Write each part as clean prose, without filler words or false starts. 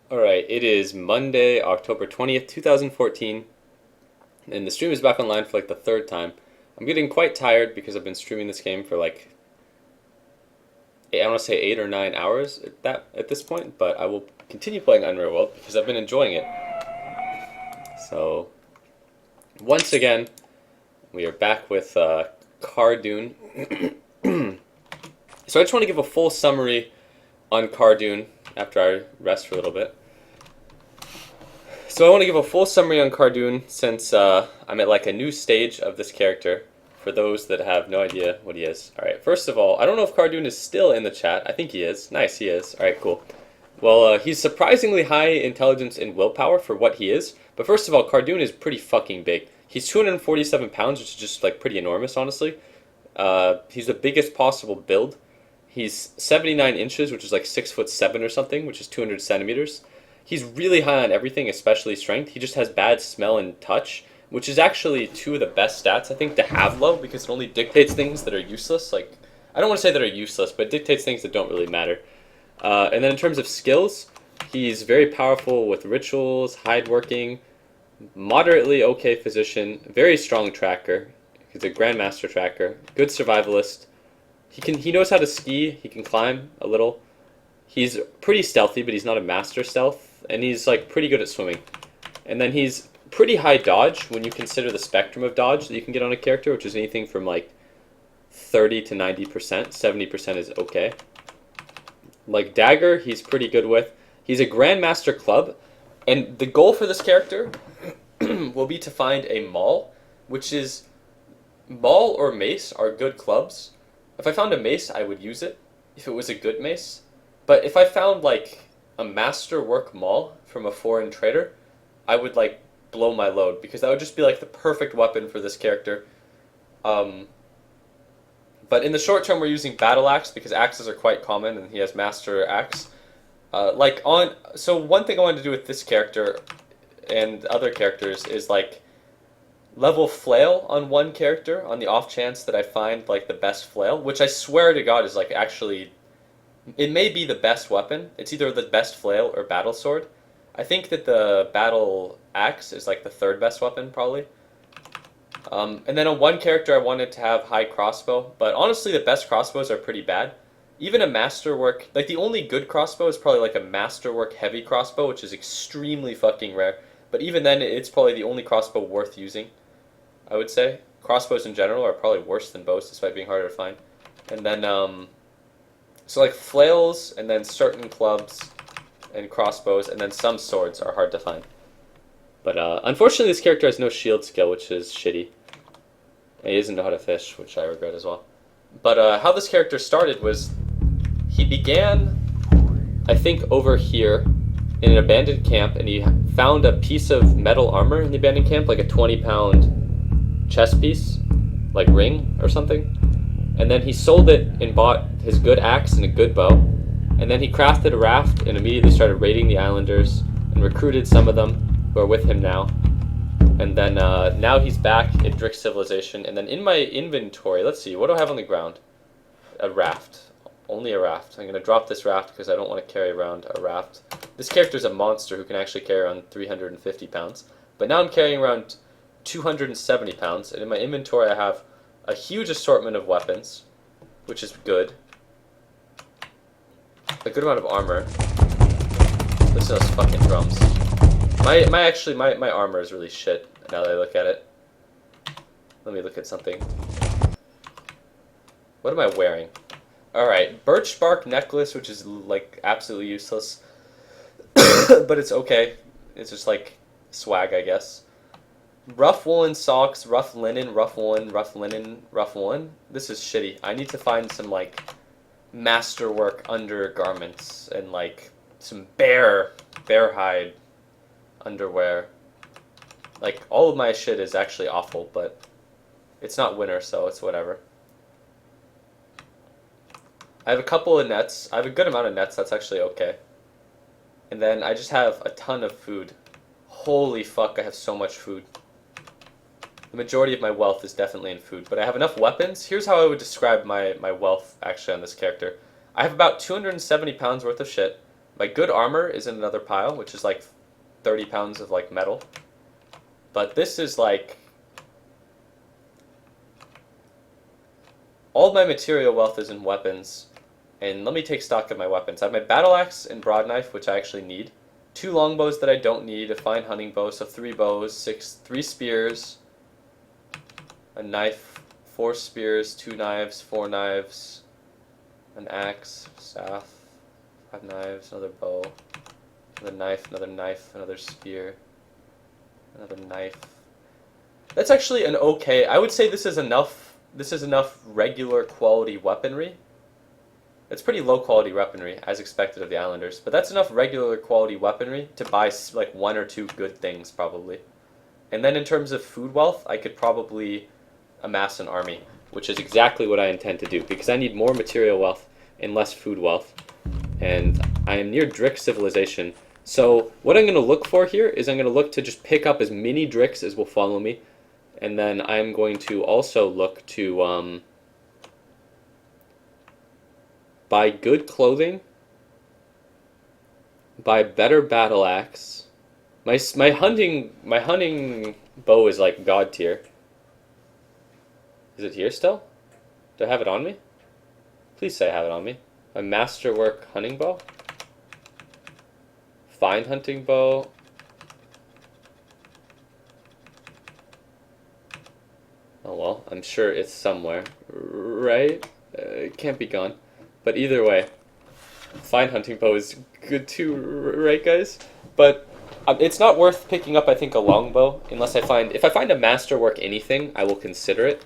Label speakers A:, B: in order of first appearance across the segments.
A: Alright, it is Monday, October 20th, 2014, and the stream is back online for like the third time. I'm getting quite tired because I've been streaming this game for like, I want to say 8 or 9 hours at this point, but I will continue playing Unreal World because I've been enjoying it. So, once again, we are back with Cardoon. So I just want to give a full summary on Cardoon after I rest for a little bit. So I want to give a full summary on Cardoon since I'm at like a new stage of this character for those that have no idea what he is. Alright, first of all, I don't know if Cardoon is still in the chat. I think he is. Nice, he is. Alright, cool. Well, he's surprisingly high intelligence and willpower for what he is. But first of all, Cardoon is pretty fucking big. He's 247 pounds, which is just like pretty enormous, honestly. He's the biggest possible build. He's 79 inches, which is like 6'7" or something, which is 200 centimeters. He's really high on everything, especially strength. He just has bad smell and touch, which is actually two of the best stats, I think, to have low, because it only dictates things that are useless. Like, I don't want to say that are useless, but it dictates things that don't really matter. And then in terms of skills, he's very powerful with rituals, hide working, moderately okay physician, very strong tracker. He's a grandmaster tracker, good survivalist. He knows how to ski. He can climb a little. He's pretty stealthy, but he's not a master stealth, and he's like pretty good at swimming. And then he's pretty high dodge when you consider the spectrum of dodge that you can get on a character, which is anything from like 30 to 90%. 70% is okay. Like dagger, he's pretty good with. He's a grandmaster club, and the goal for this character will be to find a maul, which is maul or mace are good clubs. If I found a mace, I would use it if it was a good mace. But if I found like a masterwork maul from a foreign trader, I would like blow my load because that would just be like the perfect weapon for this character. But in the short term, we're using battle axe because axes are quite common, and he has master axe. So one thing I wanted to do with this character and other characters is like level flail on one character on the off chance that I find like the best flail, which I swear to God is like actually, it may be the best weapon. It's either the best flail or battle sword. I think that the battle axe is like the third best weapon probably. And then on one character I wanted to have high crossbow, but honestly the best crossbows are pretty bad. Even a masterwork, like the only good crossbow is probably like a masterwork heavy crossbow, which is extremely fucking rare. But even then, it's probably the only crossbow worth using, I would say. Crossbows in general are probably worse than bows, despite being harder to find. And then, so like flails, and then certain clubs, and crossbows, and then some swords are hard to find. But unfortunately, this character has no shield skill, which is shitty. And he doesn't know how to fish, which I regret as well. But how this character started was, he began, I think, over here in an abandoned camp, and he found a piece of metal armor in the abandoned camp, like a 20-pound chest piece, like ring or something. And then he sold it and bought his good axe and a good bow. And then he crafted a raft and immediately started raiding the islanders and recruited some of them who are with him now. And then now he's back at Drick Civilization. And then in my inventory, let's see, what do I have on the ground? A raft. Only a raft. I'm going to drop this raft because I don't want to carry around a raft. This character is a monster who can actually carry around 350 pounds. But now I'm carrying around 270 pounds. And in my inventory I have a huge assortment of weapons, which is good. A good amount of armor. Listen to those fucking drums. My armor is really shit now that I look at it. Let me look at something. What am I wearing? Alright, birch bark necklace, which is like absolutely useless. But it's okay. It's just like swag, I guess. Rough woolen socks, rough linen, rough woolen, rough linen, rough woolen. This is shitty. I need to find some like masterwork undergarments and like some bear hide underwear. Like all of my shit is actually awful, but it's not winter, so it's whatever. I have a couple of nets. I have a good amount of nets. That's actually okay. And then I just have a ton of food. Holy fuck, I have so much food. The majority of my wealth is definitely in food, but I have enough weapons. Here's how I would describe my wealth actually on this character. I have about 270 pounds worth of shit. My good armor is in another pile, which is like 30 pounds of like metal. But this is like all of my material wealth is in weapons. And let me take stock of my weapons. I have my battle axe and broadknife, which I actually need. 2 longbows that I don't need, a fine hunting bow, so 3 bows, 3 spears, a knife, 4 spears, 2 knives, 4 knives, an axe, staff, 5 knives, another bow, another knife, another spear, another knife. That's actually an okay. I would say this is enough. This is enough regular quality weaponry. It's pretty low quality weaponry, as expected of the Islanders, but that's enough regular quality weaponry to buy like 1 or 2 good things, probably. And then in terms of food wealth, I could probably amass an army, which is exactly what I intend to do, because I need more material wealth and less food wealth. And I am near Drick civilization, so what I'm going to look for here is I'm going to look to just pick up as many Dricks as will follow me, and then I'm going to also look to buy good clothing, buy better battle axe. My hunting bow is like god tier. Is it here still? Do I have it on me? Please say I have it on me. My masterwork hunting bow, fine hunting bow. Oh well, I'm sure it's somewhere, right? It can't be gone. But either way, fine hunting bow is good too, right, guys? But it's not worth picking up, I think, a longbow unless if I find a masterwork anything, I will consider it.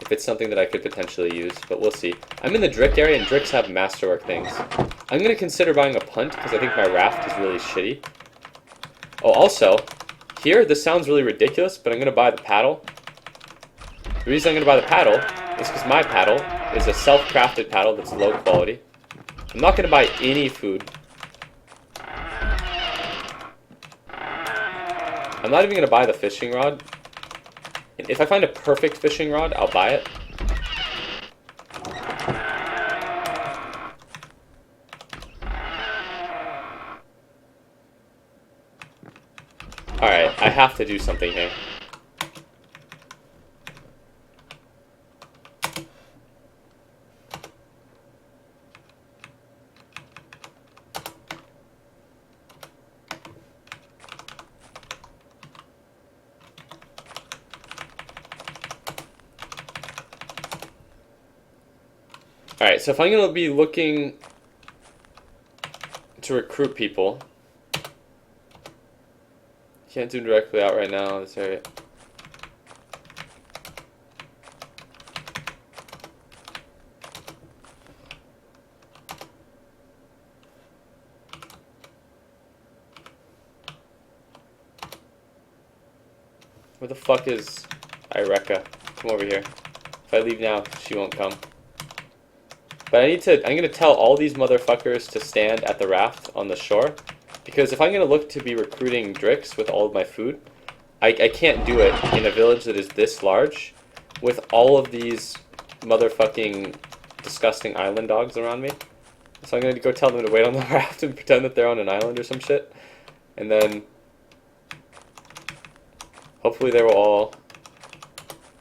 A: If it's something that I could potentially use, but we'll see. I'm in the Drick area, and Dricks have masterwork things. I'm going to consider buying a punt, because I think my raft is really shitty. Oh, also, here, this sounds really ridiculous, but I'm going to buy the paddle. The reason I'm going to buy the paddle is because my paddle is a self-crafted paddle that's low quality. I'm not going to buy any food. I'm not even going to buy the fishing rod. If I find a perfect fishing rod, I'll buy it. Alright, I have to do something here. Alright, so if I'm going to be looking to recruit people, can't zoom directly out right now in this area. Where the fuck is Ireka? Come over here. If I leave now, she won't come. But I'm gonna tell all these motherfuckers to stand at the raft on the shore, because if I'm gonna look to be recruiting Dricks with all of my food, I can't do it in a village that is this large with all of these motherfucking disgusting island dogs around me. So I'm gonna go tell them to wait on the raft and pretend that they're on an island or some shit, and then hopefully they will all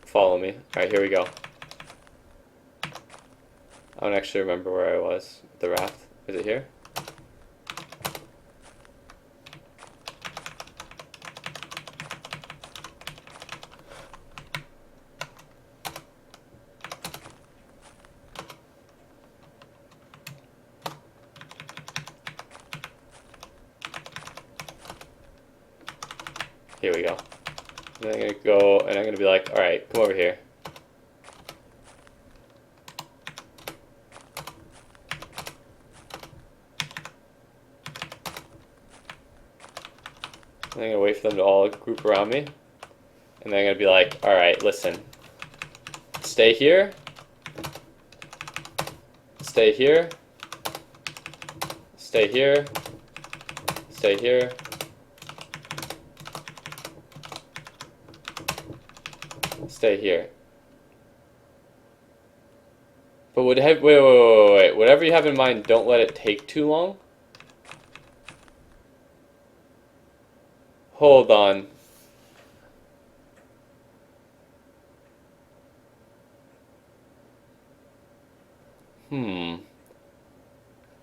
A: follow me. Alright, here we go. I don't actually remember where I was with the raft. Is it here? Here we go. And I'm gonna go and I'm gonna be like, alright, come over here. I'm gonna wait for them to all group around me. And then I'm gonna be like, alright, listen. Stay here. Stay here. Stay here. Stay here. Stay here. But wait. Whatever you have in mind, don't let it take too long. Hold on. Hmm.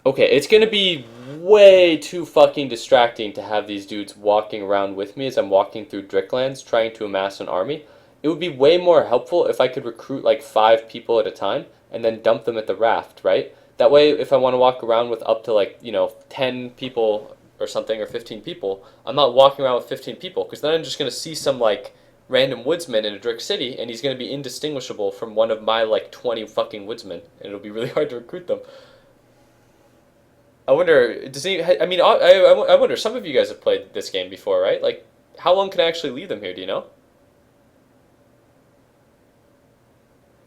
A: Okay, it's gonna be way too fucking distracting to have these dudes walking around with me as I'm walking through Dricklands trying to amass an army. It would be way more helpful if I could recruit like 5 people at a time and then dump them at the raft, right? That way, if I want to walk around with up to like, 10 people or something or 15 people, I'm not walking around with 15 people because then I'm just gonna see some like random woodsman in a Drick city and he's gonna be indistinguishable from one of my like 20 fucking woodsmen and it'll be really hard to recruit them. I wonder, does he? I mean, I wonder. Some of you guys have played this game before, right? Like, how long can I actually leave them here? Do you know?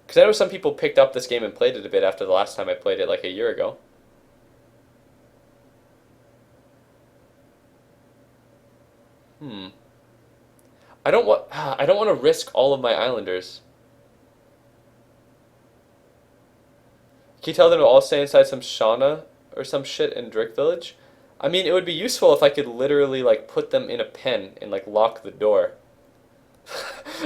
A: Because I know some people picked up this game and played it a bit after the last time I played it, like a year ago. Hmm. I don't want. I don't want to risk all of my islanders. Can you tell them to all stay inside some shauna or some shit in Drick Village? I mean, it would be useful if I could literally like put them in a pen and like lock the door.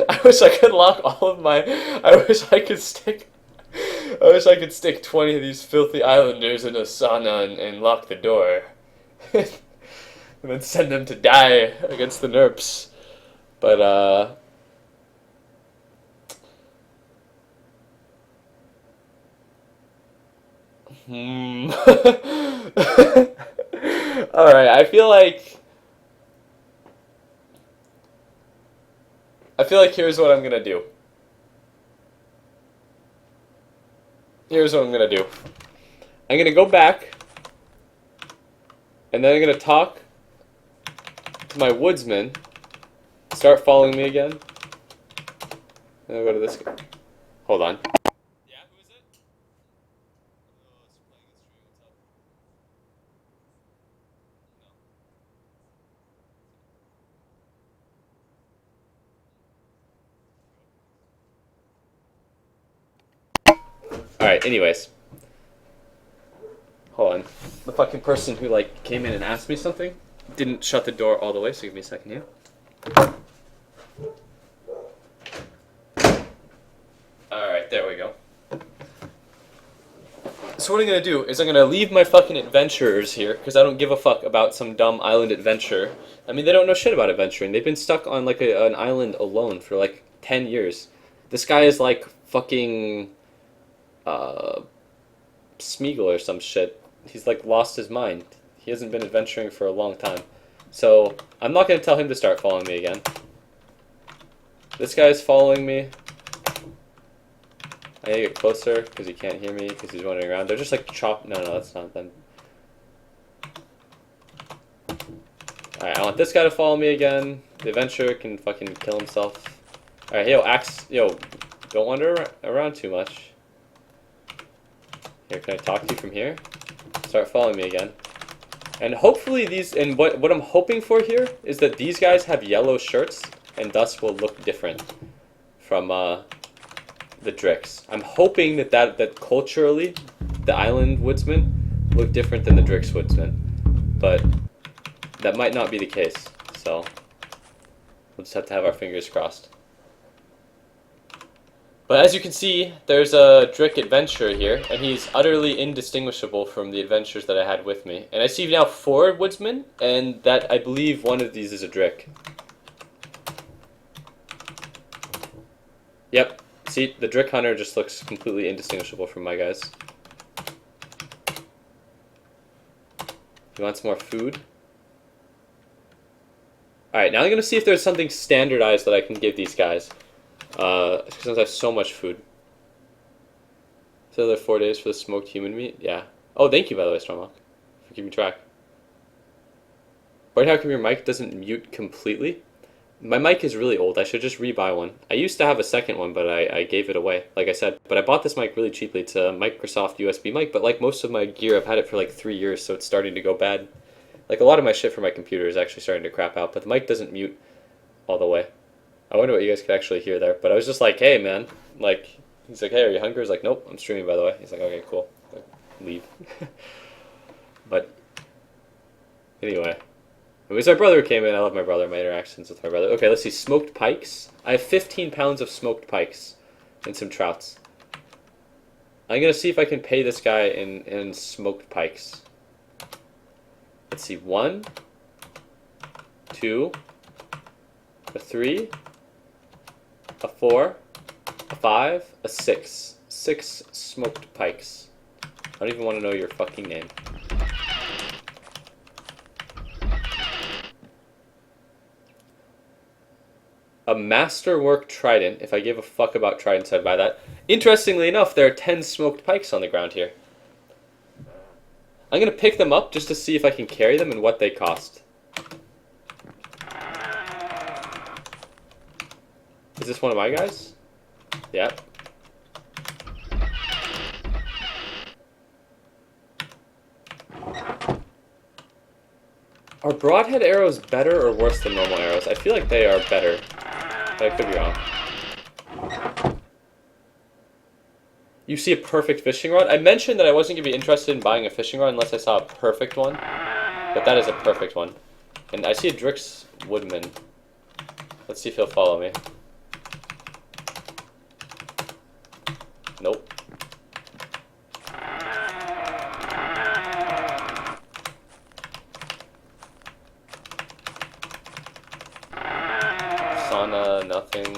A: I wish I could lock all of my. I wish I could stick. I wish I could stick 20 of these filthy islanders in a sauna and lock the door. And then send them to die against the NERPs. But, hmm. Alright, I feel like here's what I'm gonna do. Here's what I'm gonna do. I'm gonna go back, and then I'm gonna talk to my woodsman, start following me again, and I'll go to this guy. Hold on. Yeah, who is it? Oh, it's playing a stream. What's up? No. Alright, anyways. Hold on. The fucking person who, like, came in and asked me something didn't shut the door all the way, so give me a second here. Alright, there we go. So what I'm gonna do is I'm gonna leave my fucking adventurers here, because I don't give a fuck about some dumb island adventure. I mean, they don't know shit about adventuring. They've been stuck on, like, an island alone for, like, 10 years. This guy is, like, fucking, Smeagol or some shit. He's, like, lost his mind. He hasn't been adventuring for a long time. So, I'm not gonna tell him to start following me again. This guy's following me. I need to get closer because he can't hear me because he's wandering around. They're just like no, that's not them. Alright, I want this guy to follow me again. The adventurer can fucking kill himself. Alright, don't wander around too much. Here, can I talk to you from here? Start following me again. And hopefully what I'm hoping for here is that these guys have yellow shirts and thus will look different from, the Dricks. I'm hoping that culturally, the island woodsmen look different than the Dricks woodsmen, but that might not be the case. So we'll just have to have our fingers crossed. But as you can see, there's a Drick adventurer here, and he's utterly indistinguishable from the adventures that I had with me. And I see now 4 woodsmen, and that I believe one of these is a Drick. Yep. See, the Drick Hunter just looks completely indistinguishable from my guys. You want some more food? Alright, now I'm going to see if there's something standardized that I can give these guys. Since I have so much food. So there are 4 days for the smoked human meat? Yeah. Oh, thank you, by the way, Stormhawk, for keeping track. Right, how come your mic doesn't mute completely? My mic is really old. I should just rebuy one. I used to have a second one, but I gave it away, like I said. But I bought this mic really cheaply. It's a Microsoft USB mic, but like most of my gear, I've had it for like 3 years, so it's starting to go bad. Like a lot of my shit for my computer is actually starting to crap out, but the mic doesn't mute all the way. I wonder what you guys could actually hear there. But I was just like, hey, man. Like, he's like, hey, are you hungry? I was like, nope, I'm streaming, by the way. He's like, okay, cool. Like, leave. But, anyway. It was my brother who came in. I love my brother, my interactions with my brother. Okay, let's see. Smoked pikes. I have 15 pounds of smoked pikes and some trouts. I'm going to see if I can pay this guy in smoked pikes. Let's see. 1, 2, a 3, a 4, a 5, a 6. 6 smoked pikes. I don't even want to know your fucking name. A masterwork trident. If I give a fuck about tridents, I'd buy that. Interestingly enough, there are 10 smoked pikes on the ground here. I'm going to pick them up just to see if I can carry them and what they cost. Is this one of my guys? Yeah. Are broadhead arrows better or worse than normal arrows? I feel like they are better. But I could be wrong. You see a perfect fishing rod? I mentioned that I wasn't going to be interested in buying a fishing rod unless I saw a perfect one. But that is a perfect one. And I see a Drix Woodman. Let's see if he'll follow me. Nope. Nothing.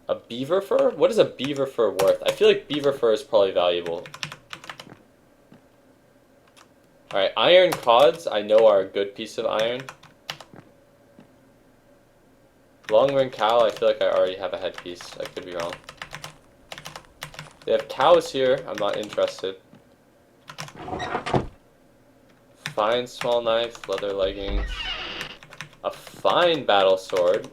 A: A beaver fur? What is a beaver fur worth? I feel like beaver fur is probably valuable. Alright, iron cods I know are a good piece of iron. Long ring cow, I feel like I already have a headpiece. I could be wrong. They have cows here. I'm not interested. Fine small knife, leather leggings. A fine battle sword.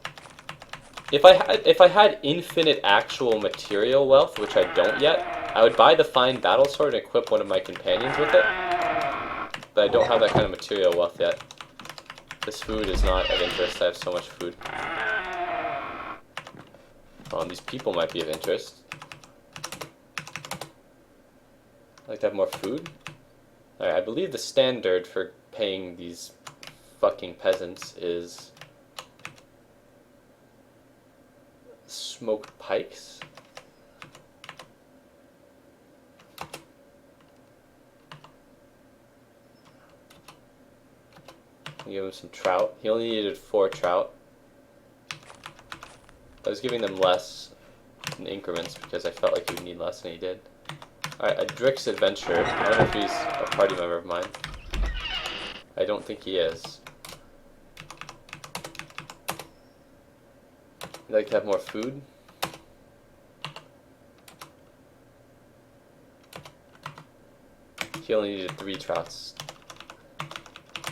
A: If I had infinite actual material wealth, which I don't yet, I would buy the fine battle sword and equip one of my companions with it. But I don't have that kind of material wealth yet. This food is not of interest. I have so much food. Oh, and these people might be of interest. I'd like to have more food. Alright, I believe the standard for paying these fucking peasants is smoked pikes. Give him some trout. He only needed 4 trout. I was giving them less in increments because I felt like he would need less than he did. Alright, a Drix Adventurer. I don't know if he's a party member of mine. I don't think he is. You'd like to have more food? He only needed 3 trouts.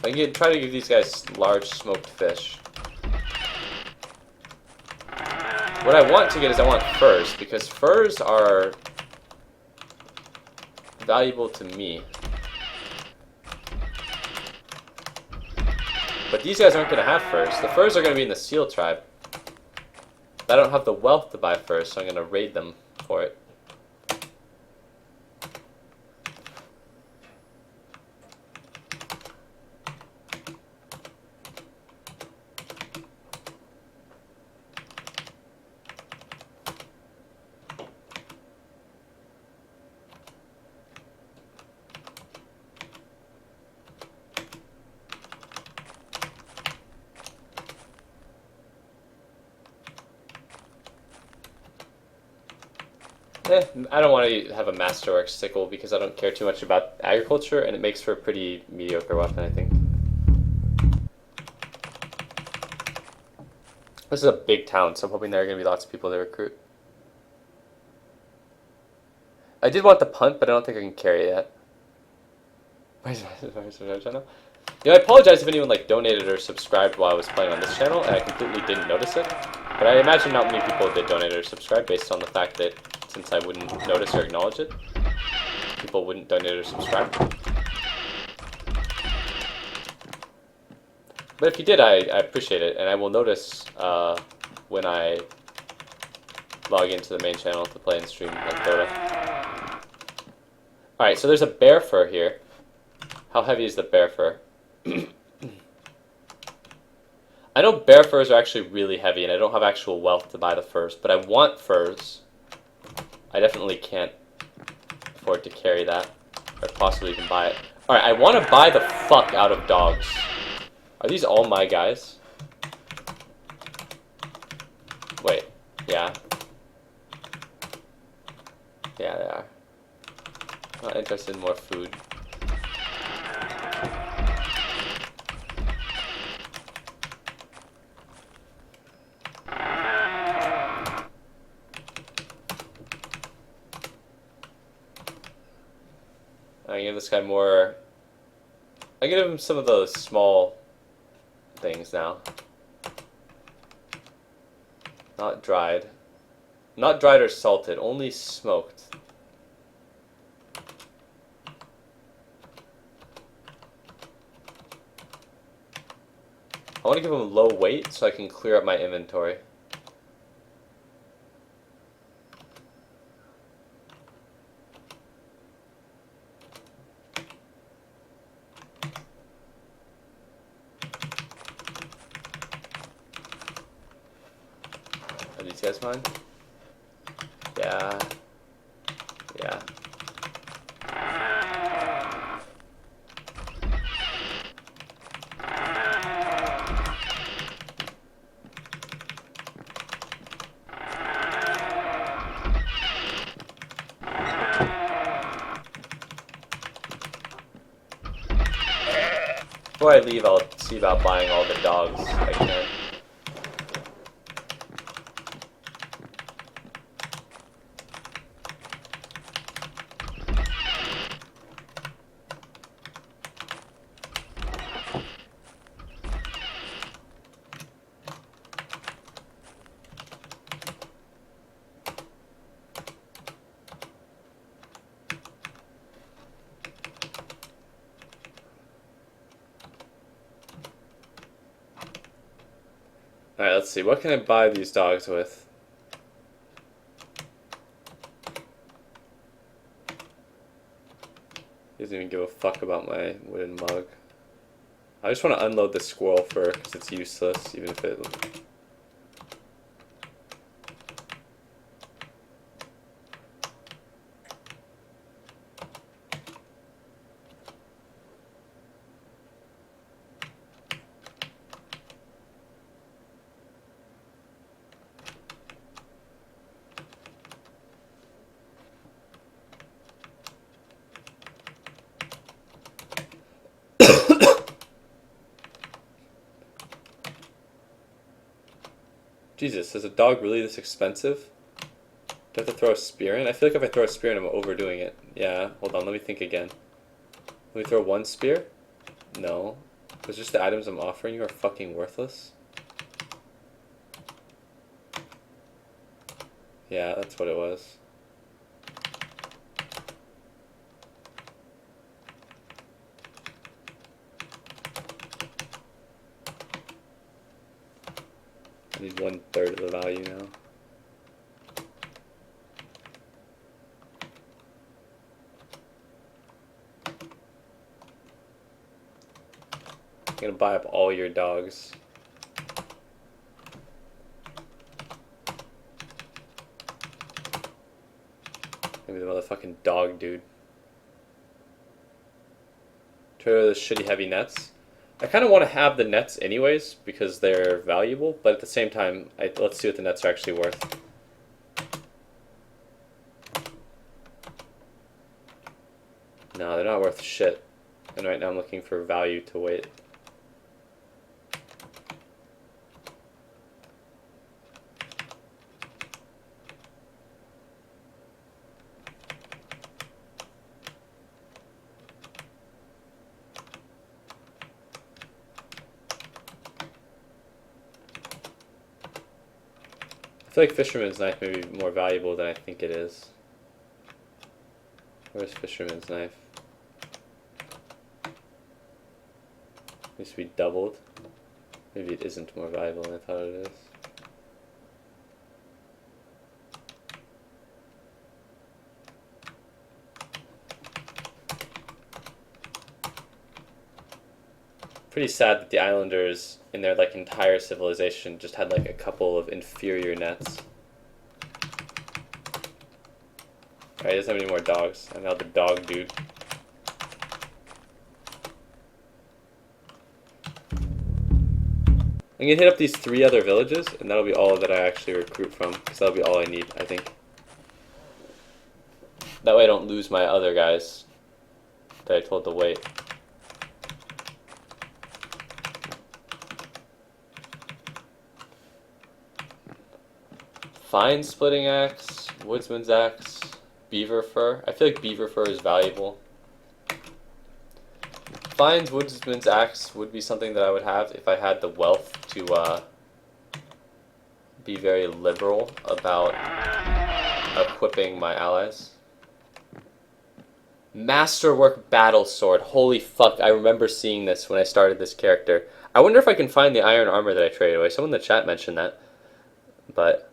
A: I can try to give these guys large smoked fish. What I want to get is I want furs, because furs are valuable to me. But these guys aren't going to have furs. The furs are going to be in the Seal tribe. I don't have the wealth to buy furs, so I'm going to raid them for it. I don't want to have a masterwork sickle because I don't care too much about agriculture, and it makes for a pretty mediocre weapon, I think. This is a big town, so I'm hoping there are going to be lots of people to recruit. I did want the punt, but I don't think I can carry it yet. You know, I apologize if anyone donated or subscribed while I was playing on this channel, and I completely didn't notice it. But I imagine not many people did donate or subscribe based on the fact that since I wouldn't notice or acknowledge it, people wouldn't donate or subscribe. But if you did, I appreciate it, and I will notice when I log into the main channel to play and stream like Dota. Alright, so there's a bear fur here. How heavy is the bear fur? I know bear furs are actually really heavy, and I don't have actual wealth to buy the furs, but I want furs. I definitely can't afford to carry that, or possibly even buy it. Alright, I want to buy the fuck out of dogs. Are these all my guys? Wait, yeah. Yeah, they are. Not interested in more food. I give this guy more. I give him some of those small things now. Not dried. Not dried or salted, only smoked. I want to give him low weight so I can clear up my inventory. Are these guys mine? Yeah. Yeah. Before I leave, I'll see about buying all the dogs I can. Alright, let's see. What can I buy these dogs with? He doesn't even give a fuck about my wooden mug. I just want to unload the squirrel fur because it's useless, even if it... Jesus, is a dog really this expensive? Do I have to throw a spear in? I feel like if I throw a spear in, I'm overdoing it. Yeah, hold on, let me think again. Let me throw one spear? No. It's just the items I'm offering you are fucking worthless. Yeah, that's what it was. I need 1/3 of the value now. I'm gonna buy up all your dogs. Maybe the motherfucking dog dude. Try the shitty heavy nets. I kind of want to have the nets anyways because they're valuable, but at the same time, let's see what the nets are actually worth. No, they're not worth shit. And right now I'm looking for value to weight. I feel like Fisherman's Knife may be more valuable than I think it is. Where's Fisherman's Knife? Needs to be doubled. Maybe it isn't more valuable than I thought it is. Pretty sad that the islanders in their like entire civilization just had like a couple of inferior nets. Alright, he doesn't have any more dogs. I'm now the dog dude. I'm gonna hit up these 3 other villages, and that'll be all that I actually recruit from, because that'll be all I need, I think. That way I don't lose my other guys that I told to wait. Fine splitting axe, woodsman's axe, beaver fur. I feel like beaver fur is valuable. Fine woodsman's axe would be something that I would have if I had the wealth to be very liberal about equipping my allies. Masterwork battle sword. Holy fuck, I remember seeing this when I started this character. I wonder if I can find the iron armor that I traded away. Someone in the chat mentioned that. But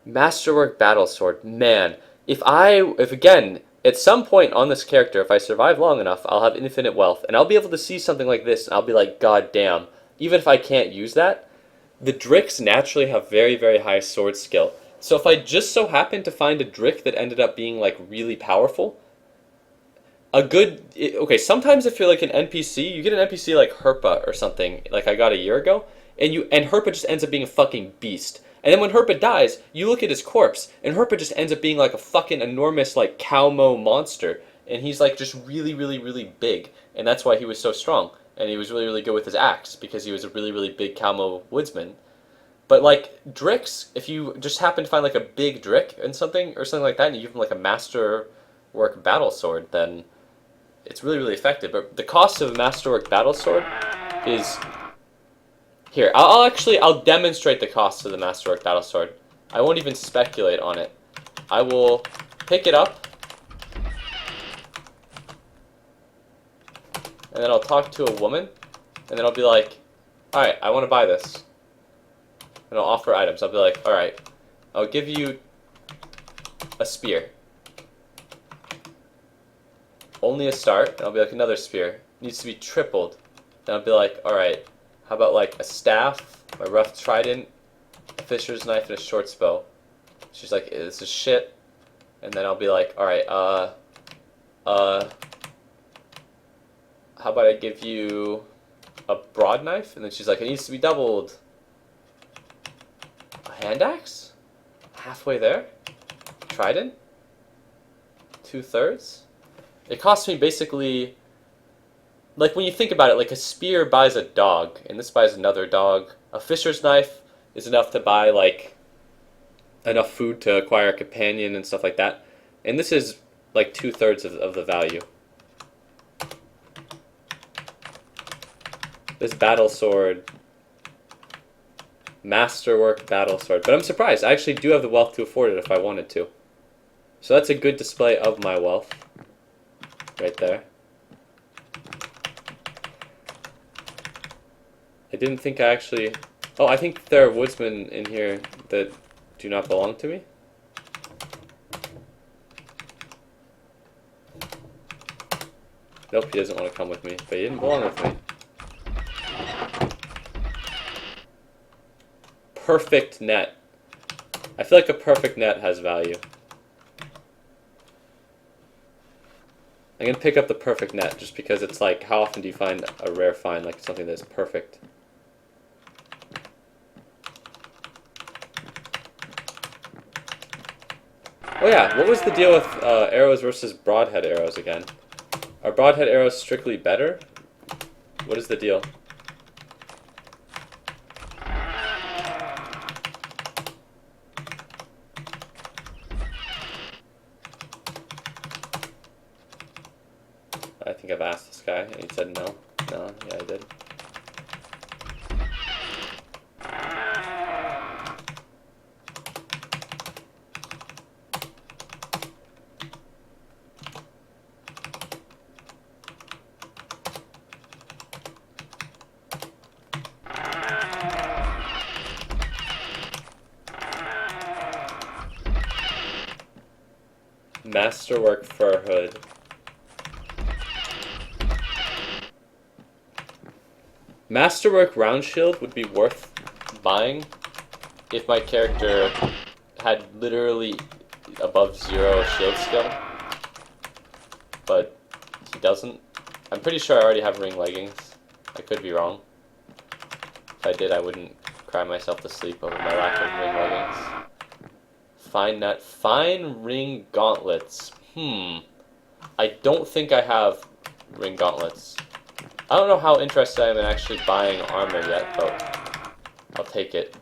A: Masterwork battle sword. Man, if again, at some point on this character, if I survive long enough, I'll have infinite wealth, and I'll be able to see something like this, and I'll be like, God damn. Even if I can't use that, the Dricks naturally have very, very high sword skill. So if I just so happen to find a Drick that ended up being like really powerful, okay, sometimes if you're like an NPC, you get an NPC like Herpa or something, like I got a year ago, and Herpa just ends up being a fucking beast. And then when Herpa dies, you look at his corpse, and Herpa just ends up being like a fucking enormous like Calmo monster, and he's like just really, really, really big, and that's why he was so strong, and he was really, really good with his axe, because he was a really, really big Calmo woodsman. But like Dricks, if you just happen to find like a big Drick and something like that, and you give him like a masterwork battle sword, then it's really, really effective. But the cost of a masterwork battle sword is here. I'll demonstrate the cost of the masterwork battle sword. I won't even speculate on it. I will pick it up, and then I'll talk to a woman, and then I'll be like, alright, I want to buy this. And I'll offer items. I'll be like, alright, I'll give you a spear. Only a start. And I'll be like, another spear. Needs to be tripled. Then I'll be like, alright, how about like a staff, a rough trident, a fisher's knife, and a short bow? She's like, this is shit. And then I'll be like, alright, how about I give you a broad knife? And then she's like, it needs to be doubled. A hand axe? Halfway there? Trident? 2/3? It costs me basically, like when you think about it, like a spear buys a dog, and this buys another dog. A fisher's knife is enough to buy like enough food to acquire a companion and stuff like that. And this is like 2/3 of the value. This battle sword, masterwork battle sword. But I'm surprised. I actually do have the wealth to afford it if I wanted to. So that's a good display of my wealth. Right there. I didn't think I actually... Oh, I think there are woodsmen in here that do not belong to me. Nope, he doesn't want to come with me, but he didn't belong with me. Perfect net. I feel like a perfect net has value. I'm going to pick up the perfect net just because it's like, how often do you find a rare find, like something that's perfect? Oh yeah, what was the deal with arrows versus broadhead arrows again? Are broadhead arrows strictly better? What is the deal? I think I've asked this guy, and he said no. No, yeah, I did. Masterwork fur hood. Masterwork Round Shield would be worth buying if my character had literally above 0 shield skill, but he doesn't. I'm pretty sure I already have ring leggings. I could be wrong. If I did, I wouldn't cry myself to sleep over my lack of ring leggings. Fine nut, fine ring gauntlets. I don't think I have ring gauntlets. I don't know how interested I am in actually buying armor yet, but I'll take it.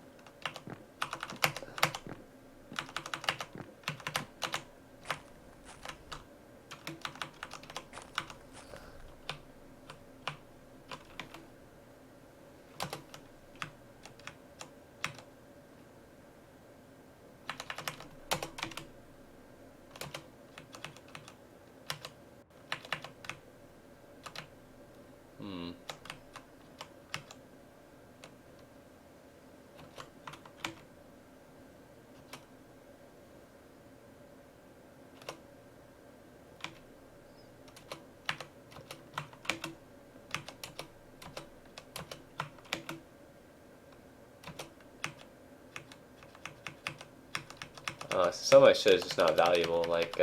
A: Some of my shit is just not valuable, like,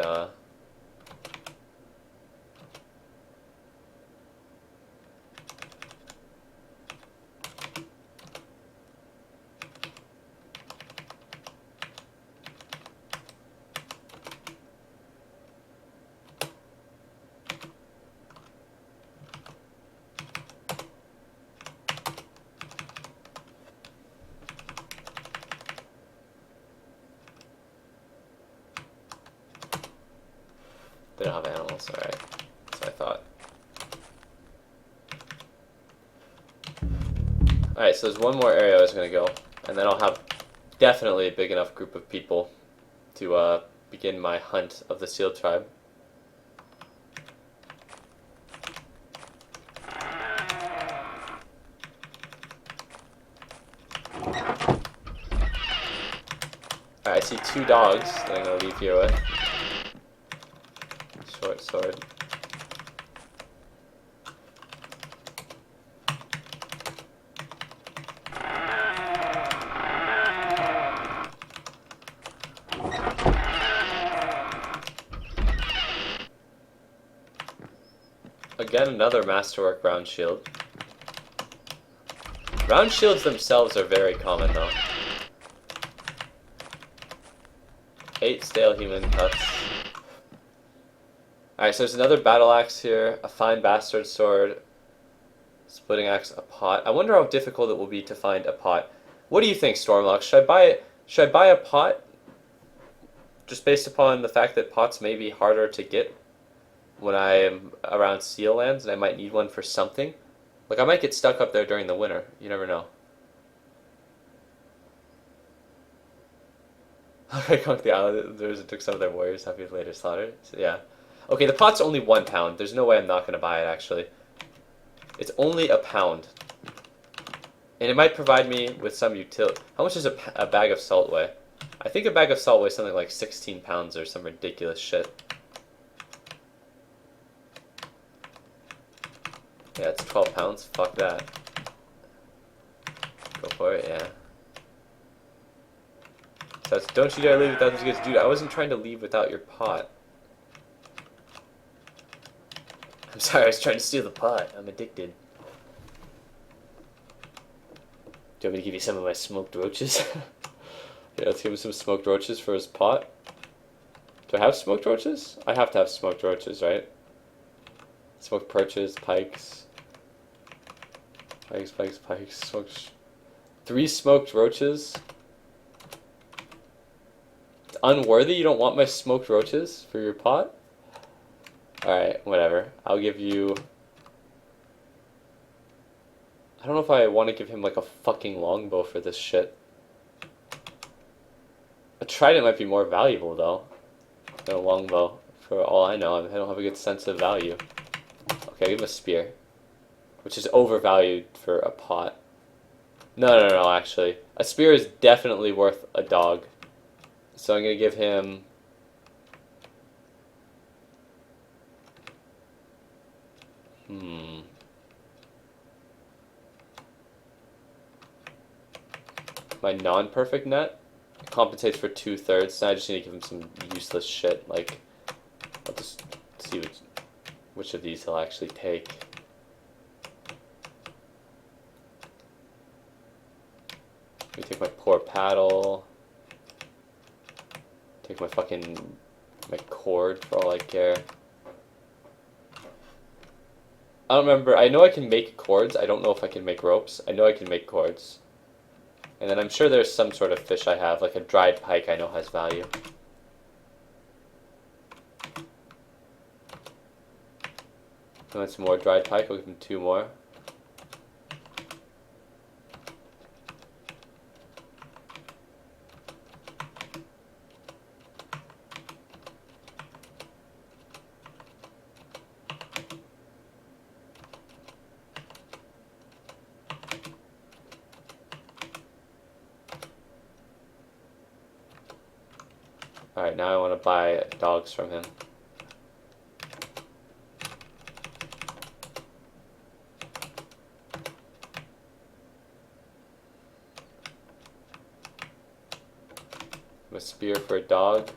A: they don't have animals, alright. That's what I thought. Alright, so there's one more area I was going to go, and then I'll have definitely a big enough group of people to begin my hunt of the Seal Tribe. Alright, I see 2 dogs that I'm going to leave here with. Short sword. Again, another Masterwork Round Shield. Round shields themselves are very common though. 8 stale human cuts. Alright, so there's another battle axe here, a fine bastard sword, splitting axe, a pot. I wonder how difficult it will be to find a pot. What do you think, Stormlock? Should I buy a pot just based upon the fact that pots may be harder to get when I am around Seal Lands and I might need one for something? Like, I might get stuck up there during the winter. You never know. Alright, conquer the islanders and took some of their warriors, happy with later slaughter. So, yeah. Okay, the pot's only £1. There's no way I'm not going to buy it, actually. It's only £1. And it might provide me with some utility. How much does a bag of salt weigh? I think a bag of salt weighs something like 16 pounds or some ridiculous shit. Yeah, it's 12 pounds. Fuck that. Go for it, yeah. So don't you dare leave without these guys. Dude, I wasn't trying to leave without your pot. I'm sorry, I was trying to steal the pot. I'm addicted. Do you want me to give you some of my smoked roaches? Yeah, let's give him some smoked roaches for his pot. Do I have smoked roaches? I have to have smoked roaches, right? Smoked perches, pikes. Pikes. Smoked... 3 smoked roaches? It's unworthy? You don't want my smoked roaches for your pot? Alright, whatever. I'll give you... I don't know if I want to give him like a fucking longbow for this shit. A trident might be more valuable though than a longbow. For all I know, I don't have a good sense of value. Okay, I'll give him a spear, which is overvalued for a pot. No, actually. A spear is definitely worth a dog. So I'm going to give him... my non-perfect net. It compensates for 2/3. Now I just need to give him some useless shit. Like, I'll just see which of these he'll actually take. Let me take my poor paddle. Take my cord for all I care. I don't remember. I know I can make cords. I don't know if I can make ropes. I know I can make cords. And then I'm sure there's some sort of fish I have, like a dried pike I know has value. I want some more dried pike. I'll give him 2 more. Alright, now I want to buy dogs from him. A spear for a dog.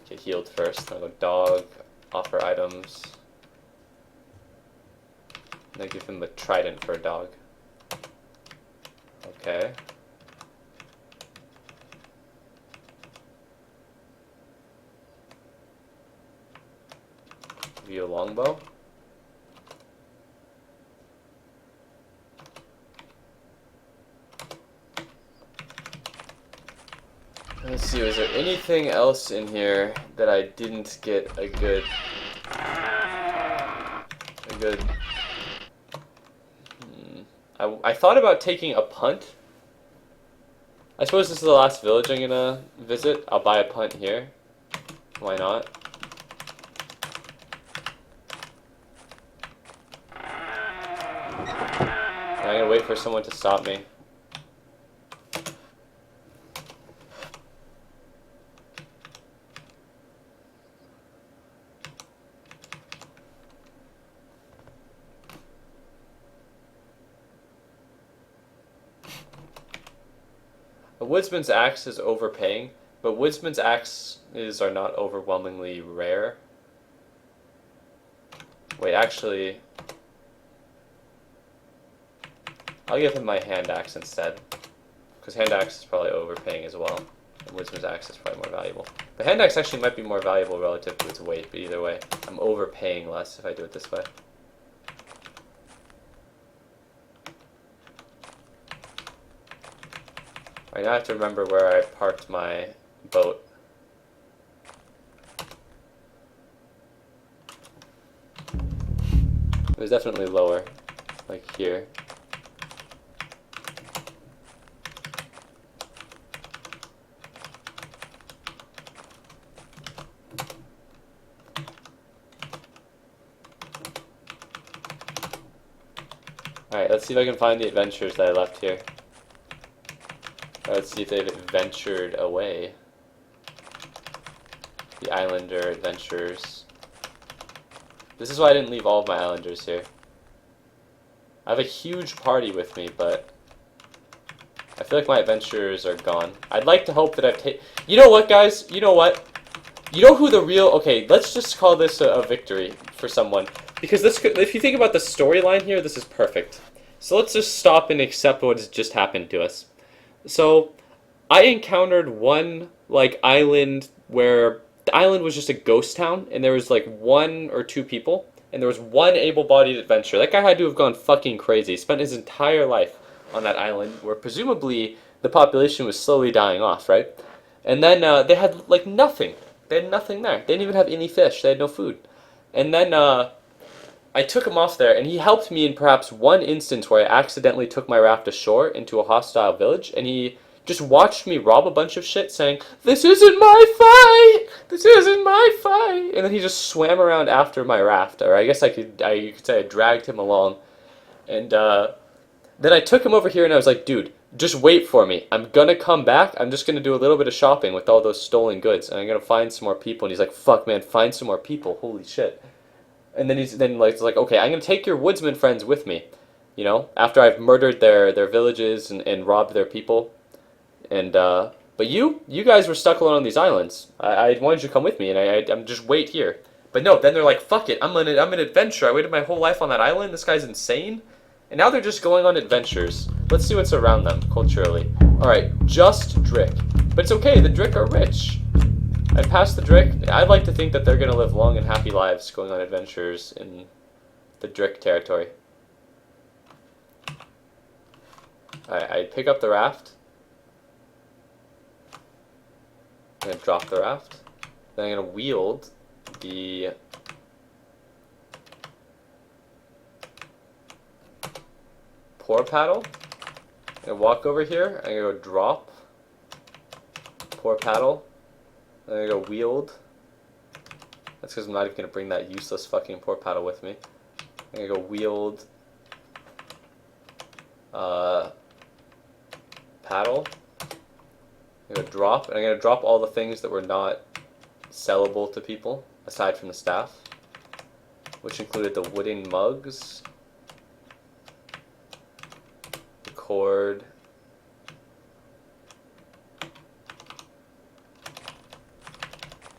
A: Get healed first. I'll go dog, offer items. And I give him a trident for a dog. Okay. Give you a longbow. Let's see, is there anything else in here that I didn't get a good I thought about taking a punt. I suppose this is the last village I'm gonna visit. I'll buy a punt here. Why not? I'm gonna wait for someone to stop me. A woodsman's axe is overpaying, but woodsman's axes are not overwhelmingly rare. Wait, actually, I'll give him my hand axe instead, because hand axe is probably overpaying as well, and woodsman's axe is probably more valuable. The hand axe actually might be more valuable relative to its weight, but either way, I'm overpaying less if I do it this way. Right, now I have to remember where I parked my boat. It was definitely lower, like here. Alright, let's see if I can find the adventures that I left here. Let's see if they've ventured away. The Islander adventures. This is why I didn't leave all of my Islanders here. I have a huge party with me, but I feel like my adventurers are gone. I'd like to hope that I've taken... You know what, guys? You know what? You know who the real... Okay, let's just call this a victory for someone. Because this could... If you think about the storyline here, this is perfect. So let's just stop and accept what has just happened to us. So, I encountered one, like, island where the island was just a ghost town, and there was, like, 1 or 2 people, and there was one able-bodied adventurer. That guy had to have gone fucking crazy. He spent his entire life on that island, where presumably the population was slowly dying off, right? And then they had, like, nothing. They had nothing there. They didn't even have any fish. They had no food. And then I took him off there, and he helped me in perhaps one instance where I accidentally took my raft ashore into a hostile village, and he just watched me rob a bunch of shit saying, "This isn't my fight! This isn't my fight!" And then he just swam around after my raft, or I guess you could say I dragged him along. And then I took him over here, and I was like, "Dude, Just wait for me. I'm gonna come back. I'm just gonna do a little bit of shopping with all those stolen goods, and I'm gonna find some more people. And he's like, "Fuck, man, find some more people. Holy shit!" And then he's then like, "Okay, I'm gonna take your woodsman friends with me. You know, after I've murdered their villages and robbed their people. And but you guys were stuck alone on these islands. I wanted you to come with me, and I'm just wait here. But no, then they're like, fuck it, I'm an adventurer. I waited my whole life on that island. This guy's insane. And now they're just going on adventures. Let's see what's around them culturally. All right, just Drick, but it's okay. The Drick are rich. I passed the Drick. I'd like to think that they're gonna live long and happy lives going on adventures in the Drick territory. I pick up the raft. I'm going to drop the raft. Then I'm going to wield the pour paddle. I'm going to walk over here. I'm going to go drop. Pour paddle. I'm going to go wield. That's because I'm not even going to bring that useless fucking pour paddle with me. I'm going to go wield paddle. I'm going to drop, and I'm going to drop all the things that were not sellable to people, aside from the staff, which included the wooden mugs, the cord,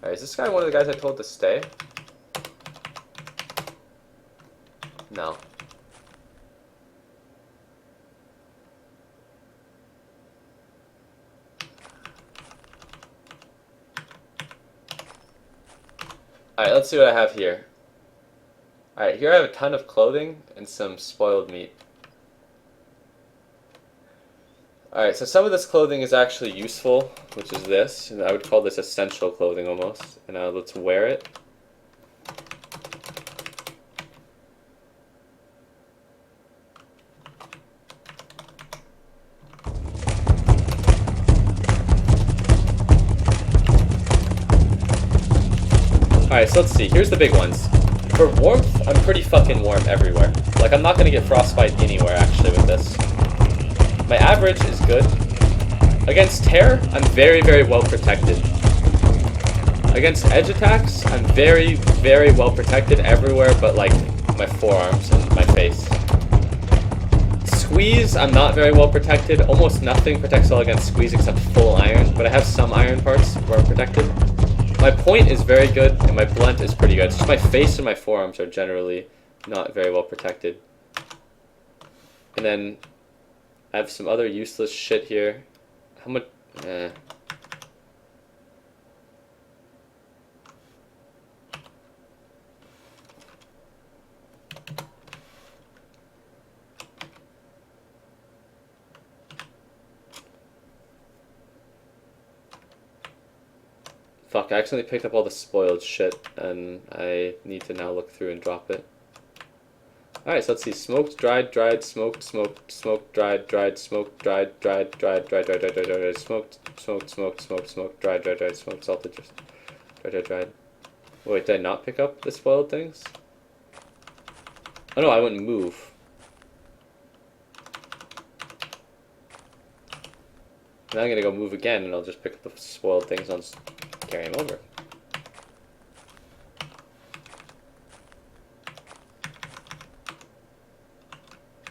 A: alright, is this guy one of the guys I told to stay? No. Alright, let's see what I have here. Alright, here I have a ton of clothing and some spoiled meat. Alright, so some of this clothing is actually useful, which is this. And I would call this essential clothing almost. And now let's wear it. Alright, so let's see. Here's the big ones. For warmth, I'm pretty fucking warm everywhere. Like, I'm not gonna get frostbite anywhere, actually, with this. My average is good. Against tear, I'm very, very well protected. Against edge attacks, I'm very, very well protected everywhere but, like, my forearms and my face. Squeeze, I'm not very well protected. Almost nothing protects all against squeeze except full iron, but I have some iron parts where I'm protected. My point is very good, and my blunt is pretty good. It's just my face and my forearms are generally not very well protected. And then I have some other useless shit here. How much? Fuck, I accidentally picked up all the spoiled shit, and I need to now look through and drop it. Alright, so let's see. Smoked, dried, dried, smoked, smoked, smoked, dried, dried, smoked, dried, dried, dried, dried, dried, dried, dried, dried, smoked, smoked, smoked, smoked, smoked, dried, dried, dried, smoked, salted, just dried, dried, dried. Wait, did I not pick up the spoiled things? Oh no, I wouldn't move. Now I'm gonna go move again, and I'll just pick up the spoiled things and I'll just carry him over.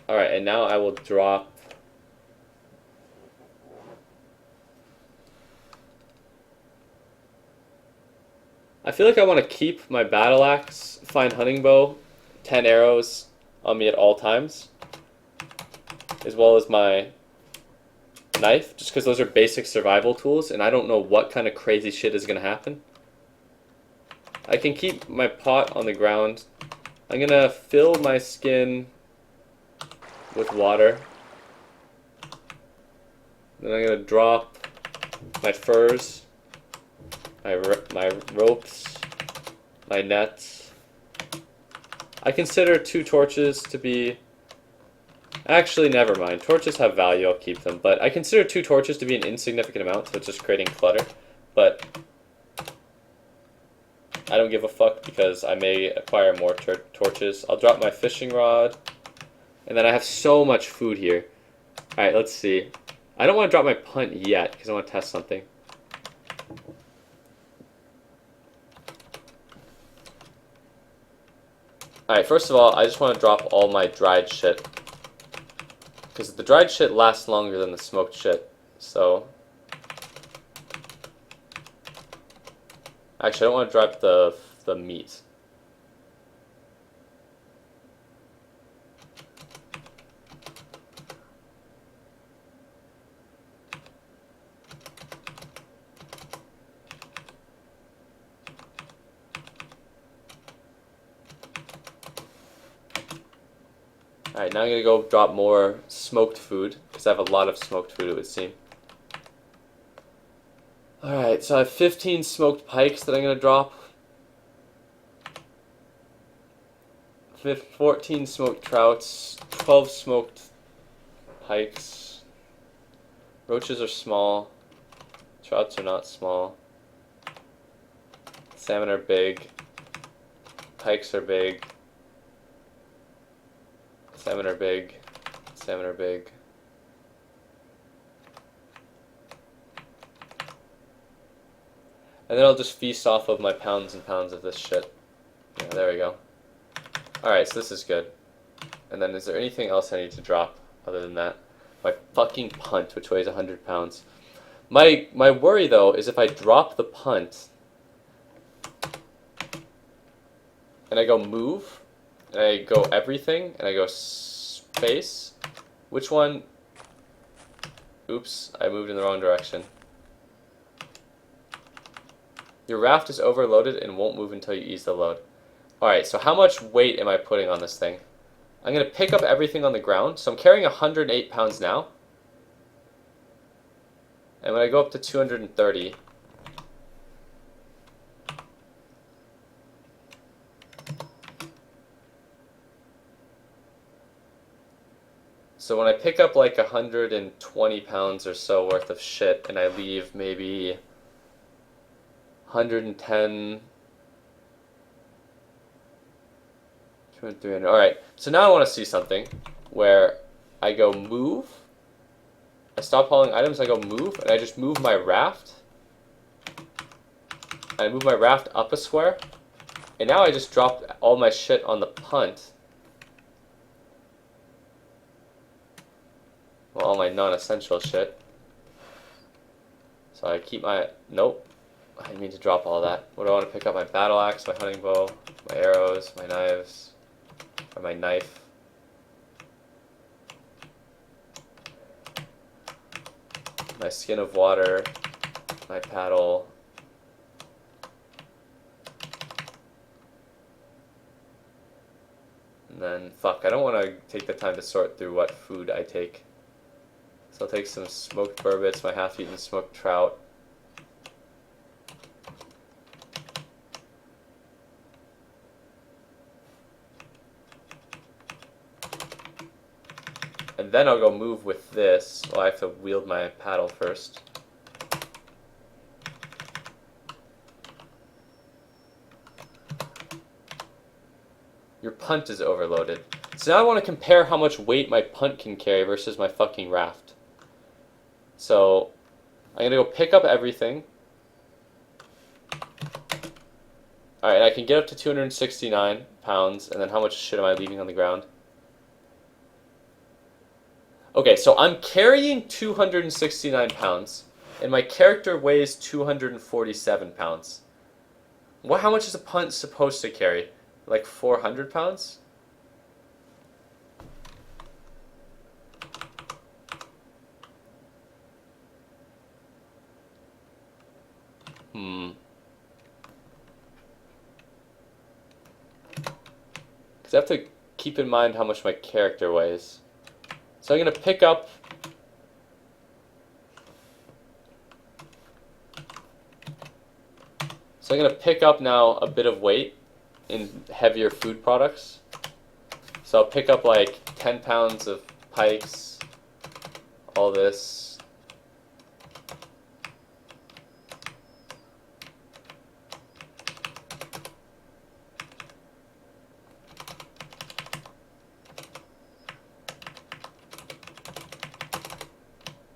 A: Alright, and now I will drop I feel like I want to keep my battle axe, fine hunting bow, 10 arrows on me at all times, as well as my knife, just because those are basic survival tools, and I don't know what kind of crazy shit is going to happen. I can keep my pot on the ground. I'm going to fill my skin with water. Then I'm going to drop my furs, my ropes, my nets. I consider 2 torches to be... Actually, never mind. Torches have value, I'll keep them. But I consider 2 torches to be an insignificant amount, so it's just creating clutter. But I don't give a fuck because I may acquire more torches. I'll drop my fishing rod. And then I have so much food here. Alright, let's see. I don't want to drop my punt yet because I want to test something. Alright, first of all, I just want to drop all my dried shit. Because the dried shit lasts longer than the smoked shit. So... Actually, I don't want to drop the meat. Alright, now I'm gonna go drop more smoked food, because I have a lot of smoked food, it would seem. Alright, so I have 15 smoked pikes that I'm gonna drop. 14 smoked trouts, 12 smoked pikes. Roaches are small. Trouts are not small. Salmon are big. Pikes are big. Salmon are big. Salmon are big. And then I'll just feast off of my pounds and pounds of this shit. Yeah, there we go. Alright, so this is good. And then is there anything else I need to drop other than that? My fucking punt, which weighs 100 pounds. My worry, though, is if I drop the punt and I go move, and I go everything, and I go space, which one? Oops, I moved in the wrong direction. Your raft is overloaded and won't move until you ease the load. Alright, so how much weight am I putting on this thing? I'm going to pick up everything on the ground. So I'm carrying 108 pounds now. And when I go up to 230... So when I pick up like 120 pounds or so worth of shit and I leave maybe 110... 200, 300. Alright, so now I want to see something where I go move, I stop hauling items, I go move, and I just move my raft. I move my raft up a square, and now I just dropped all my shit on the punt. Well, all my non-essential shit. So I keep my... Nope. I didn't mean to drop all that. What do I want to pick up? My battle axe, my hunting bow, my arrows, my knives. Or my knife. My skin of water. My paddle. And then, fuck, I don't want to take the time to sort through what food I take. So I'll take some smoked burbot, my half-eaten smoked trout. And then I'll go move with this. Well, I have to wield my paddle first. Your punt is overloaded. So now I want to compare how much weight my punt can carry versus my fucking raft. So I'm going to go pick up everything. Alright, I can get up to 269 pounds. And then how much shit am I leaving on the ground? Okay, so I'm carrying 269 pounds, and my character weighs 247 pounds. How much is a punt supposed to carry? Like 400 pounds? Because I have to keep in mind how much my character weighs. So I'm going to pick up now a bit of weight in heavier food products. So I'll pick up like 10 pounds of pikes, all this.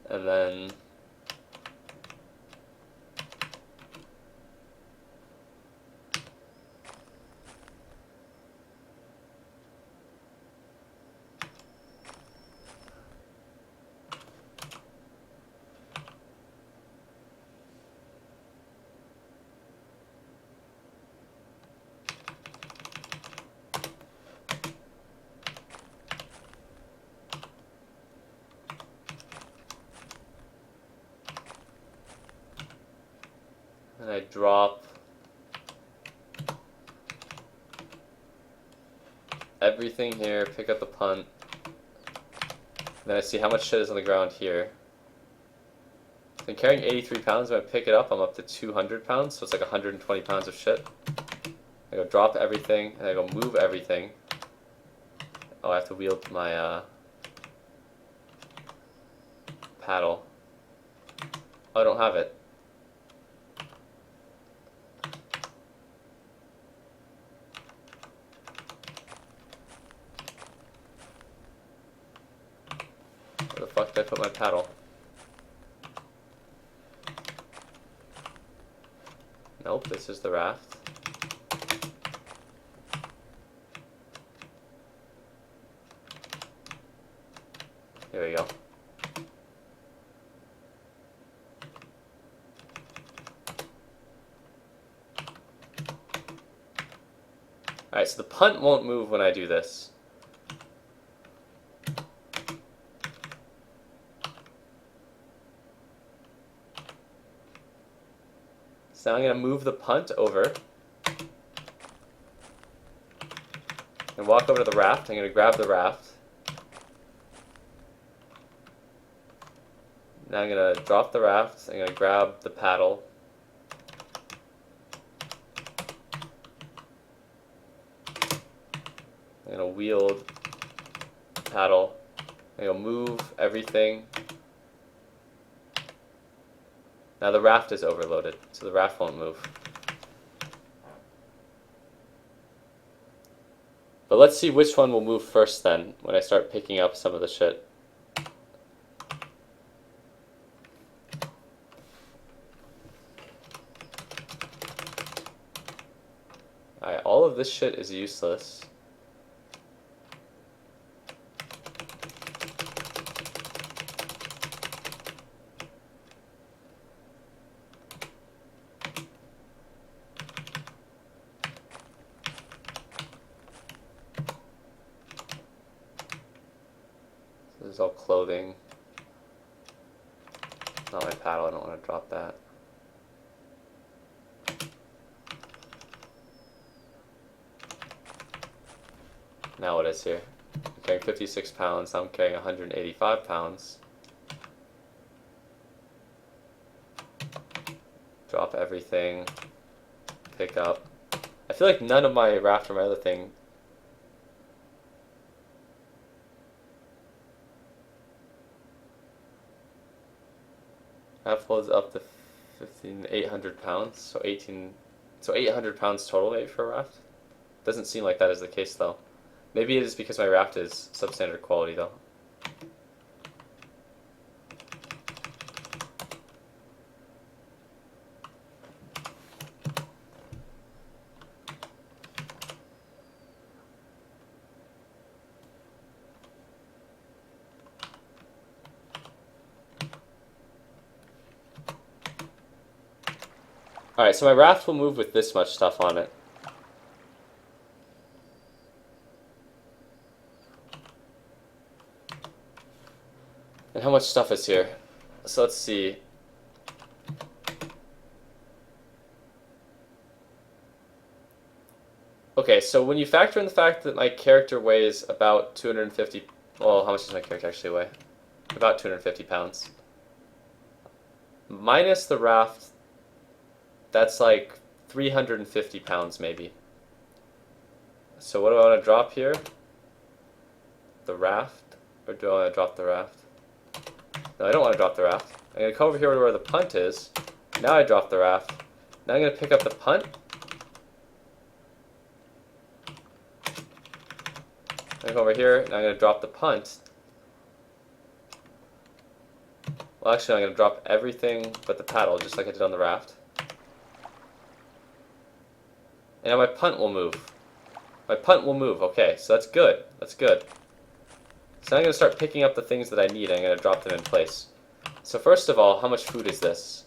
A: And And then I drop everything here, pick up the punt. Then I see how much shit is on the ground here. I'm carrying 83 pounds. When I pick it up, I'm up to 200 pounds, so it's like 120 pounds of shit. I go drop everything, and I go move everything. Oh, I have to wield my paddle. Oh, I don't have it. Where the fuck did I put my paddle? Nope, this is the raft. Here we go. Alright, so the punt won't move when I do this. So now I'm going to move the punt over and walk over to the raft. I'm going to grab the raft. Now I'm going to drop the raft. I'm going to grab the paddle. I'm going to wield the paddle. I'm going to move everything. Now the raft is overloaded, so the raft won't move. But let's see which one will move first then, when I start picking up some of the shit. Alright, all of this shit is useless. This is all clothing. Not my paddle, I don't want to drop that. Now what is here? I'm carrying 56 pounds, now I'm carrying 185 pounds. Drop everything. Pick up. I feel like none of my raft or my other thing raft holds up to 800 pounds, so 800 pounds total maybe for a raft. Doesn't seem like that is the case though. Maybe it is because my raft is substandard quality though. Alright, so my raft will move with this much stuff on it. And how much stuff is here? So let's see. Okay, so when you factor in the fact that my character weighs about 250... Well, how much does my character actually weigh? About 250 pounds. Minus the raft... That's like 350 pounds maybe. So what do I want to drop here? The raft? Or do I want to drop the raft? No, I don't want to drop the raft. I'm going to come over here where the punt is. Now I drop the raft. Now I'm going to pick up the punt. I go over here, and I'm going to drop the punt. Well, actually, I'm going to drop everything but the paddle, just like I did on the raft. And now my punt will move. My punt will move. Okay, so that's good. That's good. So now I'm going to start picking up the things that I need, and I'm going to drop them in place. So first of all, how much food is this?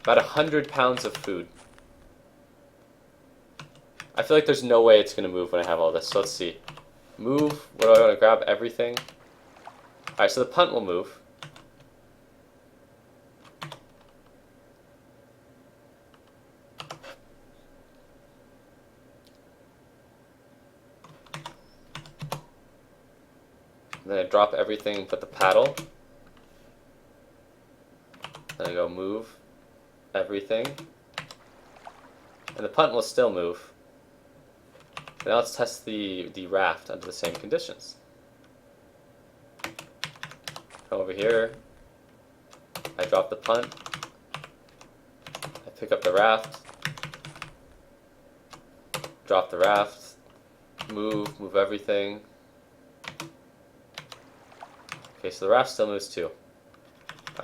A: About 100 pounds of food. I feel like there's no way it's going to move when I have all this. So let's see. Move. What do I want to grab? Everything. Alright, so the punt will move. And then I drop everything but the paddle. Then I go move everything. And the punt will still move. Now let's test the raft under the same conditions. Come over here. I drop the punt. I pick up the raft. Drop the raft. Move everything. Okay, so the raft still moves too.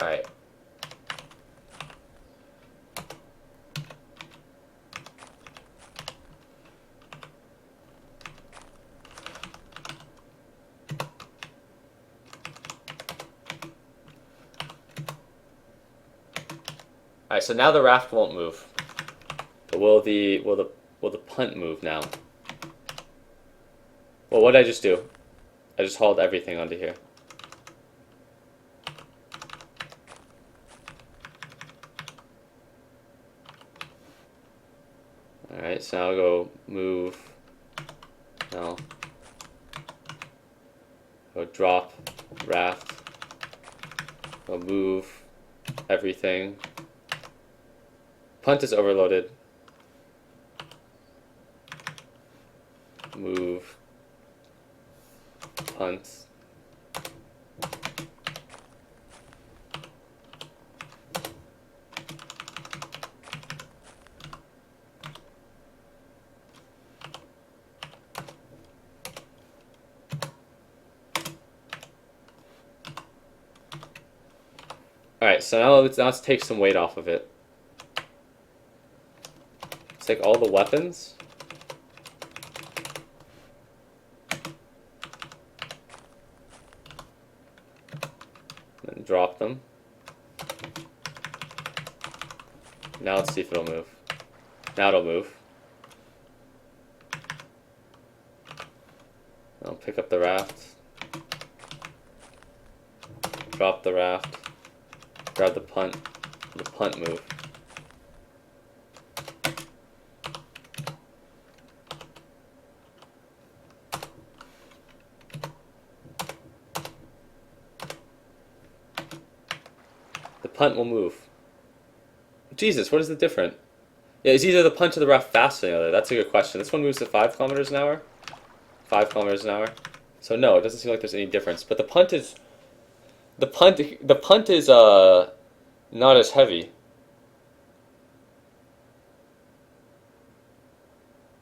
A: Alright. Alright, so now the raft won't move. But will the punt move now? Well, what did I just do? I just hauled everything onto here. Alright, so now I'll go move. No. Go drop raft. Go move everything. Punt is overloaded. Move. Punt. Alright, so now let's take some weight off of it. Let's take all the weapons. And drop them. Now let's see if it'll move. Now it'll move. I'll pick up the raft. Drop the raft. Grab the punt. The punt move. The punt will move. Jesus, what is the difference? Yeah, is either the punt or the raft faster than the other? That's a good question. This one moves at 5 kilometers an hour. 5 kilometers an hour. So no, it doesn't seem like there's any difference. But the punt is not as heavy.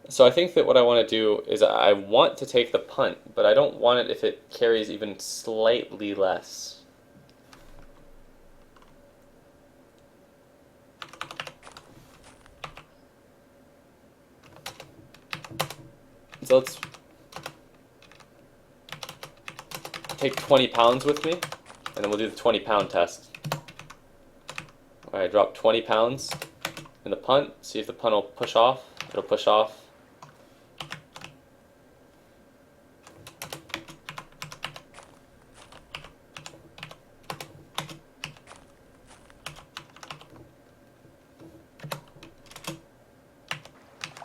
A: So I think that what I want to do is I want to take the punt, but I don't want it if it carries even slightly less. So let's take 20 pounds with me, and then we'll do the 20-pound test. Alright, drop 20 pounds in the punt, see if the punt will push off. It'll push off.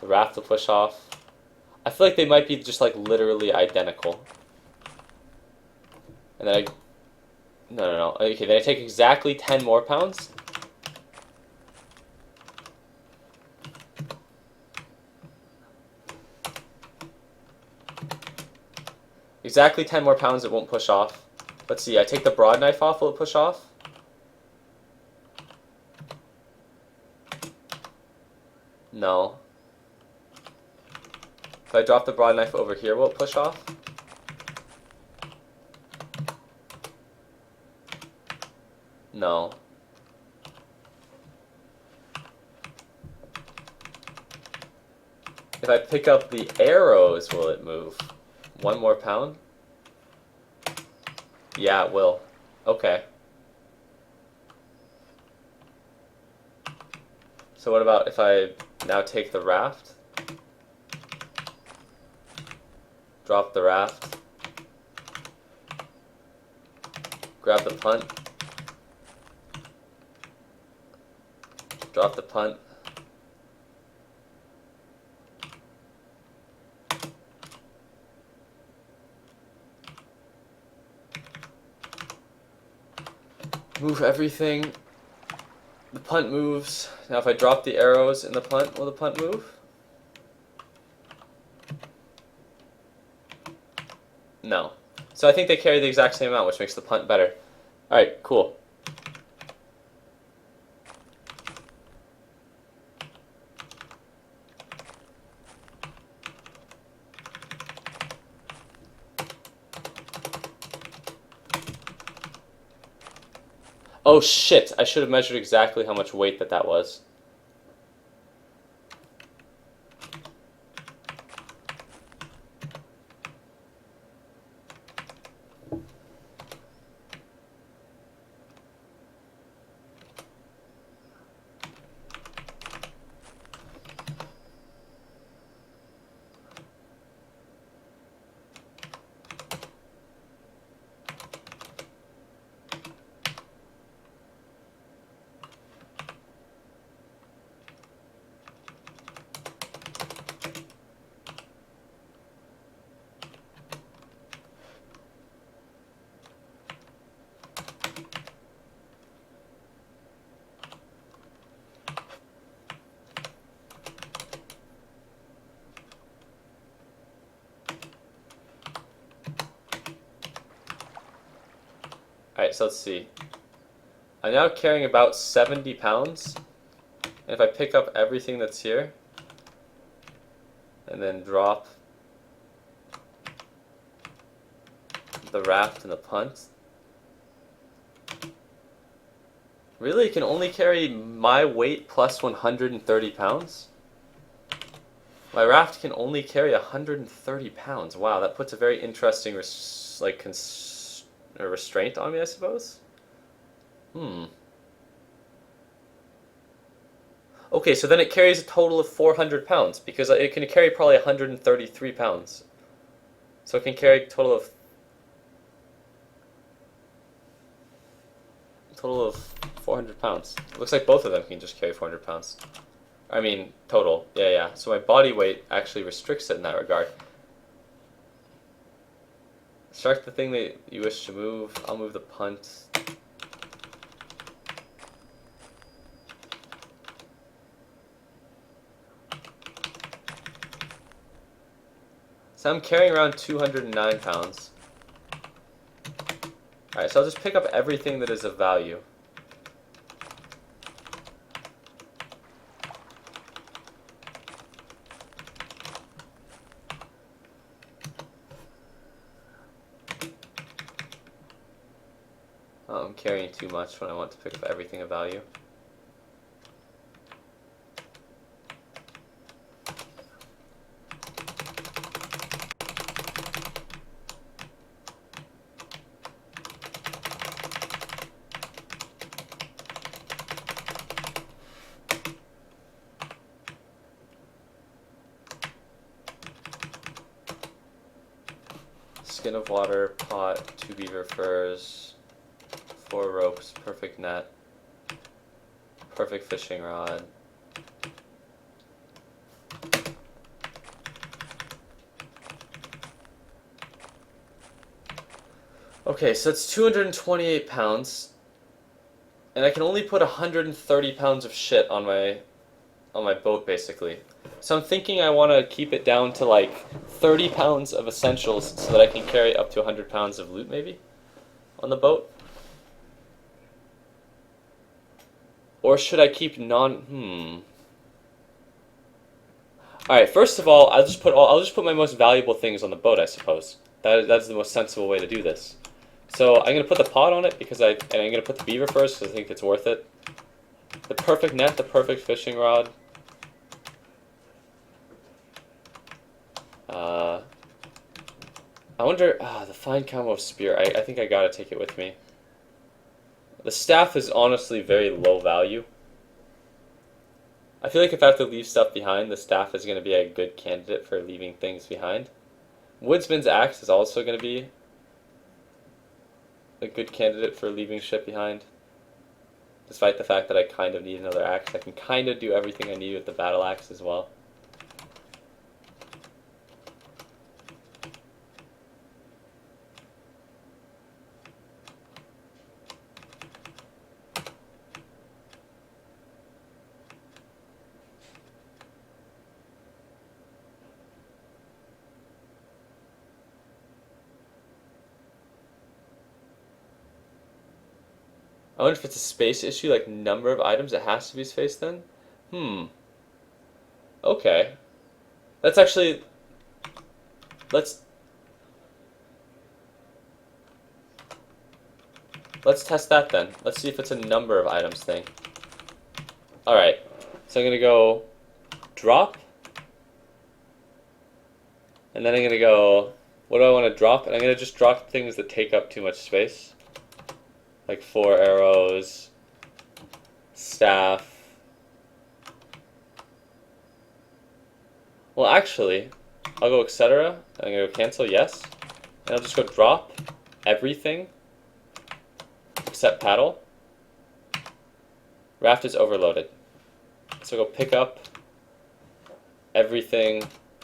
A: The raft will push off. I feel like they might be just like literally identical. And then no. Okay, then I take exactly 10 more pounds. Exactly 10 more pounds, it won't push off. Let's see, I take the broad knife off, will it push off? No. If I drop the broad knife over here, will it push off? No. If I pick up the arrows, will it move? 1 more pound? Yeah, it will. Okay. So what about if I now take the raft? Drop the raft. Grab the punt. Drop the punt. Move everything. The punt moves. Now if I drop the arrows in the punt, will the punt move? No. So I think they carry the exact same amount, which makes the punt better. Alright, cool. Oh shit, I should have measured exactly how much weight that was. Alright, so let's see. I'm now carrying about 70 pounds. And if I pick up everything that's here, and then drop the raft and the punt. Really? It can only carry my weight plus 130 pounds? My raft can only carry 130 pounds. Wow, that puts a very interesting restraint on me, I suppose. Okay, so then it carries a total of 400 pounds, because it can carry probably 133 pounds. So it can carry a total of 400 pounds. Looks like both of them can just carry 400 pounds. I mean, total. Yeah. So my body weight actually restricts it in that regard. Start the thing that you wish to move. I'll move the punt. So I'm carrying around 209 pounds. Alright, so I'll just pick up everything that is of value. Oh, I'm carrying too much when I want to pick up everything of value. Skin of water, pot, 2 beaver furs, 4 ropes, perfect net, perfect fishing rod. Okay, so it's 228 pounds, and I can only put 130 pounds of shit on my boat, basically. So I'm thinking I want to keep it down to like 30 pounds of essentials so that I can carry up to 100 pounds of loot, maybe, on the boat. Or should I keep Alright, first of all, I'll just put my most valuable things on the boat, I suppose. That's the most sensible way to do this. So I'm going to put the pot on it and I'm going to put the beaver first because I think it's worth it. The perfect net, the perfect fishing rod. I wonder, the fine camo spear, I think I gotta take it with me. The staff is honestly very low value. I feel like if I have to leave stuff behind, the staff is going to be a good candidate for leaving things behind. Woodsman's axe is also going to be a good candidate for leaving shit behind. Despite the fact that I kind of need another axe. I can kind of do everything I need with the battle axe as well. I wonder if it's a space issue, like number of items, it has to be space then? Okay. Let's actually... Let's test that then. Let's see if it's a number of items thing. Alright. So I'm going to go drop. And then I'm going to go... What do I want to drop? And I'm going to just drop things that take up too much space. Like 4 arrows, staff. Well, actually, I'll go etc. I'm going to go cancel, yes. And I'll just go drop everything except paddle. Raft is overloaded. So go pick up everything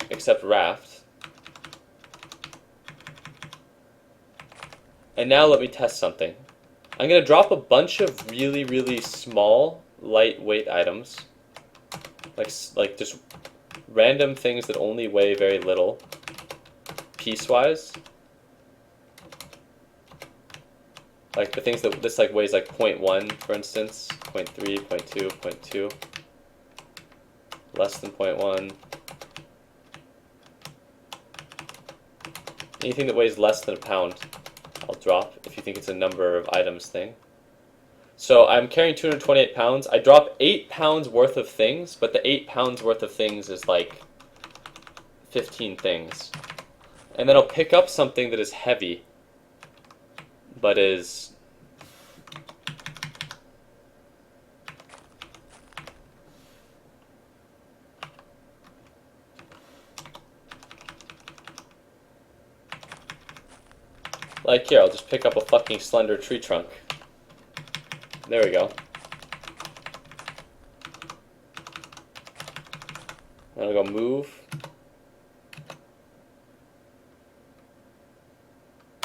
A: except raft. And now let me test something. I'm going to drop a bunch of really, really small, lightweight items. Like just random things that only weigh very little, piecewise. Like the things that this like weighs like 0.1, for instance, 0.3, 0.2, 0.2, less than 0.1. Anything that weighs less than a pound, I'll drop if you think it's a number of items thing. So I'm carrying 228 pounds. I drop 8 pounds worth of things, but the 8 pounds worth of things is like 15 things. And then I'll pick up something that is heavy, but is... Like here, I'll just pick up a fucking slender tree trunk. There we go. I'm gonna go move.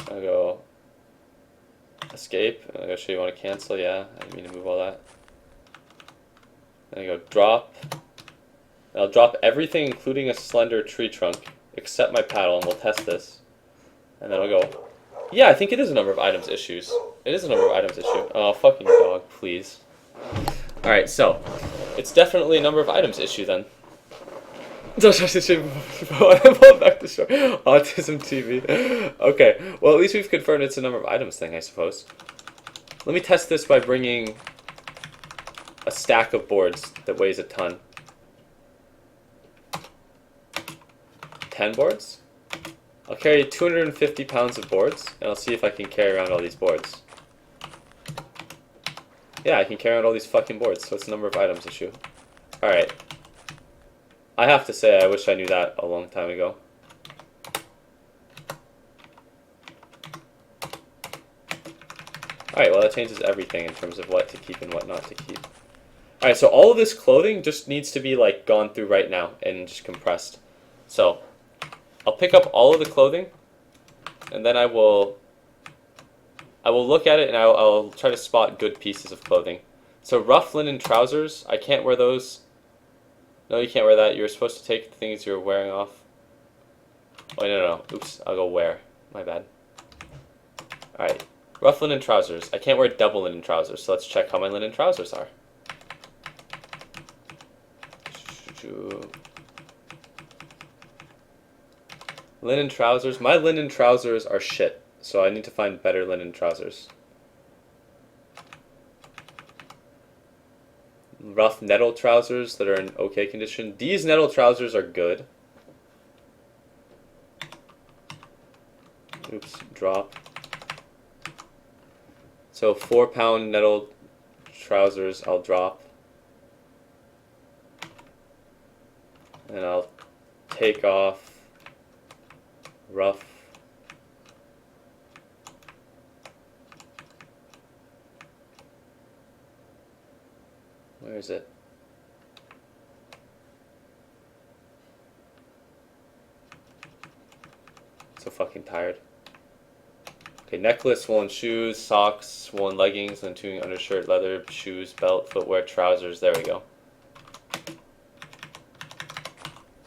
A: I'll go escape. I'm gonna show you want to cancel. Yeah, I didn't mean to move all that. Then I go drop. And I'll drop everything, including a slender tree trunk, except my paddle, and we'll test this. And then I'll go. Yeah, I think it is a number of items issues. It is a number of items issue. Oh, fucking dog, please. Alright, so. It's definitely a number of items issue then. Back to show. Autism TV. Okay, well at least we've confirmed it's a number of items thing, I suppose. Let me test this by bringing a stack of boards that weighs a ton. 10 boards? I'll carry 250 pounds of boards, and I'll see if I can carry around all these boards. Yeah, I can carry around all these fucking boards, so it's a number of items issue. Alright. I have to say, I wish I knew that a long time ago. Alright, well that changes everything in terms of what to keep and what not to keep. Alright, so all of this clothing just needs to be like gone through right now and just compressed. So, I'll pick up all of the clothing, and then I will look at it and I'll try to spot good pieces of clothing. So rough linen trousers, I can't wear those. No, you can't wear that. You're supposed to take the things you're wearing off. Oh, no. Oops, I'll go wear. My bad. Alright, rough linen trousers. I can't wear double linen trousers, so let's check how my linen trousers are. Linen trousers. My linen trousers are shit. So I need to find better linen trousers. Rough nettle trousers that are in okay condition. These nettle trousers are good. Oops, drop. So 4-pound nettle trousers I'll drop. And I'll take off rough. Where is it? So fucking tired. Okay, necklace, woolen shoes, socks, woolen leggings, then tuning undershirt, leather, shoes, belt, footwear, trousers. There we go.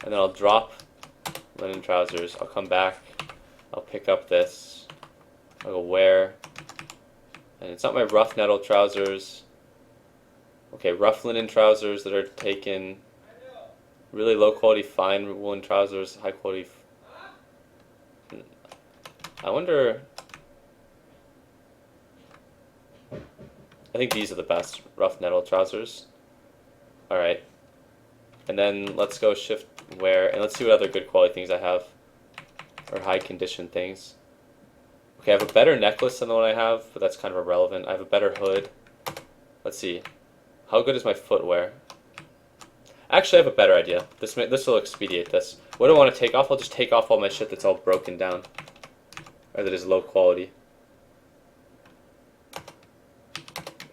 A: And then I'll drop linen trousers. I'll come back. I'll pick up this. I'll go wear. And it's not my rough nettle trousers. Okay, rough linen trousers that are taken. Really low quality fine woolen trousers, high quality. I wonder. I think these are the best rough nettle trousers. Alright. And then let's go shift wear and let's see what other good quality things I have. Or high condition things. Okay, I have a better necklace than the one I have, but that's kind of irrelevant. I have a better hood. Let's see. How good is my footwear? Actually, I have a better idea. This will expedite this. What do I want to take off? I'll just take off all my shit that's all broken down. Or that is low quality.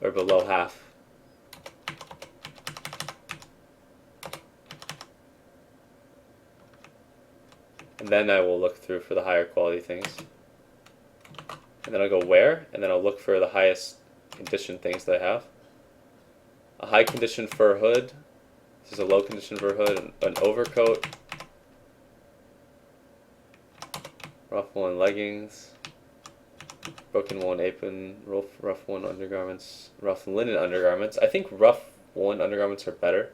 A: Or below half. And then I will look through for the higher quality things. And then I'll go wear, and then I'll look for the highest condition things that I have. A high condition fur hood. This is a low condition fur hood. An overcoat. Rough woolen leggings. Broken woolen apron. Rough woolen undergarments. Rough linen undergarments. I think rough woolen undergarments are better.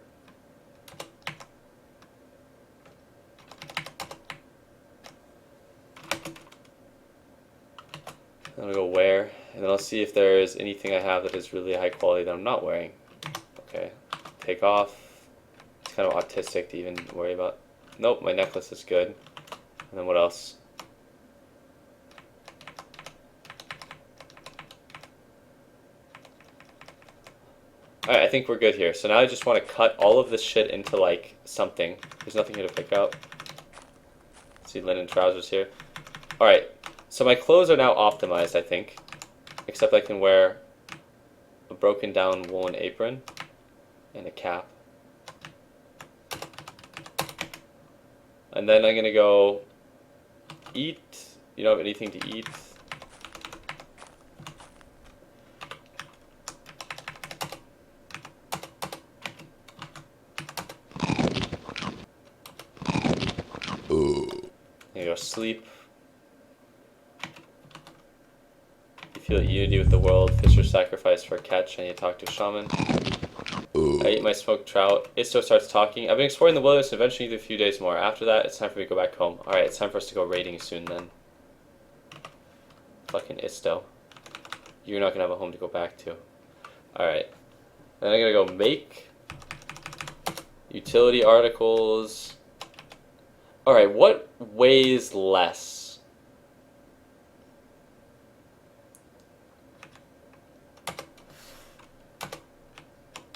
A: Then I'll go wear, and then I'll see if there is anything I have that is really high quality that I'm not wearing. Okay, take off. It's kind of autistic to even worry about. Nope, my necklace is good. And then what else? Alright, I think we're good here. So now I just want to cut all of this shit into like something. There's nothing here to pick out. See linen trousers here. Alright, so my clothes are now optimized, I think. Except I can wear a broken down woolen apron and a cap. And then I'm going to go eat. You don't have anything to eat. You go sleep. You feel unity with the world. Fish are sacrificed for a catch, and you talk to a shaman. I eat my smoked trout. Isto starts talking. I've been exploring the wilderness and eventually need a few days more. After that, it's time for me to go back home. Alright, it's time for us to go raiding soon then. Fucking Isto. You're not gonna have a home to go back to. Alright. Then I'm gonna go make utility articles. Alright, what weighs less?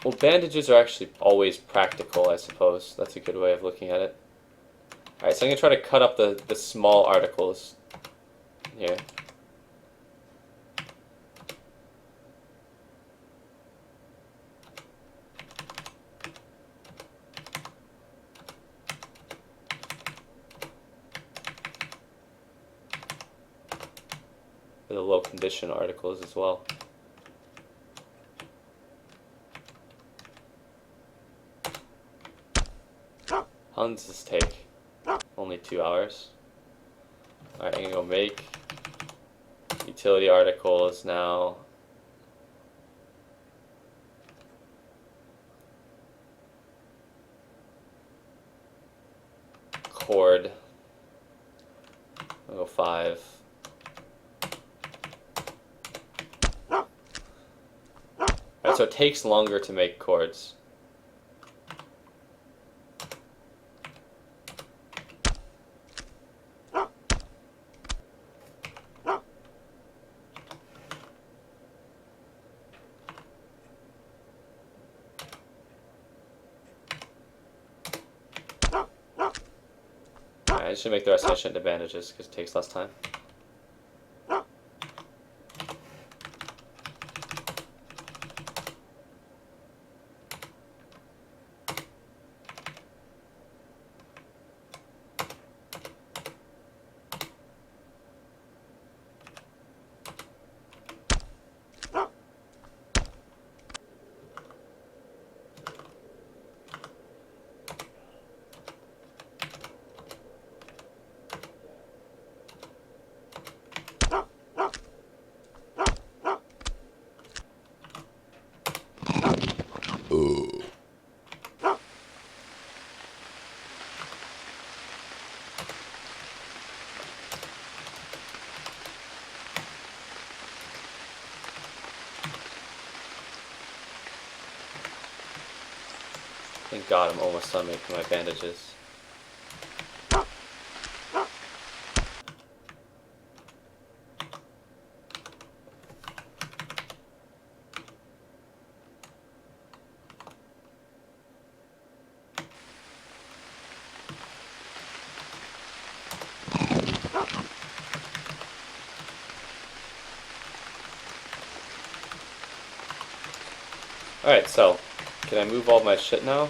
A: Well, bandages are actually always practical, I suppose. That's a good way of looking at it. Alright, so I'm going to try to cut up the small articles here. For the low condition articles as well. How long does this take? Only 2 hours. Alright, I'm gonna go make utility articles now. Cord. I'll go 5. so it takes longer to make cords. I should make the rest of my shit into bandages because it takes less time. Thank God I'm almost done making my bandages. Alright, so, can I move all my shit now?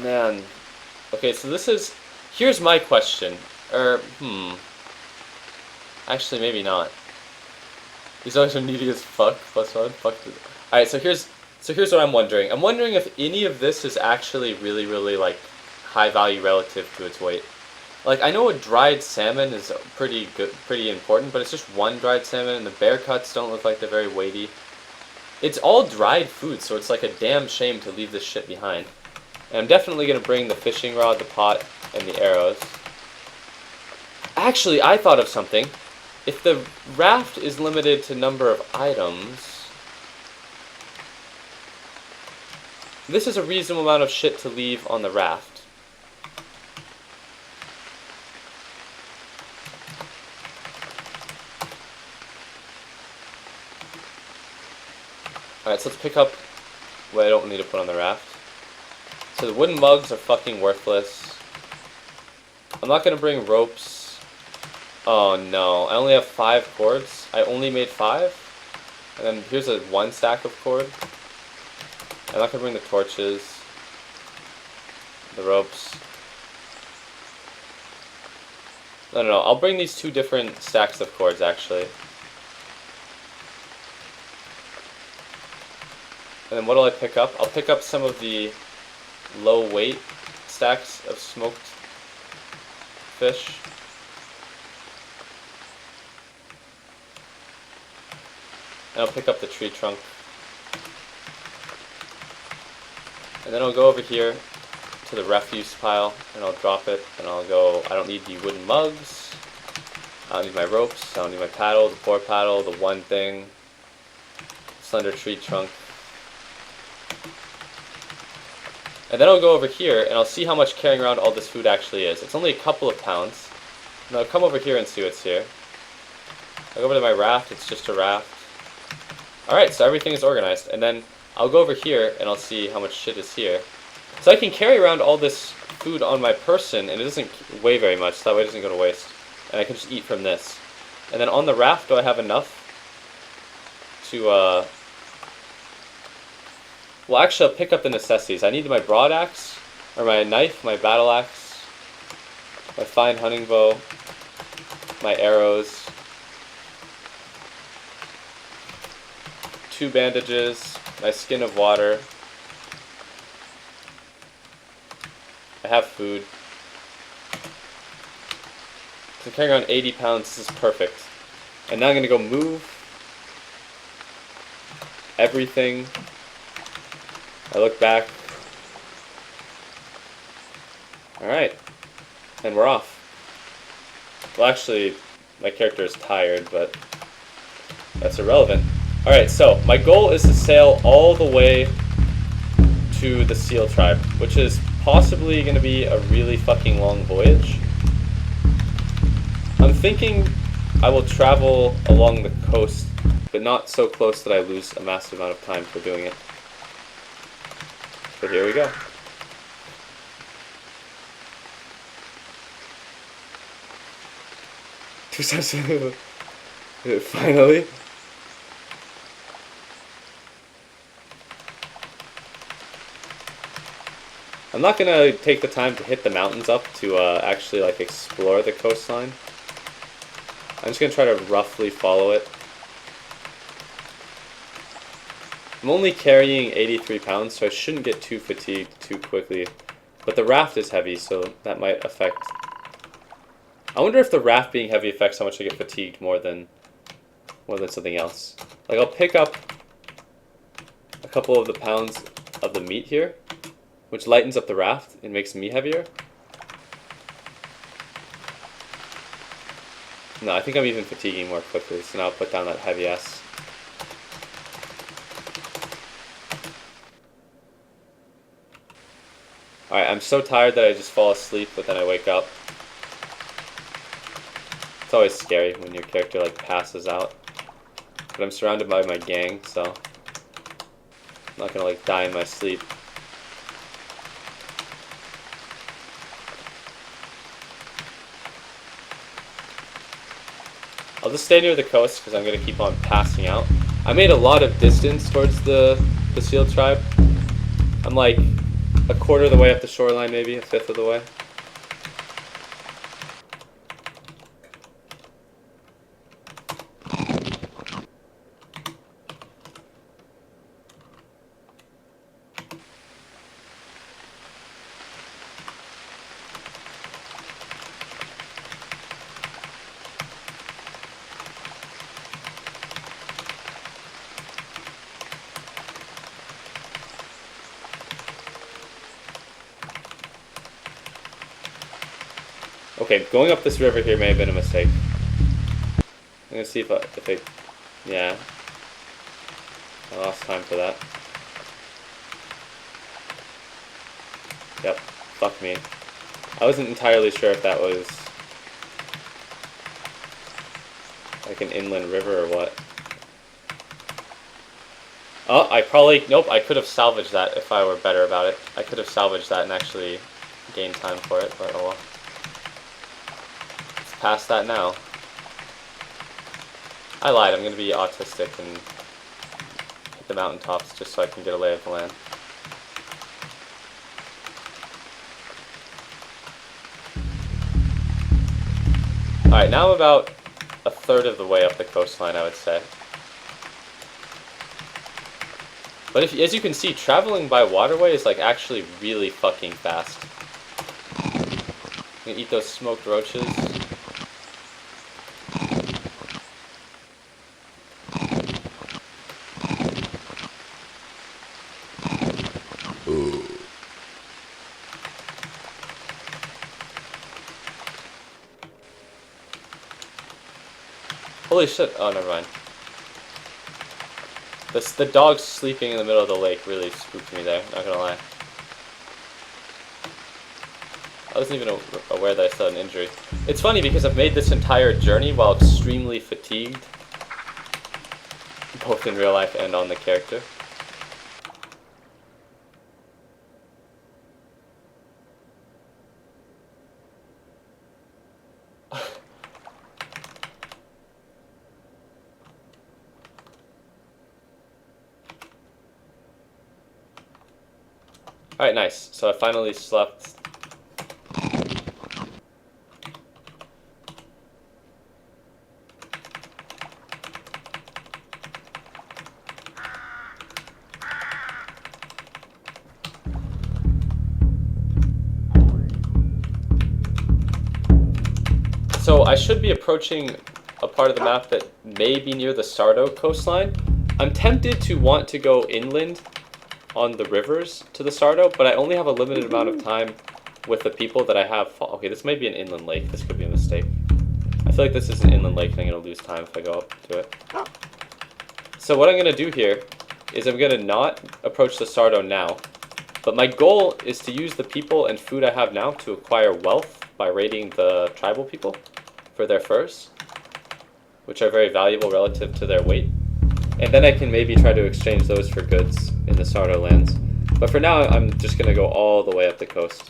A: Man. Okay, so this is... Here's my question. Actually, maybe not. These dogs are needy as fuck. +1. Fuck. Alright, so here's what I'm wondering. I'm wondering if any of this is actually really, really, like, high value relative to its weight. Like, I know a dried salmon is pretty good, pretty important, but it's just one dried salmon, and the bear cuts don't look like they're very weighty. It's all dried food, so it's like a damn shame to leave this shit behind. And I'm definitely going to bring the fishing rod, the pot, and the arrows. Actually, I thought of something. If the raft is limited to number of items, this is a reasonable amount of shit to leave on the raft. Alright, so let's pick up what I don't need to put on the raft. So the wooden mugs are fucking worthless. I'm not going to bring ropes. Oh no, I only have 5 cords. I only made 5. And then here's a 1 stack of cord. I'm not going to bring the torches. The ropes. No, I'll bring these 2 different stacks of cords actually. And then what will I pick up? I'll pick up some of the low weight stacks of smoked fish. And I'll pick up the tree trunk. And then I'll go over here to the refuse pile and I'll drop it and I'll go, I don't need the wooden mugs. I don't need my ropes. I don't need my paddle, the 4 paddle, the 1 thing. Slender tree trunk. And then I'll go over here and I'll see how much carrying around all this food actually is. It's only a couple of pounds. And I'll come over here and see what's here. I'll go over to my raft, it's just a raft. Alright, so everything is organized. And then I'll go over here and I'll see how much shit is here. So I can carry around all this food on my person and it doesn't weigh very much, so that way it doesn't go to waste. And I can just eat from this. And then on the raft, do I have enough to, well, actually, I'll pick up the necessities. I need my broadaxe, or my knife, my battle axe, my fine hunting bow, my arrows, 2 bandages, my skin of water. I have food. So I'm carrying around 80 pounds. This is perfect. And now I'm going to go move everything. I look back. Alright. And we're off. Well, actually, my character is tired, but that's irrelevant. Alright, so my goal is to sail all the way to the Seal Tribe, which is possibly going to be a really fucking long voyage. I'm thinking I will travel along the coast, but not so close that I lose a massive amount of time for doing it. But here we go. Finally. I'm not gonna take the time to hit the mountains up to actually like explore the coastline. I'm just gonna try to roughly follow it. I'm only carrying 83 pounds, so I shouldn't get too fatigued too quickly. But the raft is heavy, so that might affect... I wonder if the raft being heavy affects how much I get fatigued more than something else. Like, I'll pick up a couple of the pounds of the meat here, which lightens up the raft and makes me heavier. No, I think I'm even fatiguing more quickly, so now I'll put down that heavy ass. Alright, I'm so tired that I just fall asleep, but then I wake up. It's always scary when your character like passes out. But I'm surrounded by my gang, so I'm not gonna like die in my sleep. I'll just stay near the coast because I'm gonna keep on passing out. I made a lot of distance towards the Seal Tribe. I'm like a quarter of the way up the shoreline, maybe a fifth of the way. Okay, going up this river here may have been a mistake. I'm gonna see if I yeah. I lost time for that. Yep, fuck me. I wasn't entirely sure if that was like an inland river or what. Oh, nope, I could have salvaged that if I were better about it. I could have salvaged that and actually gained time for it, but oh well. Past that now. I lied, I'm going to be autistic and hit the mountaintops just so I can get a lay of the land. Alright, now I'm about a third of the way up the coastline, I would say. But as you can see, traveling by waterway is like actually really fucking fast. I'm gonna eat those smoked roaches. Holy shit, oh never mind. The dog sleeping in the middle of the lake really spooked me there, not gonna lie. I wasn't even aware that I still had an injury. It's funny because I've made this entire journey while extremely fatigued. Both in real life and on the character. Alright, nice. So I finally slept. So I should be approaching a part of the map that may be near the Sardo coastline. I'm tempted to want to go inland on the rivers to the Sardo, but I only have a limited amount of time with the people that I have. Okay, this might be an inland lake. This could be a mistake. I feel like this is an inland lake and I'm going to lose time if I go up to it. So what I'm going to do here is I'm going to not approach the Sardo now. But my goal is to use the people and food I have now to acquire wealth by raiding the tribal people for their furs, which are very valuable relative to their weight. And then I can maybe try to exchange those for goods in the Sardo lands. But for now, I'm just going to go all the way up the coast.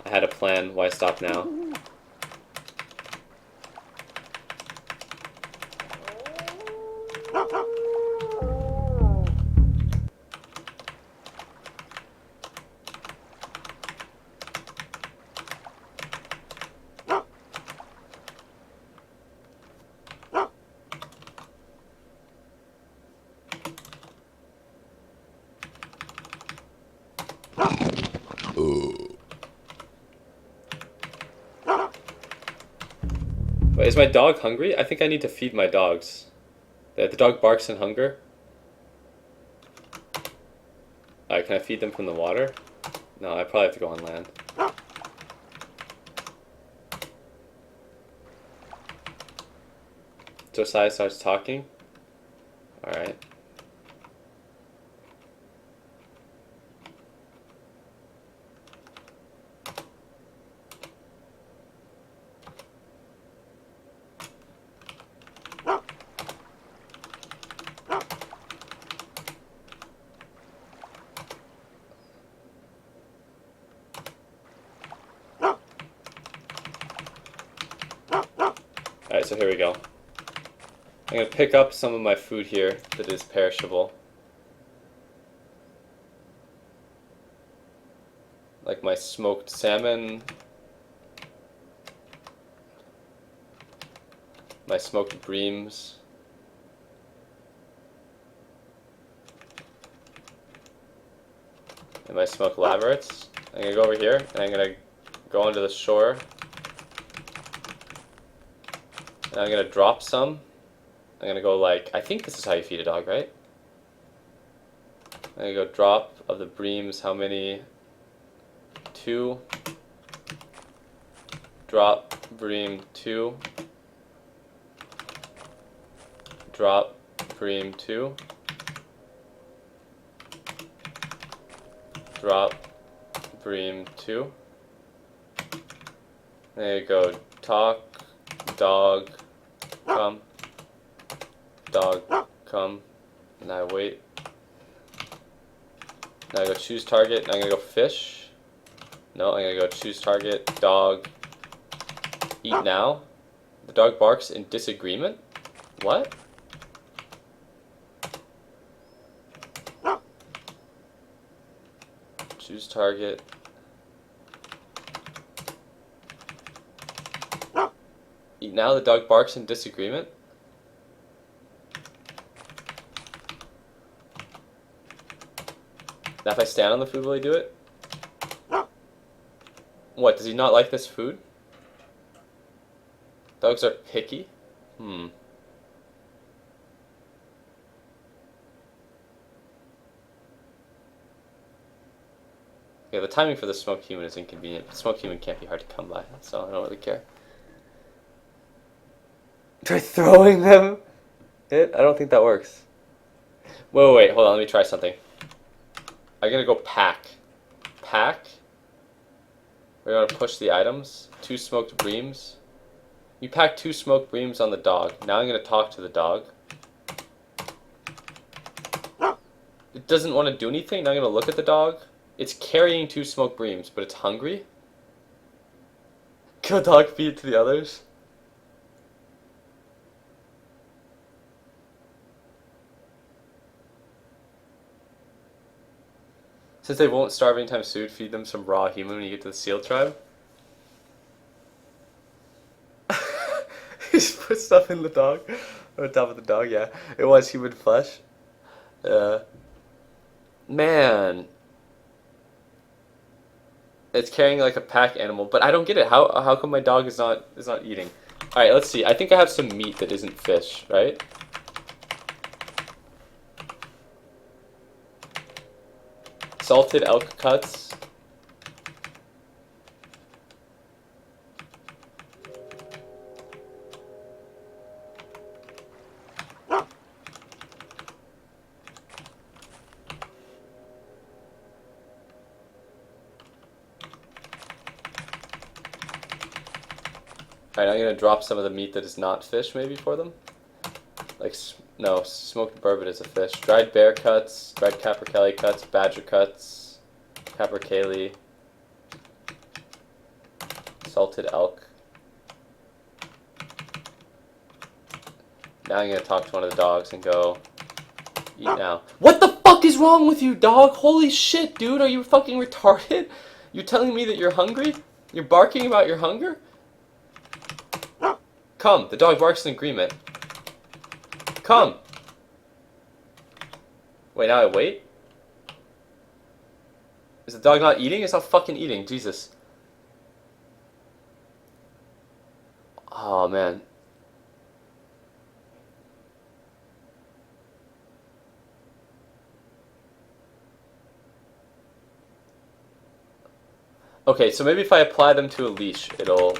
A: I had a plan. Why stop now? Wait, is my dog hungry? I think I need to feed my dogs. The dog barks in hunger. Alright, can I feed them from the water? No, I probably have to go on land. Josiah starts talking. Alright. Alright, so here we go. I'm going to pick up some of my food here that is perishable. Like my smoked salmon, my smoked breams, and my smoked laverets. I'm going to go over here and I'm going to go onto the shore. And I'm going to drop some. I'm going to go like, I think this is how you feed a dog, right? I'm going to go drop of the breams, how many? 2. Drop bream 2. Drop bream 2. Drop bream 2. There you go. Talk, dog, come. Dog, come. And I wait. Now I go choose target, and I'm gonna go fish. No, I'm gonna go choose target, dog, eat now. The dog barks in disagreement? What? Choose target. Eat now, the dog barks in disagreement? Now if I stand on the food, will he do it? What, does he not like this food? Dogs are picky? Yeah, the timing for the smoked human is inconvenient. Smoked human can't be hard to come by, so I don't really care. Try throwing them? I don't think that works. Wait, hold on, let me try something. I'm gonna go pack. Pack. We're gonna push the items. 2 smoked breams. You pack 2 smoked breams on the dog. Now I'm gonna talk to the dog. It doesn't want to do anything. Now I'm gonna look at the dog. It's carrying 2 smoked breams, but it's hungry. Can the dog feed it to the others? Since they won't starve anytime soon, feed them some raw human when you get to the seal tribe. He just put stuff in the dog. On top of the dog, yeah. It was human flesh. Man. It's carrying like a pack animal, but I don't get it. How come my dog is not eating? Alright, let's see. I think I have some meat that isn't fish, right? Salted elk cuts. Alright, I'm gonna drop some of the meat that is not fish maybe for them. Like, no, smoked burbot is a fish. Dried bear cuts, dried capercaillie cuts, badger cuts, capercaillie, salted elk. Now I'm gonna talk to one of the dogs and go, eat now. What the fuck is wrong with you, dog? Holy shit, dude, are you fucking retarded? You're telling me that you're hungry? You're barking about your hunger? Come, the dog barks in agreement. Come! Wait, now I wait? Is the dog not eating? It's not fucking eating, Jesus. Oh, man. Okay, so maybe if I apply them to a leash, it'll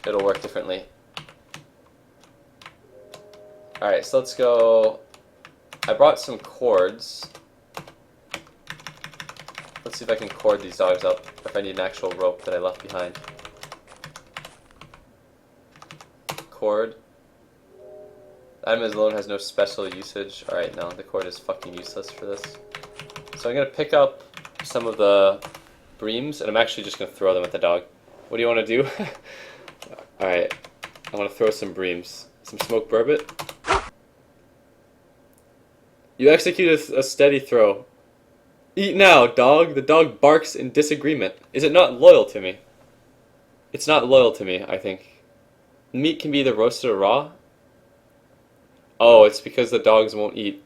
A: work differently. Alright, so let's go. I brought some cords. Let's see if I can cord these dogs up, or if I need an actual rope that I left behind. Cord. The item alone has no special usage. Alright, no, the cord is fucking useless for this. So I'm gonna pick up some of the breams, and I'm actually just gonna throw them at the dog. What do you want to do? Alright, I want to throw some breams. Some smoked burbot. You execute a steady throw. Eat now, dog. The dog barks in disagreement. Is it not loyal to me? It's not loyal to me, I think. Meat can be either roasted or raw. Oh, it's because the dogs won't eat.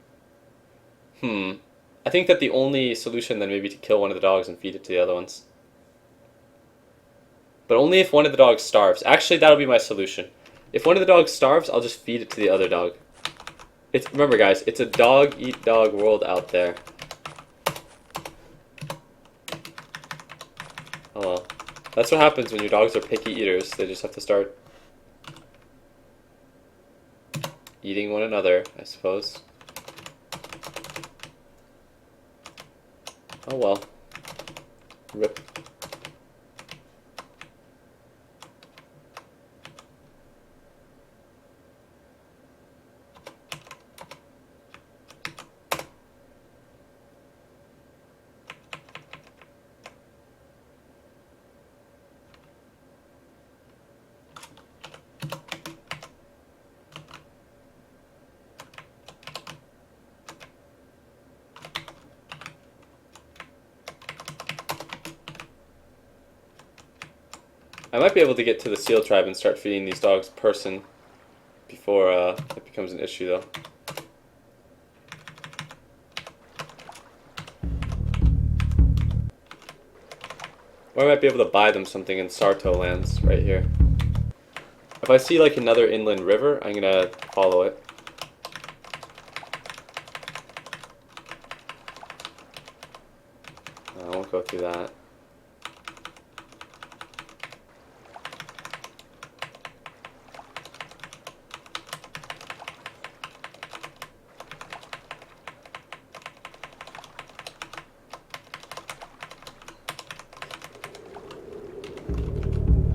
A: I think that the only solution then may be to kill one of the dogs and feed it to the other ones. But only if one of the dogs starves. Actually, that'll be my solution. If one of the dogs starves, I'll just feed it to the other dog. Remember, guys, it's a dog-eat-dog world out there. Oh well. That's what happens when your dogs are picky eaters. They just have to start eating one another, I suppose. Oh well. Rip. I might be able to get to the seal tribe and start feeding these dogs person before it becomes an issue, though. Or I might be able to buy them something in Sarto lands right here. If I see like another inland river, I'm gonna follow it. I won't go through that.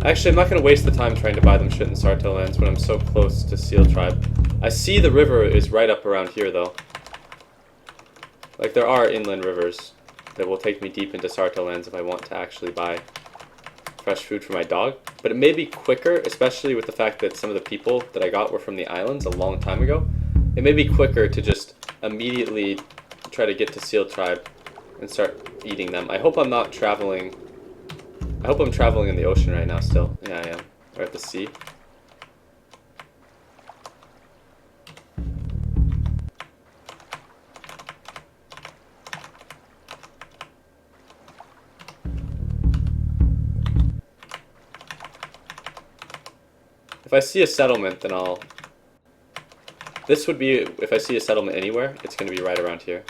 A: Actually, I'm not going to waste the time trying to buy them shit in Sarto lands when I'm so close to Seal Tribe. I see the river is right up around here, though. Like, there are inland rivers that will take me deep into Sarto lands if I want to actually buy fresh food for my dog. But it may be quicker, especially with the fact that some of the people that I got were from the islands a long time ago. It may be quicker to just immediately try to get to Seal Tribe and start eating them. I hope I'm not traveling... I hope I'm traveling in the ocean right now still. Yeah, I am. Or at the sea. If I see a settlement, then I'll... This would be, if I see a settlement anywhere, it's going to be right around here.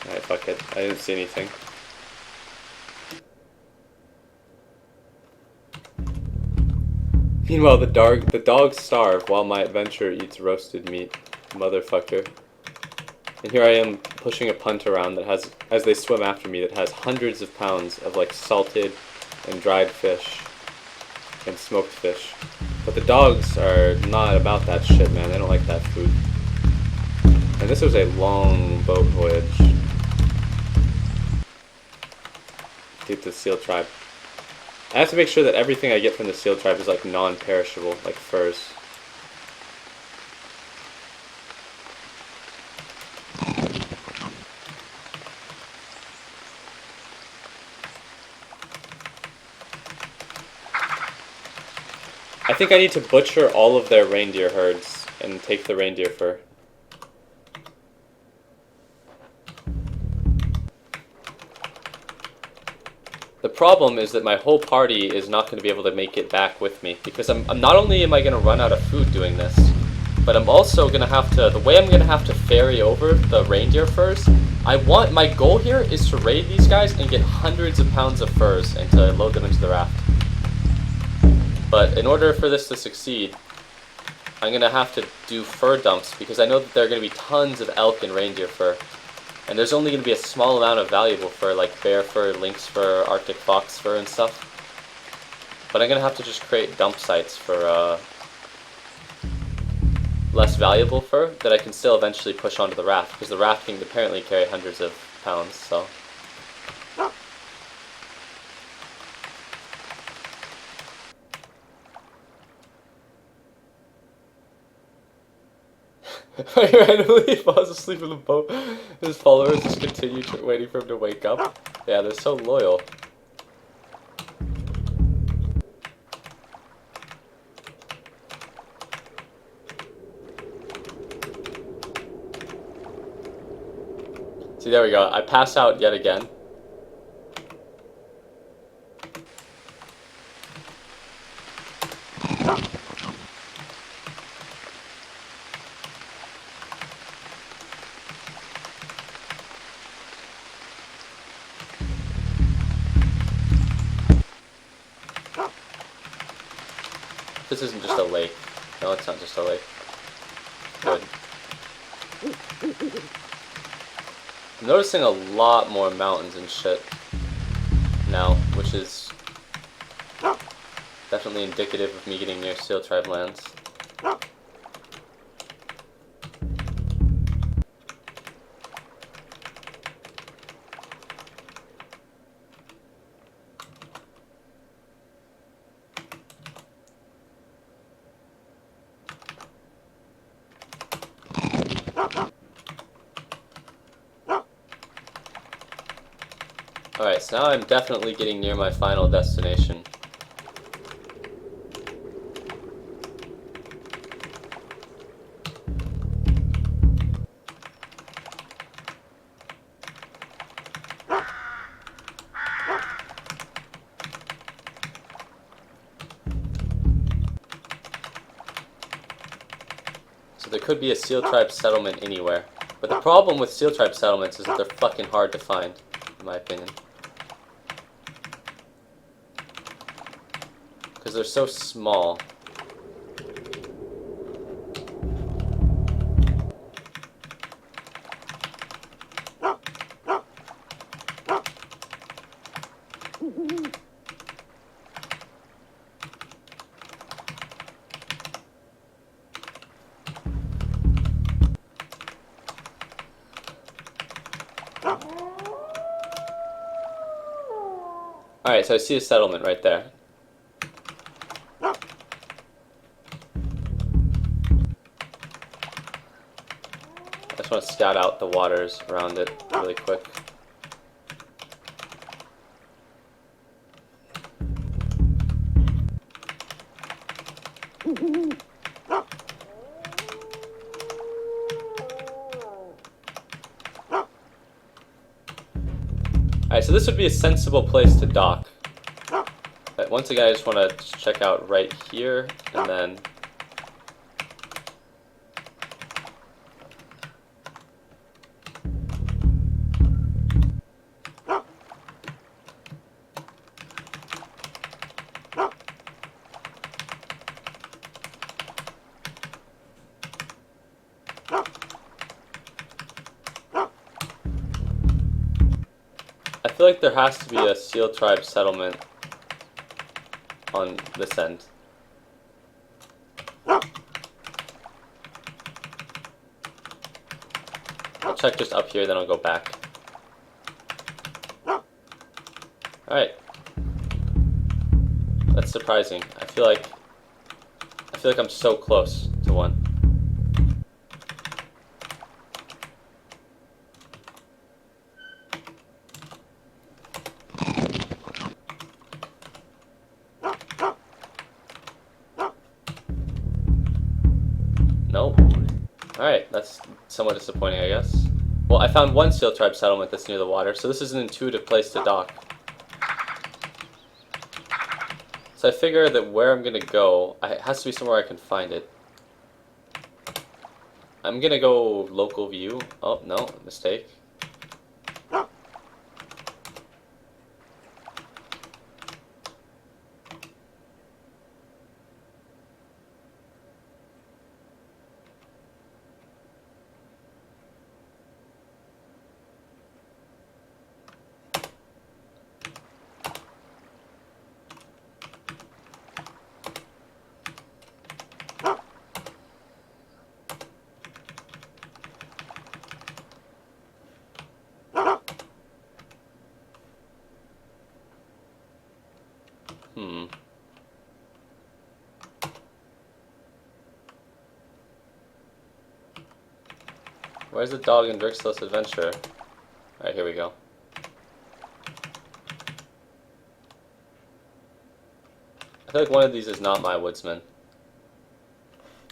A: Alright, fuck it. I didn't see anything. Meanwhile, the dogs starve while my adventurer eats roasted meat. Motherfucker. And here I am pushing a punt around that has, as they swim after me, that has hundreds of pounds of like salted and dried fish and smoked fish. But the dogs are not about that shit, man. They don't like that food. And this was a long boat voyage. Due to the seal tribe. I have to make sure that everything I get from the seal tribe is like non-perishable, like furs. I think I need to butcher all of their reindeer herds and take the reindeer fur. The problem is that my whole party is not going to be able to make it back with me, because I'm not only am I going to run out of food doing this, but I'm also going to have to, the way I'm going to have to ferry over the reindeer furs, my goal here is to raid these guys and get hundreds of pounds of furs and to load them into the raft. But in order for this to succeed, I'm going to have to do fur dumps, because I know that there are going to be tons of elk and reindeer fur. And there's only going to be a small amount of valuable fur, like bear fur, lynx fur, arctic fox fur, and stuff. But I'm going to have to just create dump sites for less valuable fur that I can still eventually push onto the raft, because the raft can apparently carry hundreds of pounds, so... He randomly falls asleep in the boat. His followers just continue waiting for him to wake up. Yeah, they're so loyal. See, there we go. I pass out yet again. This isn't just a lake. No, it's not just a lake. Good. I'm noticing a lot more mountains and shit now, which is definitely indicative of me getting near Seal Tribe lands. Alright, so now I'm definitely getting near my final destination. So there could be a Seal Tribe settlement anywhere. But the problem with Seal Tribe settlements is that they're fucking hard to find, in my opinion. Because they're so small. Alright, so I see a settlement right there. I just want to scout out the waters around it really quick. Alright, so this would be a sensible place to dock. But once again, I just want to check out right here, and then... feel like there has to be a Seal Tribe settlement on this end. I'll check just up here, then I'll go back. Alright. That's surprising. I feel like I'm so close to one. Nope. Alright, that's somewhat disappointing, I guess. Well, I found one Seal Tribe settlement that's near the water, so this is an intuitive place to dock. So I figure that where I'm gonna go, it has to be somewhere I can find it. I'm gonna go local view. Oh, no, mistake. Where's the dog in Drixless Adventure? Alright, here we go. I feel like one of these is not my woodsman.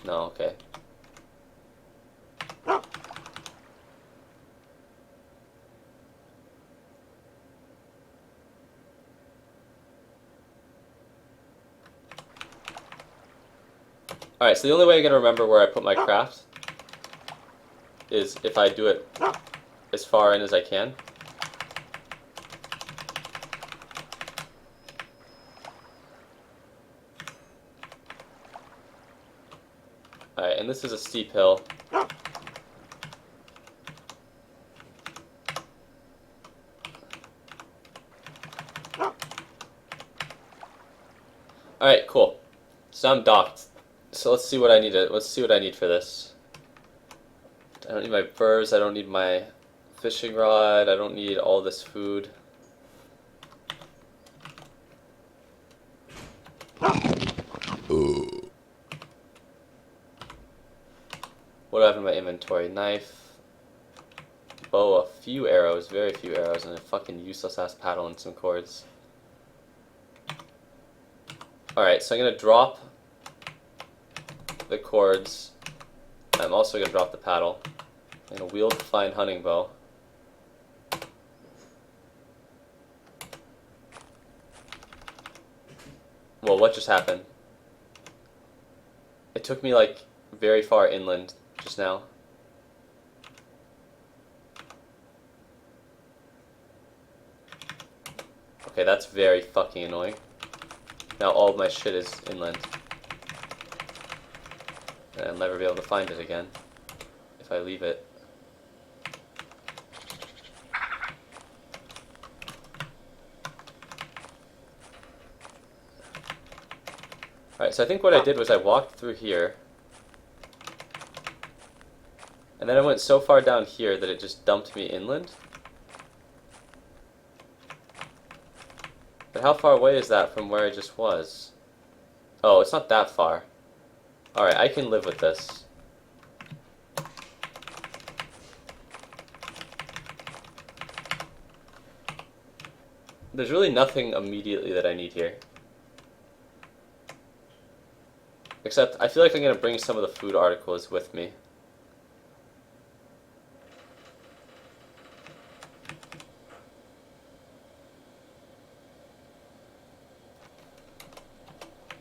A: No, okay. Alright, so the only way I'm going to remember where I put my craft is if I do it as far in as I can. Alright, and this is a steep hill. Alright, cool. So I'm docked. So let's see what I need. Let's see what I need for this. I don't need my furs. I don't need my fishing rod. I don't need all this food. What do I have in my inventory? Knife, bow, a few arrows, very few arrows, and a fucking useless ass paddle and some cords. Alright, so I'm gonna drop the cords. I'm also gonna drop the paddle. I'm gonna wield the flying hunting bow. Well, what just happened? It took me like very far inland just now. Okay, that's very fucking annoying. Now all of my shit is inland. And I'll never be able to find it again if I leave it. Alright, so I think what I did was I walked through here. And then I went so far down here that it just dumped me inland. But how far away is that from where I just was? Oh, it's not that far. Alright, I can live with this. There's really nothing immediately that I need here. Except, I feel like I'm going to bring some of the food articles with me.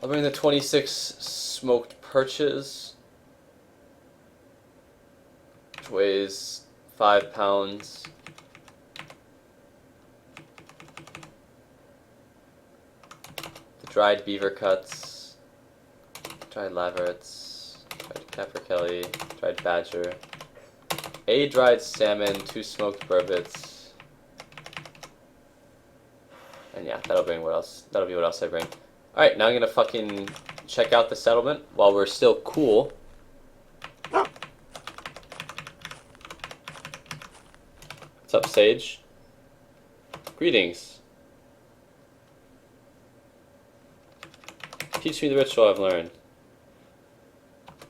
A: I'll bring the 26 smoked perches, which weighs 5 pounds. The dried beaver cuts, dried laverets, dried capercaillie, dried badger, a dried salmon, 2 smoked burbets, that'll bring what else? That'll be what else I bring. All right, now I'm gonna fucking check out the settlement while we're still cool. What's up, Sage? Greetings. Teach me the ritual I've learned.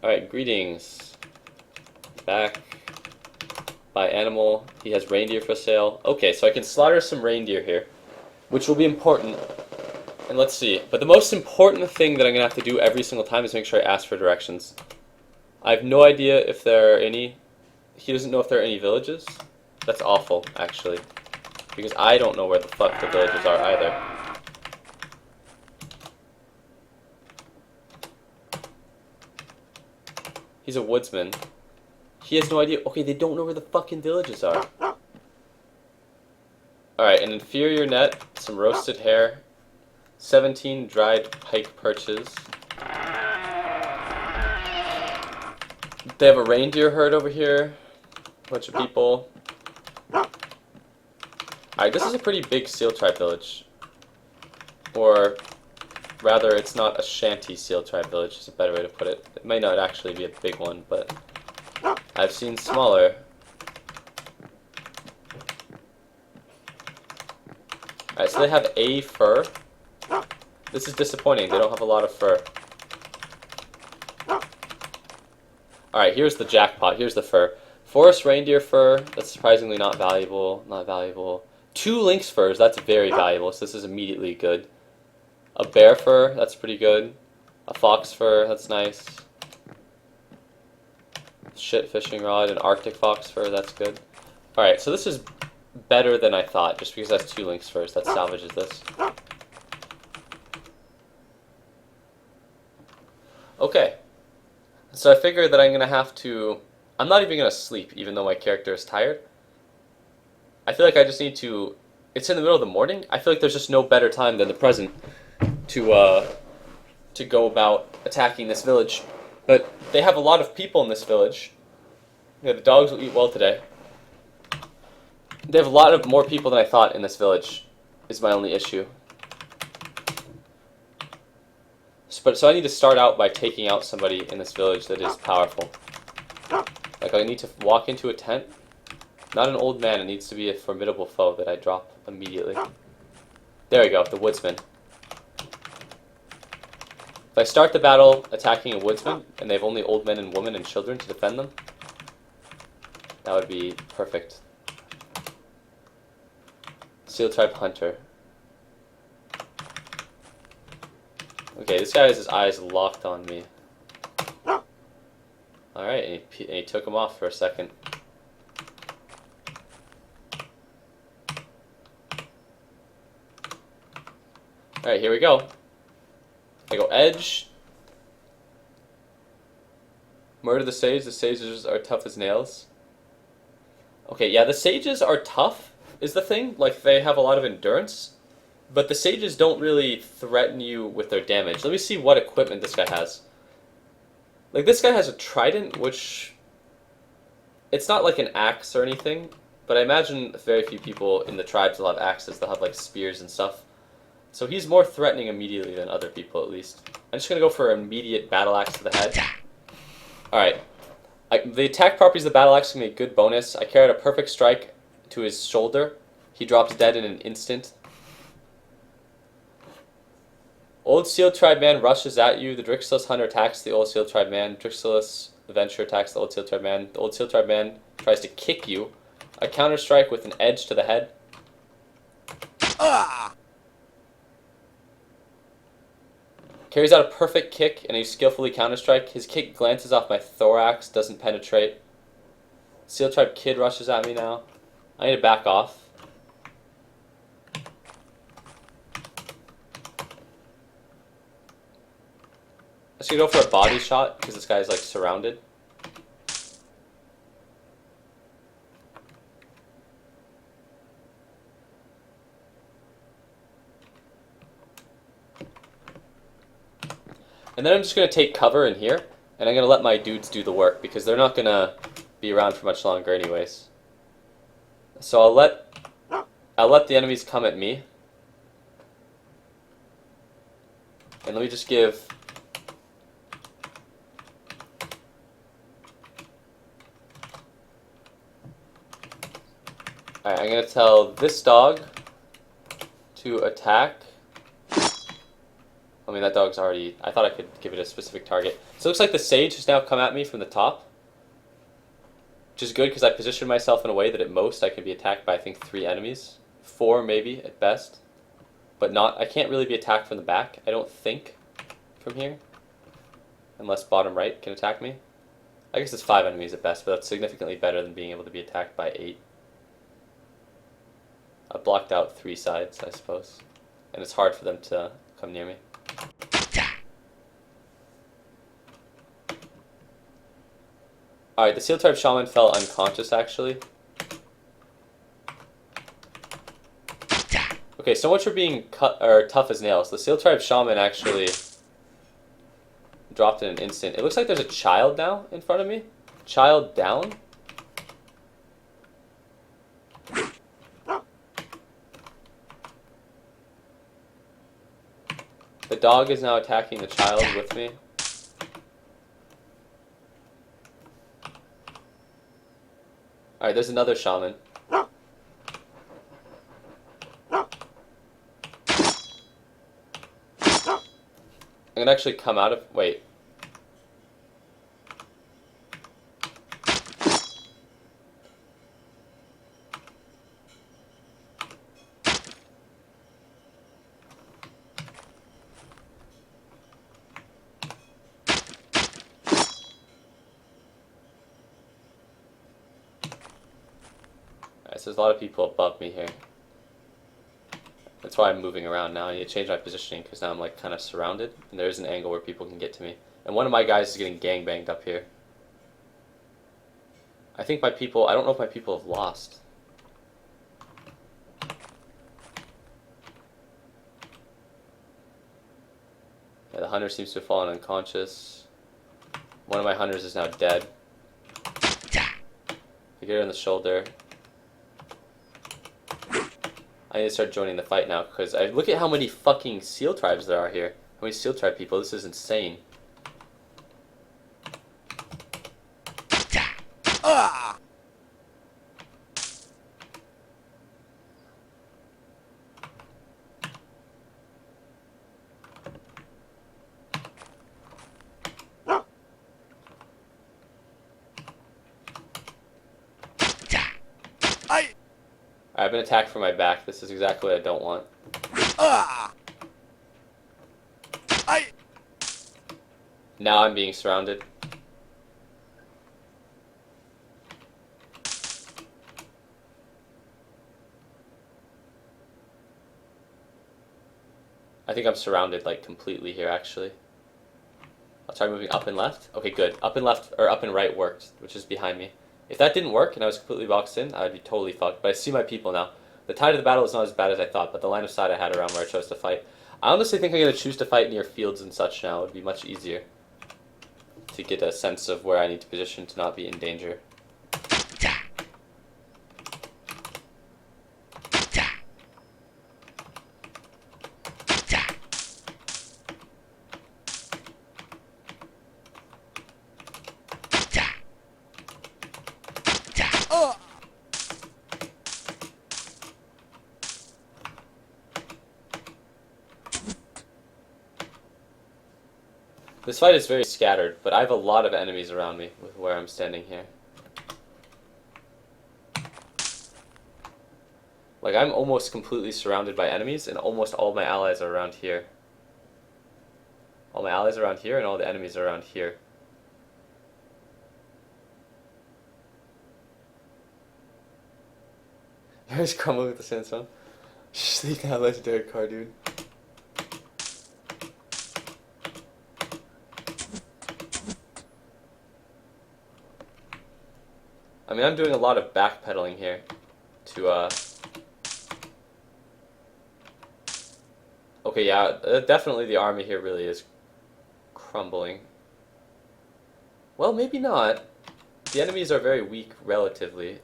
A: Alright, greetings. Back. Buy animal. He has reindeer for sale. Okay, so I can slaughter some reindeer here, which will be important. And let's see. But the most important thing that I'm going to have to do every single time is make sure I ask for directions. I have no idea if there are any. He doesn't know if there are any villages. That's awful, actually. Because I don't know where the fuck the villages are either. He's a woodsman. He has no idea. Okay, they don't know where the fucking villages are. Alright, an inferior net, some roasted hare, 17 dried pike perches. They have a reindeer herd over here. A bunch of people. Alright, this is a pretty big Seal Tribe village. Or rather, it's not a shanty Seal Tribe village, is a better way to put it. It may not actually be a big one, but I've seen smaller. Alright, so they have a fur. This is disappointing, they don't have a lot of fur. Alright, here's the jackpot, here's the fur. Forest reindeer fur, that's surprisingly not valuable. Not valuable. 2 lynx furs, that's very valuable, so this is immediately good. A bear fur, that's pretty good. A fox fur, that's nice. Shit fishing rod, an arctic fox fur, that's good. Alright, so this is better than I thought, just because that's 2 lynx furs, that salvages this. Okay. So I figure that I'm going to have to... I'm not even going to sleep, even though my character is tired. I feel like I just need to... It's in the middle of the morning. I feel like there's just no better time than the present to go about attacking this village. But they have a lot of people in this village. Yeah, the dogs will eat well today. They have a lot of more people than I thought in this village, is my only issue. So I need to start out by taking out somebody in this village that is powerful. Like, I need to walk into a tent. Not an old man, it needs to be a formidable foe that I drop immediately. There we go, the woodsman. If I start the battle attacking a woodsman, and they have only old men and women and children to defend them, that would be perfect. Seal Tribe Hunter. Okay, this guy has his eyes locked on me. Alright, and he took him off for a second. Alright, here we go. I go edge. Murder the sage. The sages are tough as nails. Okay, yeah, the sages are tough, is the thing. Like, they have a lot of endurance. But the sages don't really threaten you with their damage. Let me see what equipment this guy has. Like, this guy has a trident, which... It's not like an axe or anything, but I imagine very few people in the tribes will have axes. They'll have, like, spears and stuff. So he's more threatening immediately than other people, at least. I'm just going to go for an immediate battle axe to the head. Alright. The attack properties of the battle axe give me a good bonus. I carried a perfect strike to his shoulder. He drops dead in an instant. Old Seal Tribe Man rushes at you. The Drixilus Hunter attacks the Old Seal Tribe Man. Drixilus Adventurer attacks the Old Seal Tribe Man. The Old Seal Tribe Man tries to kick you. I counter strike with an edge to the head. Carries out a perfect kick and a skillfully counter strike. His kick glances off my thorax, doesn't penetrate. Seal Tribe Kid rushes at me now. I need to back off. I'm just gonna go for a body shot because this guy's like surrounded. And then I'm just gonna take cover in here, and I'm gonna let my dudes do the work because they're not gonna be around for much longer anyways. So I'll let the enemies come at me. And let me just give... Alright, I'm going to tell this dog to attack. I mean, that dog's already... I thought I could give it a specific target. So it looks like the sage has now come at me from the top. Which is good because I positioned myself in a way that at most I could be attacked by, I think, 3 enemies. 4 maybe at best. But not... I can't really be attacked from the back, I don't think, from here. Unless bottom right can attack me. I guess it's 5 enemies at best, but that's significantly better than being able to be attacked by 8. I've blocked out 3 sides, I suppose. And it's hard for them to come near me. Alright, the Seal Tribe Shaman fell unconscious, actually. Okay, so much for being tough as nails. The Seal Tribe Shaman actually dropped in an instant. It looks like there's a child now in front of me. Child down. The dog is now attacking the child with me. Alright, there's another shaman. I'm gonna actually come out of... Wait. So there's a lot of people above me here. That's why I'm moving around now. I need to change my positioning because now I'm like kind of surrounded and there is an angle where people can get to me. And one of my guys is getting gangbanged up here. I think my people, I don't know if my people have lost. Yeah, the hunter seems to have fallen unconscious. One of my hunters is now dead. I get her in the shoulder. I need to start joining the fight now, because look at how many fucking seal tribes there are here. How many seal tribe people, this is insane. I've been attacked from my back. This is exactly what I don't want. Now I'm being surrounded. I think I'm surrounded like completely here actually. I'll try moving up and left. Okay, good. Up and left, or up and right worked, which is behind me. If that didn't work and I was completely boxed in, I would be totally fucked. But I see my people now. The tide of the battle is not as bad as I thought, but the line of sight I had around where I chose to fight. I honestly think I'm going to choose to fight near fields and such now. It would be much easier to get a sense of where I need to position to not be in danger. This fight is very scattered, but I have a lot of enemies around me with where I'm standing here. Like, I'm almost completely surrounded by enemies, and almost all my allies are around here. All my allies are around here, and all the enemies are around here. There's crumbling with the sandstone. Just leave that legendary card, dude. I mean, I'm doing a lot of backpedaling here to, Okay, yeah, definitely the army here really is crumbling. Well, maybe not. The enemies are very weak, relatively.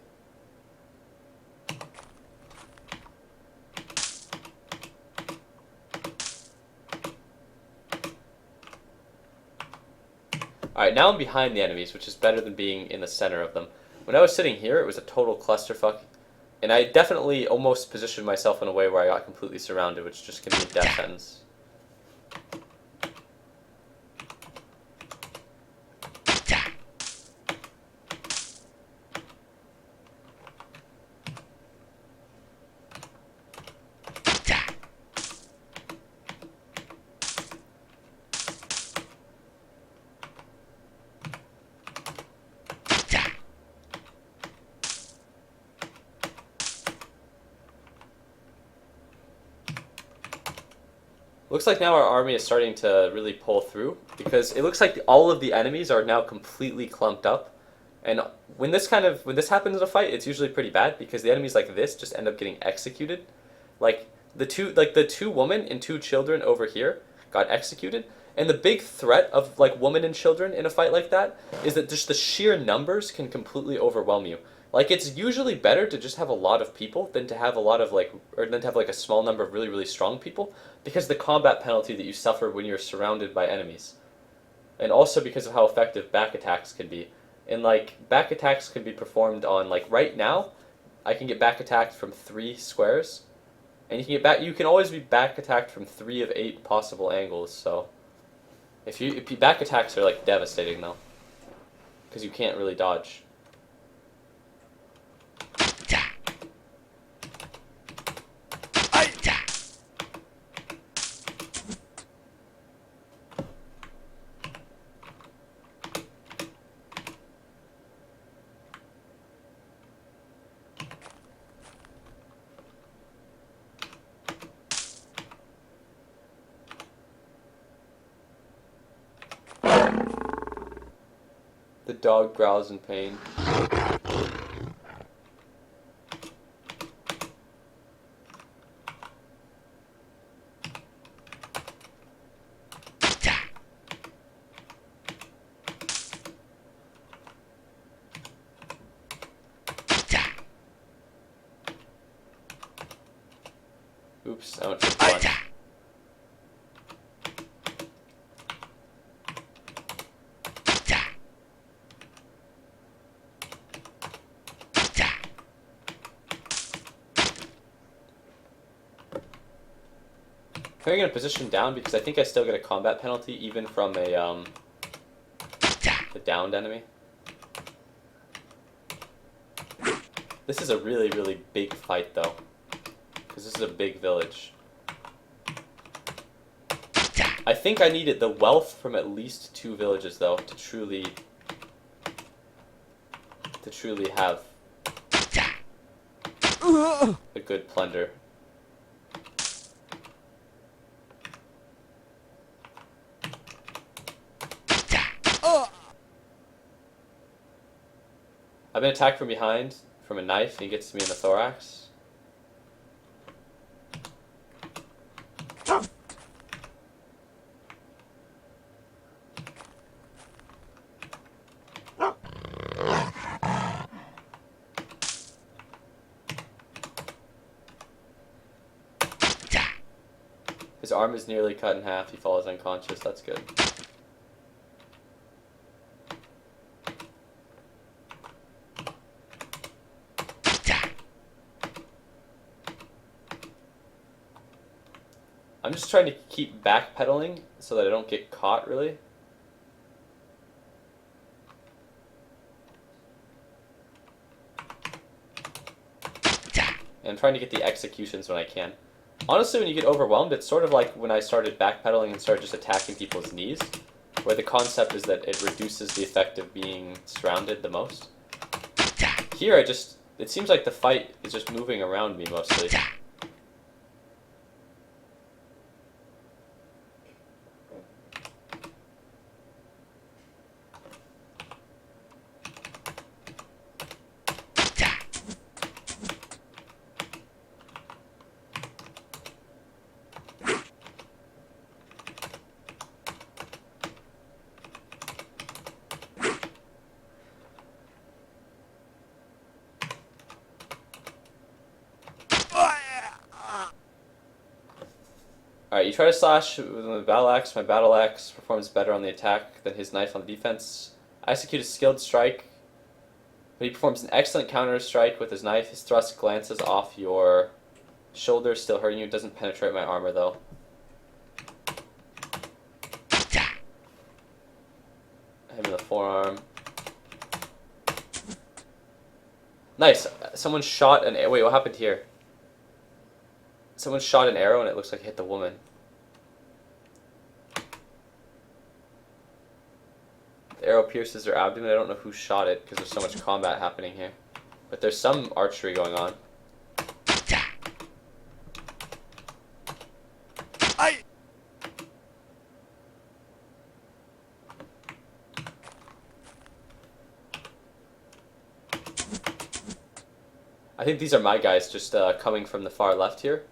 A: Alright, now I'm behind the enemies, which is better than being in the center of them. When I was sitting here, it was a total clusterfuck. And I definitely almost positioned myself in a way where I got completely surrounded, which just can be a death sentence. Looks like now our army is starting to really pull through, because it looks like all of the enemies are now completely clumped up. And when this happens in a fight, it's usually pretty bad, because the enemies like this just end up getting executed. Like the two women and two children over here got executed. And the big threat of like women and children in a fight like that is that just the sheer numbers can completely overwhelm you. Like, it's usually better to just have a lot of people than to have a lot of than to have like a small number of really, really strong people, because the combat penalty that you suffer when you're surrounded by enemies. And also because of how effective back attacks can be. And like, back attacks can be performed on, like right now, I can get back attacked from 3 squares. And you can always be back attacked from 3 of 8 possible angles, so if you back attacks are like devastating though, because you can't really dodge. The dog growls in pain. Oops, I went for one. Can I get a position down, because I think I still get a combat penalty even from a downed enemy. This is a really, really big fight though, because this is a big village. I think I needed the wealth from at least 2 villages though to truly have a good plunder. I've been attacked from behind from a knife, and he gets me in the thorax. His arm is nearly cut in half. He falls unconscious. That's good. I'm just trying to keep backpedaling so that I don't get caught, really. And I'm trying to get the executions when I can. Honestly, when you get overwhelmed, it's sort of like when I started backpedaling and started just attacking people's knees, where the concept is that it reduces the effect of being surrounded the most. Here, it seems like the fight is just moving around me mostly. Alright, you try to slash with my battle axe. My battle axe performs better on the attack than his knife on the defense. I execute a skilled strike, but he performs an excellent counter strike with his knife. His thrust glances off your shoulder, still hurting you. It doesn't penetrate my armor, though. Hit him in the forearm. Nice. Someone shot an... Wait, what happened here? Someone shot an arrow and it looks like it hit the woman. The arrow pierces her abdomen. I don't know who shot it because there's so much combat happening here. But there's some archery going on. I think these are my guys just coming from the far left here.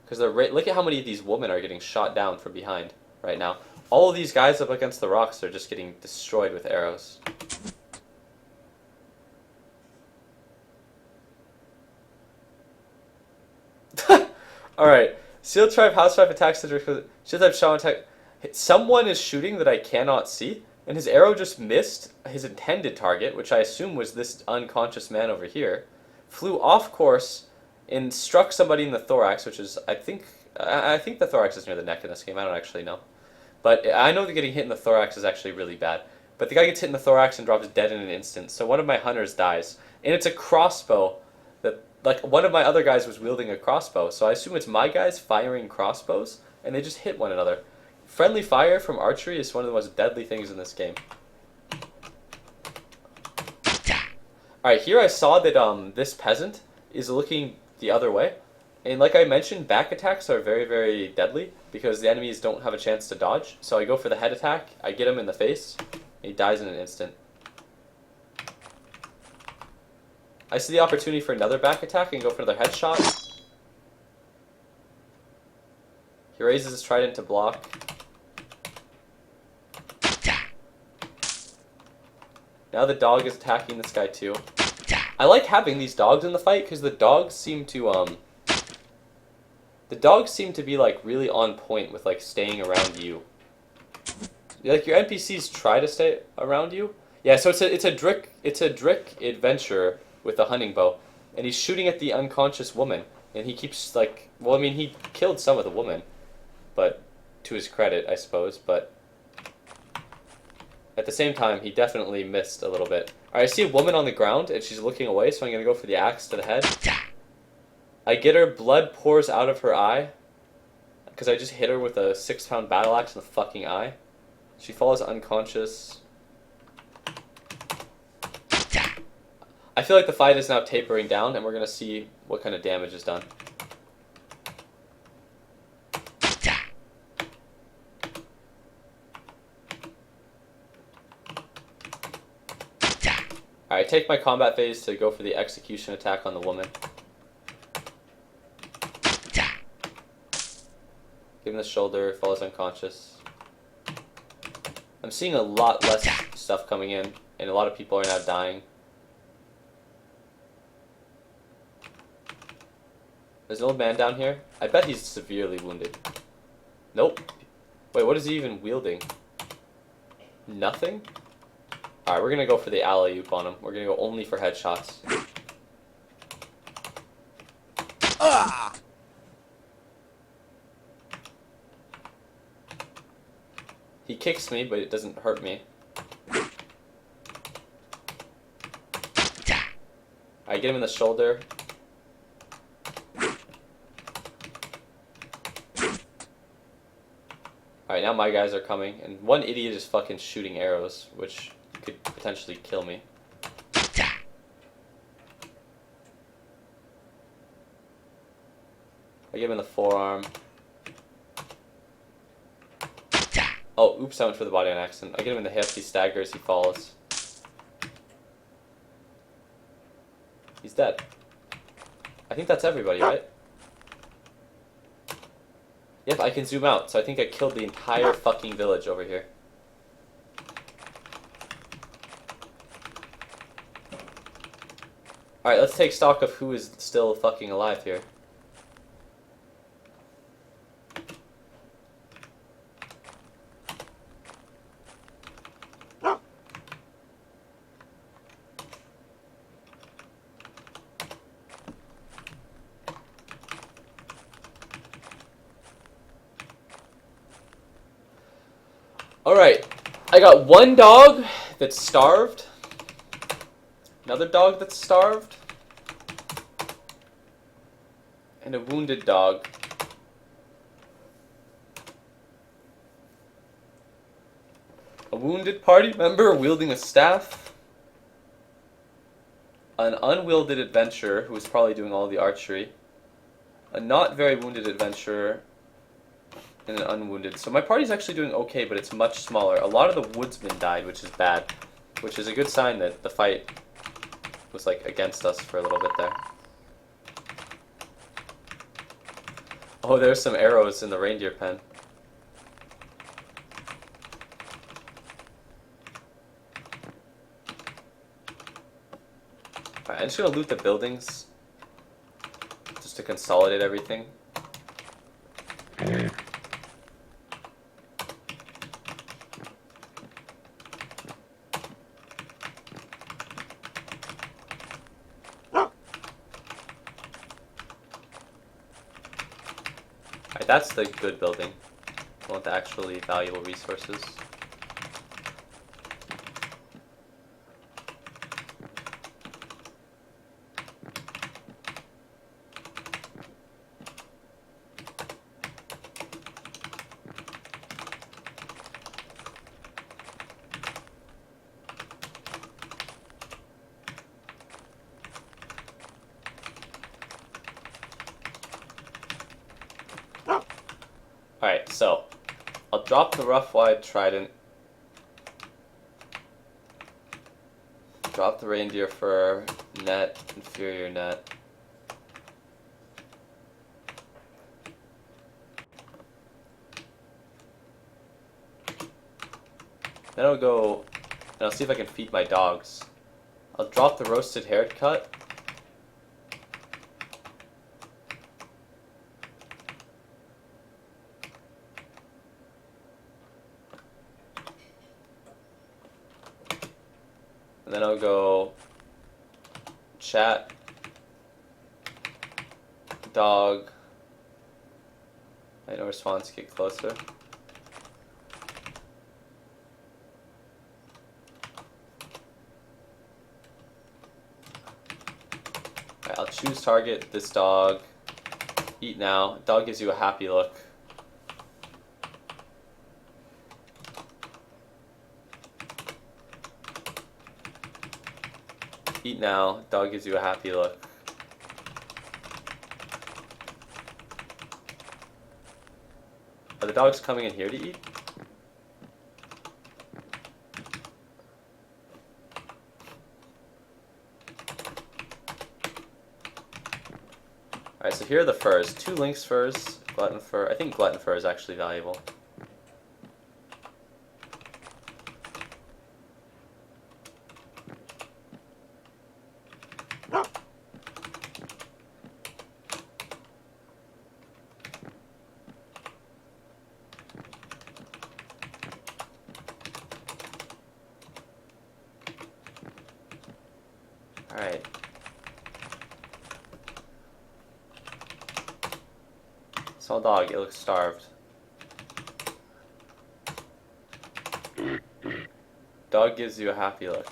A: Because look at how many of these women are getting shot down from behind right now. All of these guys up against the rocks are just getting destroyed with arrows. Alright. Seal Tribe, House Tribe attacks the Seal Tribe Shaman attack. Someone is shooting that I cannot see. And his arrow just missed his intended target, which I assume was this unconscious man over here. Flew off course and struck somebody in the thorax, which is, I think the thorax is near the neck in this game. I don't actually know. But I know that getting hit in the thorax is actually really bad. But the guy gets hit in the thorax and drops dead in an instant. So one of my hunters dies. And it's a crossbow that, like, one of my other guys was wielding a crossbow. So I assume it's my guys firing crossbows, and they just hit one another. Friendly fire from archery is one of the most deadly things in this game. Alright, here I saw that this peasant is looking the other way. And like I mentioned, back attacks are very, very deadly because the enemies don't have a chance to dodge. So I go for the head attack, I get him in the face, and he dies in an instant. I see the opportunity for another back attack and go for another headshot. He raises his trident to block. Now the dog is attacking this guy too. I like having these dogs in the fight because the dogs seem to be like really on point with like staying around you. Like your NPCs try to stay around you. Yeah, so it's a Drick adventurer with a hunting bow, and he's shooting at the unconscious woman, and he keeps like, well, I mean, he killed some of the woman, but to his credit, I suppose, but at the same time, he definitely missed a little bit. Alright, I see a woman on the ground, and she's looking away, so I'm going to go for the axe to the head. I get her, blood pours out of her eye, because I just hit her with a 6-pound battle axe in the fucking eye. She falls unconscious. I feel like the fight is now tapering down, and we're going to see what kind of damage is done. Alright, take my combat phase to go for the execution attack on the woman. Give him the shoulder, falls unconscious. I'm seeing a lot less stuff coming in, and a lot of people are now dying. There's an old man down here. I bet he's severely wounded. Nope. Wait, what is he even wielding? Nothing? Alright, we're gonna go for the alley-oop on him. We're gonna go only for headshots. He kicks me, but it doesn't hurt me. I get him in the shoulder. Alright, now my guys are coming, and one idiot is fucking shooting arrows, which could potentially kill me. I give him in the forearm. Oh, oops, I went for the body on accident. I get him in the hip, he staggers, he falls. He's dead. I think that's everybody, right? Yep, I can zoom out, so I think I killed the entire fucking village over here. Alright, let's take stock of who is still fucking alive here. Alright, I got one dog that's starved, another dog that's starved, and a wounded dog. A wounded party member wielding a staff. An unwielded adventurer who is probably doing all the archery. A not very wounded adventurer. And an unwounded. So my party's actually doing okay, but it's much smaller. A lot of the woodsmen died, which is bad. Which is a good sign that the fight was like against us for a little bit there. Oh, there's some arrows in the reindeer pen. Alright, I'm just gonna loot the buildings. Just to consolidate everything. Alright, that's the good building. I want the actually valuable resources. Alright, so I'll drop the rough wide trident. Drop the reindeer fur, net, inferior net. Then I'll go and I'll see if I can feed my dogs. I'll drop the roasted hare cut. And then I'll go chat, dog, no response, get closer. Alright, I'll choose target, this dog, eat now. Dog gives you a happy look. Eat now. Dog gives you a happy look. Are the dogs coming in here to eat? Alright, so here are the furs. 2 lynx furs, glutton fur. I think glutton fur is actually valuable. Alright. Small dog, it looks starved. Dog gives you a happy look.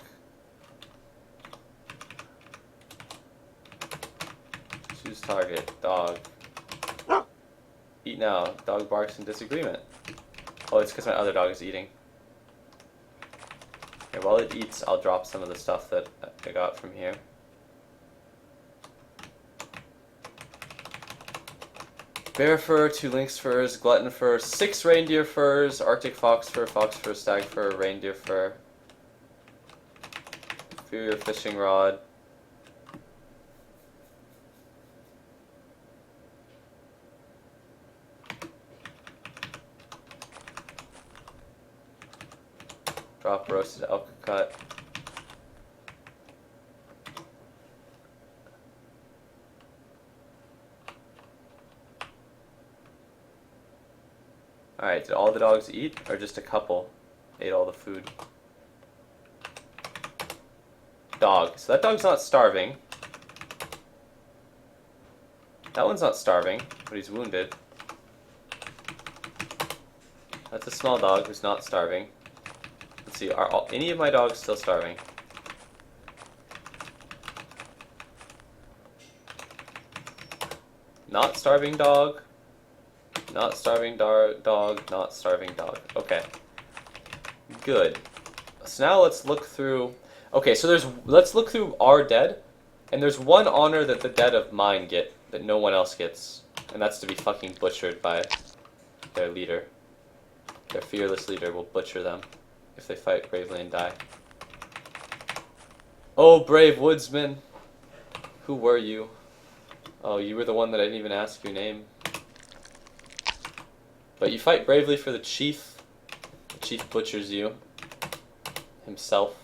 A: Choose target, dog. Eat now, dog barks in disagreement. Oh, it's because my other dog is eating. Okay, while it eats, I'll drop some of the stuff that I got from here. Bear fur, 2 lynx furs, glutton fur, 6 reindeer furs, arctic fox fur, stag fur, reindeer fur. Inferior fishing rod. Drop roasted elk cut. Alright, did all the dogs eat, or just a couple ate all the food? Dog. So that dog's not starving. That one's not starving, but he's wounded. That's a small dog who's not starving. Let's see, are any of my dogs still starving? Not starving dog. Not starving dog. Not starving dog. Okay. Good. So now let's look through. Okay, so let's look through our dead, and there's one honor that the dead of mine get that no one else gets, and that's to be fucking butchered by their leader. Their fearless leader will butcher them if they fight bravely and die. Oh, brave woodsman, who were you? Oh, you were the one that I didn't even ask your name. But you fight bravely for the chief. The chief butchers you himself.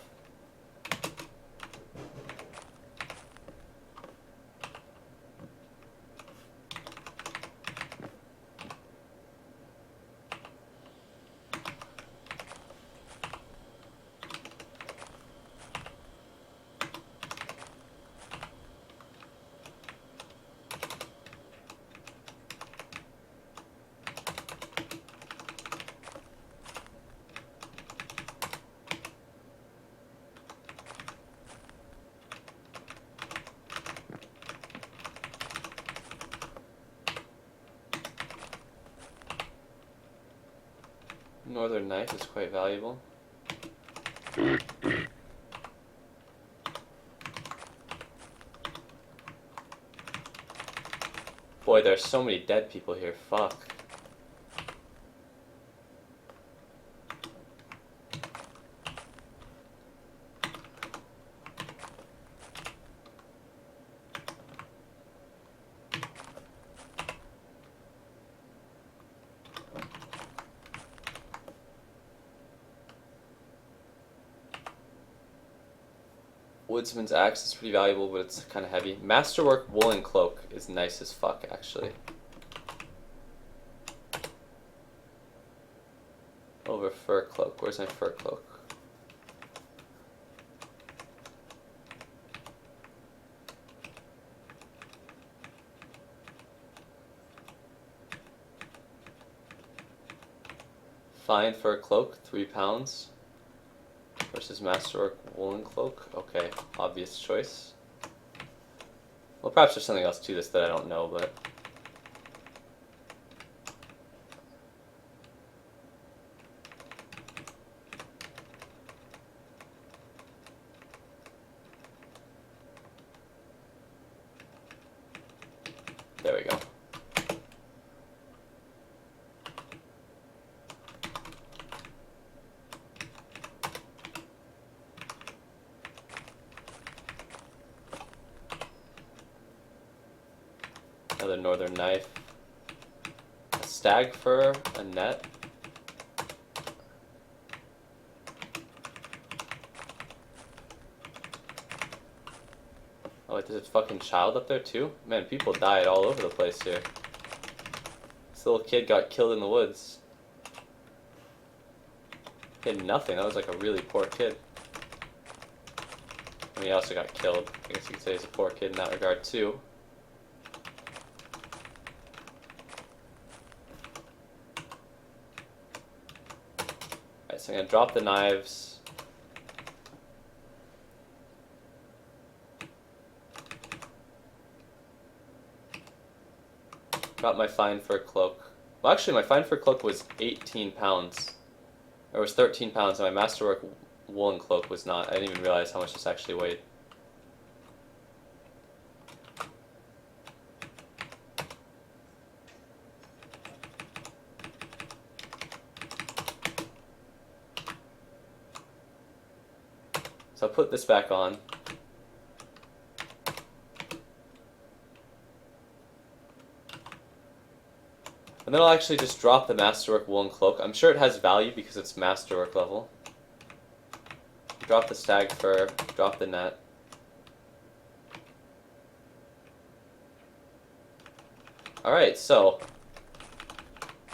A: Northern knife is quite valuable. Boy, there's so many dead people here. Fuck. Woodsman's axe is pretty valuable, but it's kind of heavy. Masterwork woolen cloak is nice as fuck, actually. Over fur cloak. Where's my fur cloak? Fine fur cloak, 3 pounds. Versus Masterwork woolen cloak. Okay, obvious choice. Well, perhaps there's something else to this that I don't know, but... There we go. Another northern knife. A stag fur, a net. Oh wait, there's a fucking child up there too? Man, people died all over the place here. This little kid got killed in the woods. He had nothing, that was like a really poor kid. And he also got killed. I guess you could say he's a poor kid in that regard too. So I'm going to drop the knives. Drop my fine fur cloak. Well, actually, my fine fur cloak was 18 pounds. Or it was 13 pounds, and my Masterwork woolen cloak was not. I didn't even realize how much this actually weighed. So I'll put this back on. And then I'll actually just drop the Masterwork woolen cloak. I'm sure it has value because it's Masterwork level. Drop the stag fur, drop the net. Alright, so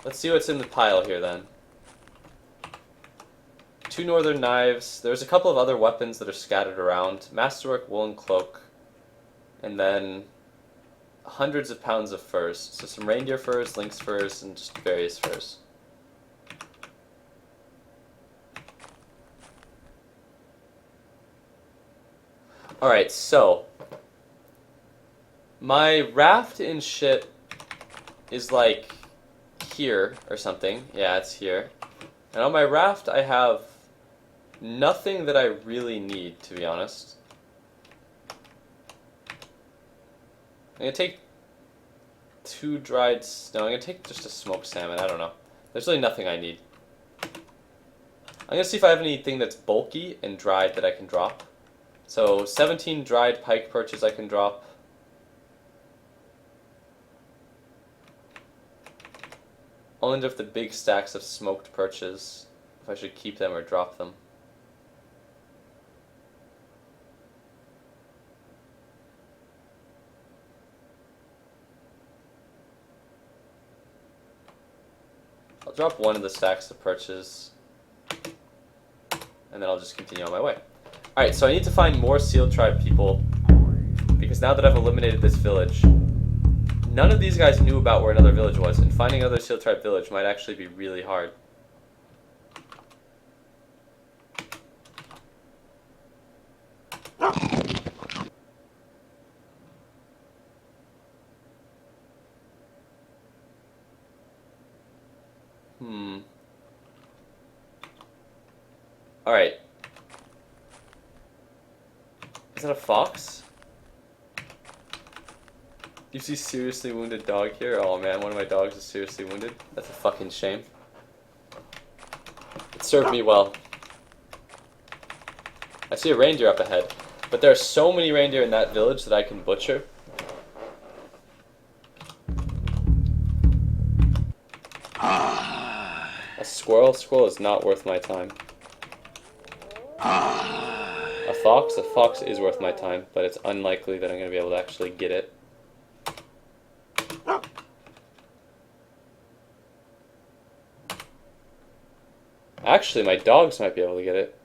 A: let's see what's in the pile here then. 2 northern knives. There's a couple of other weapons that are scattered around. Masterwork woolen cloak. And then hundreds of pounds of furs. So some reindeer furs, lynx furs, and just various furs. Alright, so my raft and shit is like here or something. Yeah, it's here. And on my raft I have nothing that I really need, to be honest. I'm gonna take 2 dried... No, I'm gonna take just a smoked salmon. I don't know. There's really nothing I need. I'm gonna see if I have anything that's bulky and dried that I can drop. So 17 dried pike perches I can drop. I'll wonder if the big stacks of smoked perches, if I should keep them or drop them. I'll drop one of the stacks of perches, and then I'll just continue on my way. Alright, so I need to find more Seal Tribe people, because now that I've eliminated this village, none of these guys knew about where another village was, and finding another Seal Tribe village might actually be really hard. Alright. Is that a fox? You see seriously wounded dog here? Oh man, one of my dogs is seriously wounded. That's a fucking shame. It served me well. I see a reindeer up ahead. But there are so many reindeer in that village that I can butcher. A squirrel? Squirrel is not worth my time. A fox? A fox is worth my time, but it's unlikely that I'm going to be able to actually get it. Actually, my dogs might be able to get it.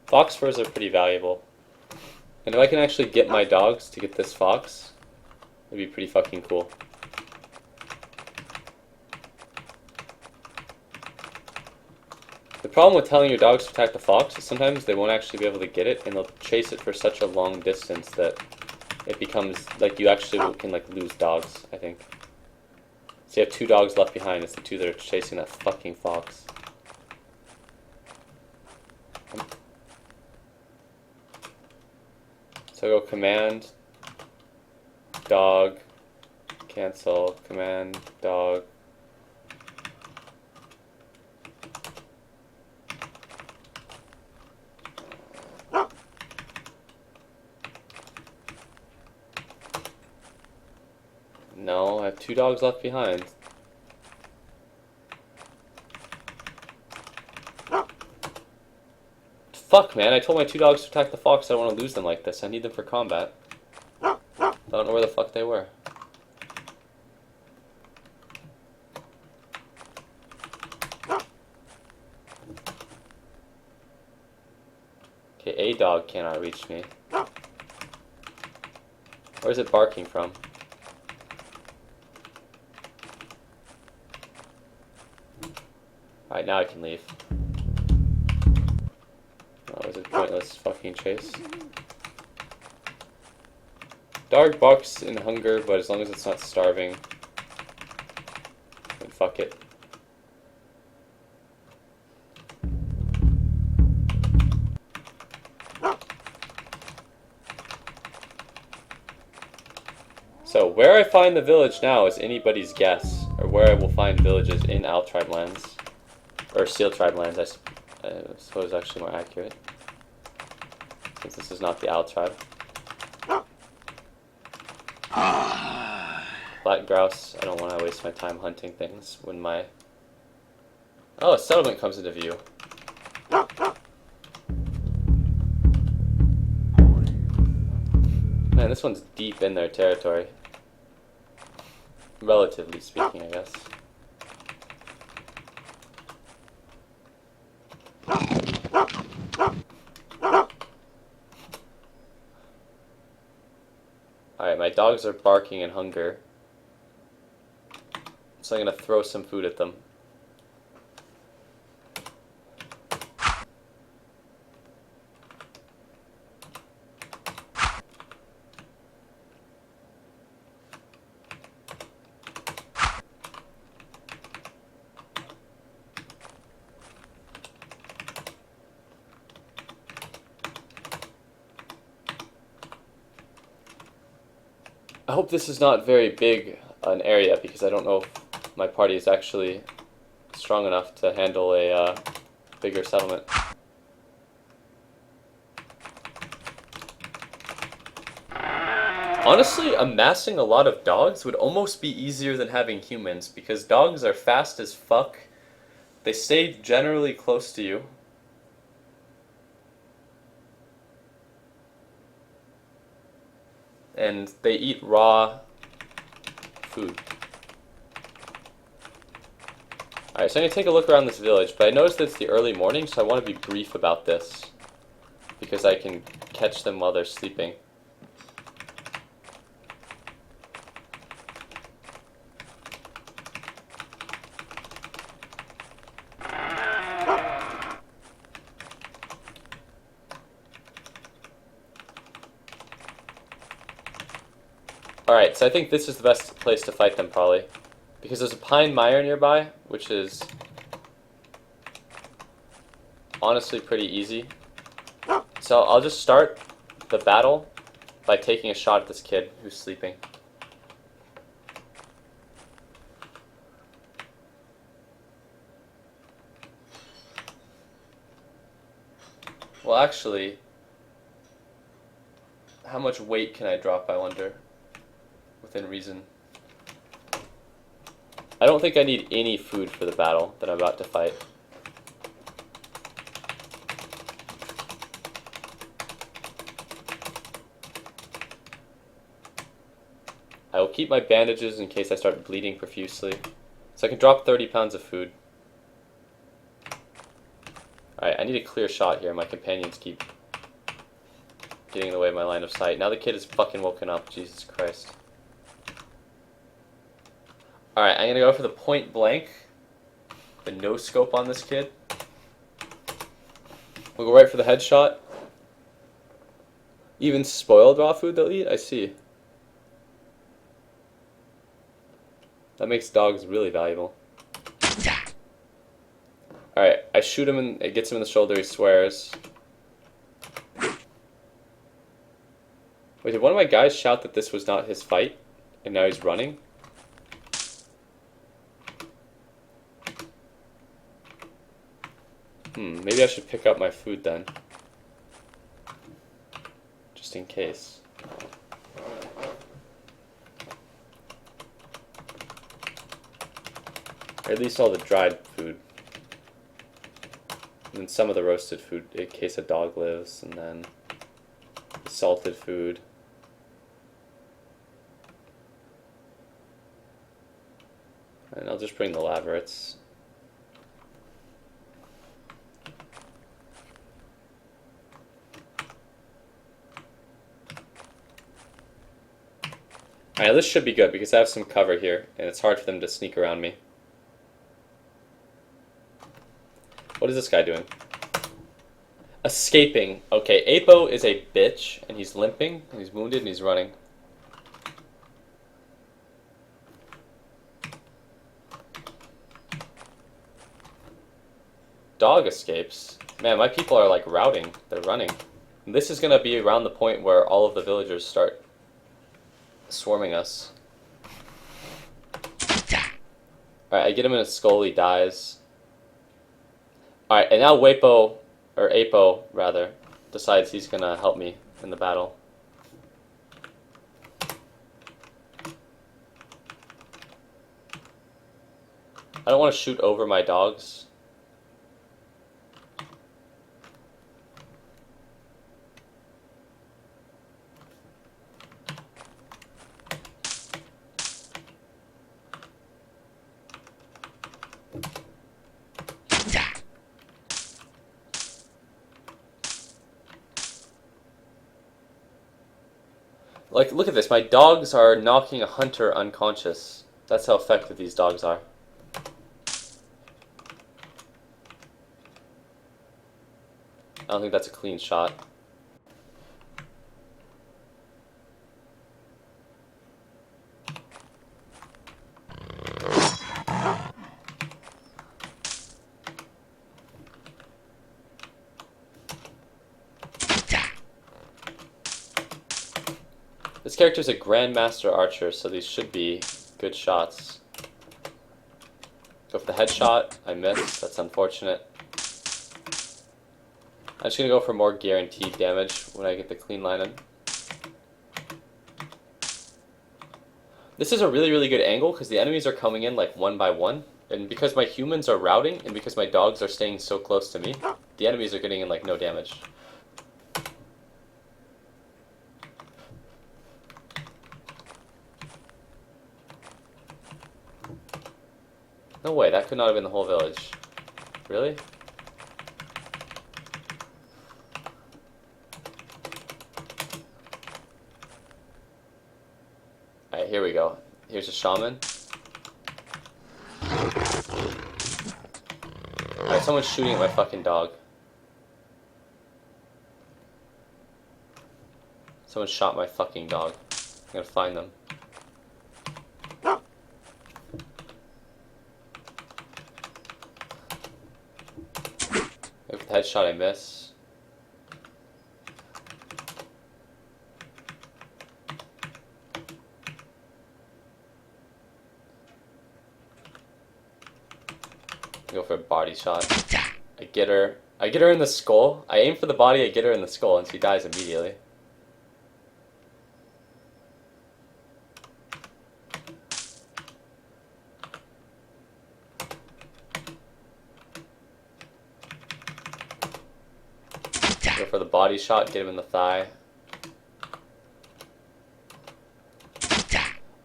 A: Fox furs are pretty valuable. And if I can actually get my dogs to get this fox, it'd be pretty fucking cool. The problem with telling your dogs to attack the fox is sometimes they won't actually be able to get it, and they'll chase it for such a long distance that it becomes, like, you actually can, like, lose dogs, I think. So you have 2 dogs left behind, it's the 2 that are chasing that fucking fox. So go command, dog, cancel, command, dog. No, I have 2 dogs left behind. Fuck, man, I told my 2 dogs to attack the fox. I don't want to lose them like this. I need them for combat. I don't know where the fuck they were. Okay, a dog cannot reach me. Where's it barking from? Alright, now I can leave. That was a pointless fucking chase. Dog barks in hunger, but as long as it's not starving, then fuck it. So, where I find the village now is anybody's guess, or where I will find villages in Owl Tribe lands, or Seal Tribe lands, I suppose actually more accurate, since this is not the Owl Tribe. Black grouse, I don't want to waste my time hunting things when my... Oh, a settlement comes into view. Man, this one's deep in their territory. Relatively speaking, I guess. Alright, my dogs are barking in hunger. So I'm gonna throw some food at them. I hope this is not very big an area because I don't know if my party is actually strong enough to handle a bigger settlement. Honestly, amassing a lot of dogs would almost be easier than having humans because dogs are fast as fuck. They stay generally close to you. And they eat raw food. Alright, so I'm going to take a look around this village, but I noticed that it's the early morning, so I want to be brief about this. Because I can catch them while they're sleeping. Alright, so I think this is the best place to fight them, probably. Because there's a pine mire nearby, which is honestly pretty easy. So I'll just start the battle by taking a shot at this kid who's sleeping. Well, actually, how much weight can I drop, I wonder? Within reason. I don't think I need any food for the battle that I'm about to fight. I will keep my bandages in case I start bleeding profusely. So I can drop 30 pounds of food. Alright, I need a clear shot here. My companions keep getting in the way of my line of sight. Now the kid is fucking woken up. Jesus Christ. Alright, I'm gonna go for the point blank. The no scope on this kid. We'll go right for the headshot. Even spoiled raw food they'll eat? I see. That makes dogs really valuable. Alright, I shoot him and it gets him in the shoulder, he swears. Wait, did one of my guys shout that this was not his fight? And now he's running? Maybe I should pick up my food then. Just in case. Or at least all the dried food. And then some of the roasted food in case a dog lives. And then the salted food. And I'll just bring the laverets. Alright, this should be good because I have some cover here, and it's hard for them to sneak around me. What is this guy doing? Escaping. Okay, Apo is a bitch, and he's limping, and he's wounded, and he's running. Dog escapes. Man, my people are like routing. They're running. And this is going to be around the point where all of the villagers start swarming us. Alright, I get him in his skull, he dies. Alright, and now Wapo, or Apo rather, decides he's gonna help me in the battle. I don't want to shoot over my dogs. Like, look at this. My dogs are knocking a hunter unconscious. That's how effective these dogs are. I don't think that's a clean shot. This character's a Grandmaster Archer, so these should be good shots. Go for the headshot. I missed. That's unfortunate. I'm just going to go for more guaranteed damage when I get the clean line in. This is a really, really good angle because the enemies are coming in like one by one. And because my humans are routing and because my dogs are staying so close to me, the enemies are getting in like no damage. No way, that could not have been the whole village. Really? Alright, here we go. Here's a shaman. Alright, someone's shooting at my fucking dog. Someone shot my fucking dog. I'm gonna find them. With the headshot I miss. Go for a body shot. I get her. I get her in the skull. I aim for the body, I get her in the skull, and she dies immediately. Go for the body shot, get him in the thigh.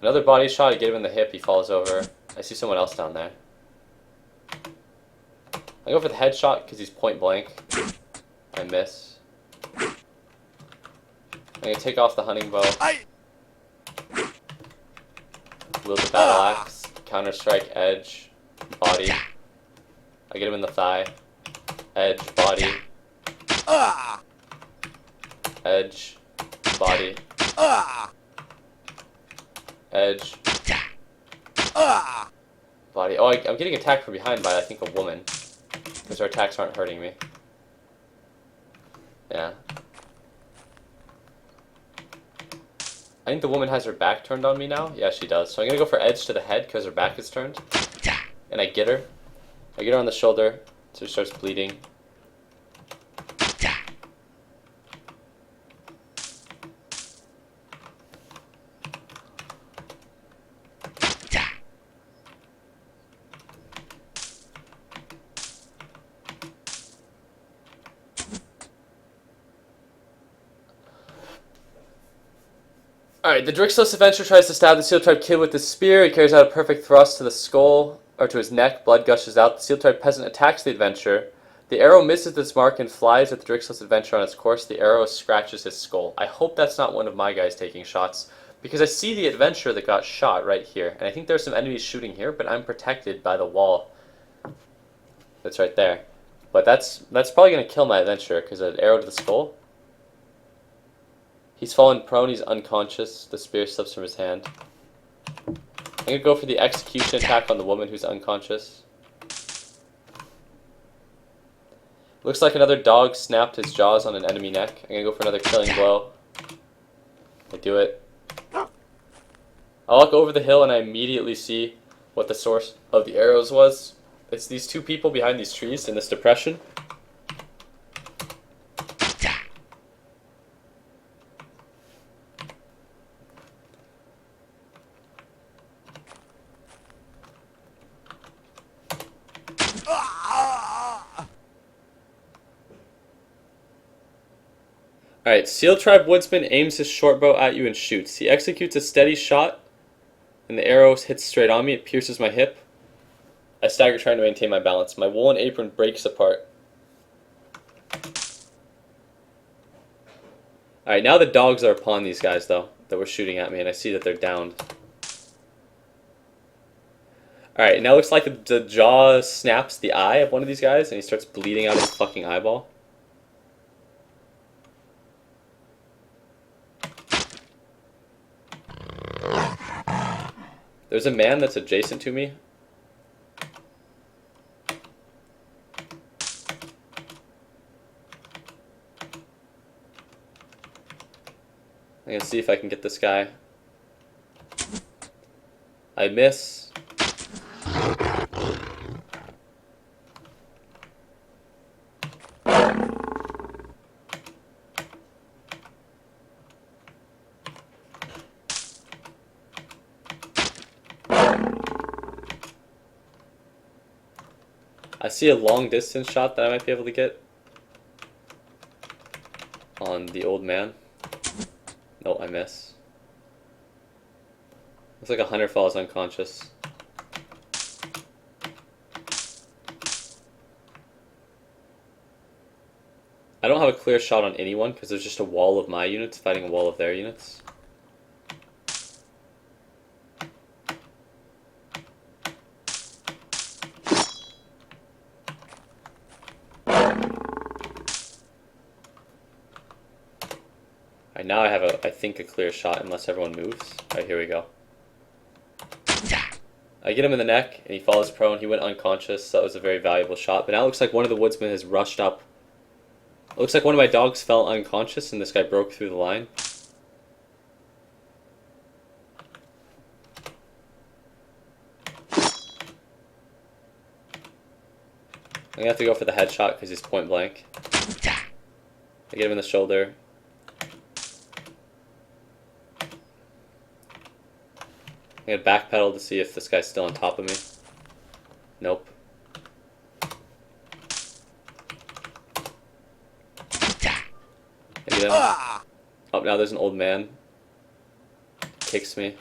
A: Another body shot, I get him in the hip, he falls over. I see someone else down there. I go for the headshot because he's point blank. I miss. I'm gonna take off the hunting bow. Wield the battle axe. Counter strike, edge, body. I get him in the thigh. Edge, body. Edge, body. Edge. Body. Oh, I'm getting attacked from behind by, I think, a woman. Because her attacks aren't hurting me. Yeah. I think the woman has her back turned on me now. Yeah, she does. So I'm going to go for edge to the head because her back is turned. And I get her. I get her on the shoulder so she starts bleeding. Alright, the Drixless Adventurer tries to stab the Seal Tribe kid with his spear. He carries out a perfect thrust to the skull, or to his neck. Blood gushes out. The Seal Tribe peasant attacks the adventurer. The arrow misses its mark and flies at the Drixless Adventurer on its course. The arrow scratches his skull. I hope that's not one of my guys taking shots, because I see the adventurer that got shot right here. And I think there's some enemies shooting here, but I'm protected by the wall that's right there. But that's probably going to kill my adventurer, because an arrow to the skull. He's fallen prone, he's unconscious. The spear slips from his hand. I'm going to go for the execution attack on the woman who's unconscious. Looks like another dog snapped his jaws on an enemy neck. I'm going to go for another killing blow. I do it. I walk over the hill and I immediately see what the source of the arrows was. It's these two people behind these trees in this depression. Alright, Seal Tribe Woodsman aims his short bow at you and shoots. He executes a steady shot, and the arrow hits straight on me. It pierces my hip. I stagger trying to maintain my balance. My woolen apron breaks apart. Alright, now the dogs are upon these guys, though. that were shooting at me, and I see that they're downed. Alright, now it looks like the jaw snaps the eye of one of these guys, and he starts bleeding out his fucking eyeball. There's a man that's adjacent to me. I'm gonna see if I can get this guy. I miss. I see a long distance shot that I might be able to get on the old man. No, I miss. Looks like a hunter falls unconscious. I don't have a clear shot on anyone because there's just a wall of my units fighting a wall of their units. Alright, now I have I think a clear shot unless everyone moves. Alright, here we go. I get him in the neck and he falls prone. He went unconscious, so that was a very valuable shot. But now it looks like one of the woodsmen has rushed up. It looks like one of my dogs fell unconscious and this guy broke through the line. I'm gonna have to go for the headshot because he's point blank. I get him in the shoulder. I'm gonna backpedal to see if this guy's still on top of me. Nope. I get him. Oh, now there's an old man. Kicks me.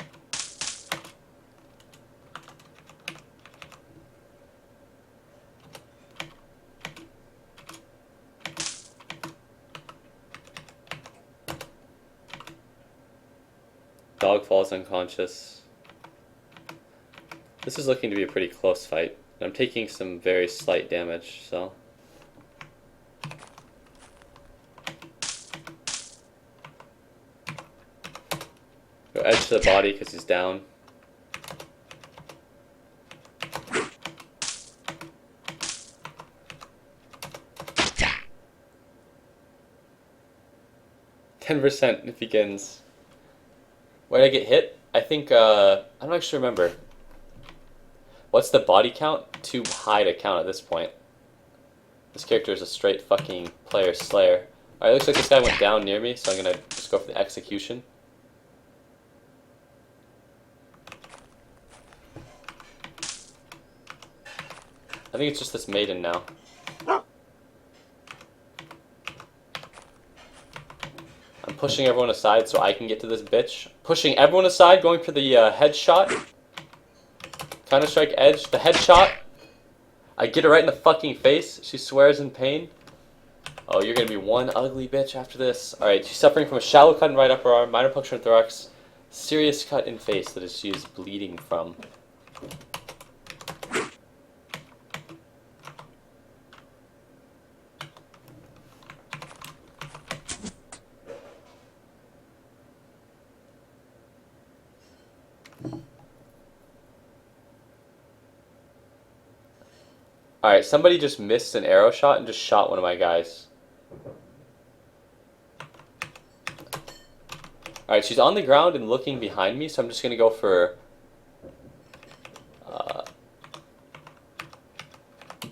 A: Dog falls unconscious. This is looking to be a pretty close fight. I'm taking some very slight damage, so. Go edge to the body because he's down. %, it begins. Where did I get hit? I think, I don't actually remember. What's the body count? Too high to count at this point. This character is a straight fucking player slayer. Alright, looks like this guy went down near me, so I'm gonna just go for the execution. I think it's just this maiden now. I'm pushing everyone aside so I can get to this bitch. Pushing everyone aside, going for the headshot. Counter-Strike edge, the headshot. I get her right in the fucking face. She swears in pain. Oh, you're gonna be one ugly bitch after this. Alright, she's suffering from a shallow cut in right upper arm, minor puncture in thorax, serious cut in face that she is bleeding from. Alright, somebody just missed an arrow shot and just shot one of my guys. Alright, she's on the ground and looking behind me, so I'm just going to go for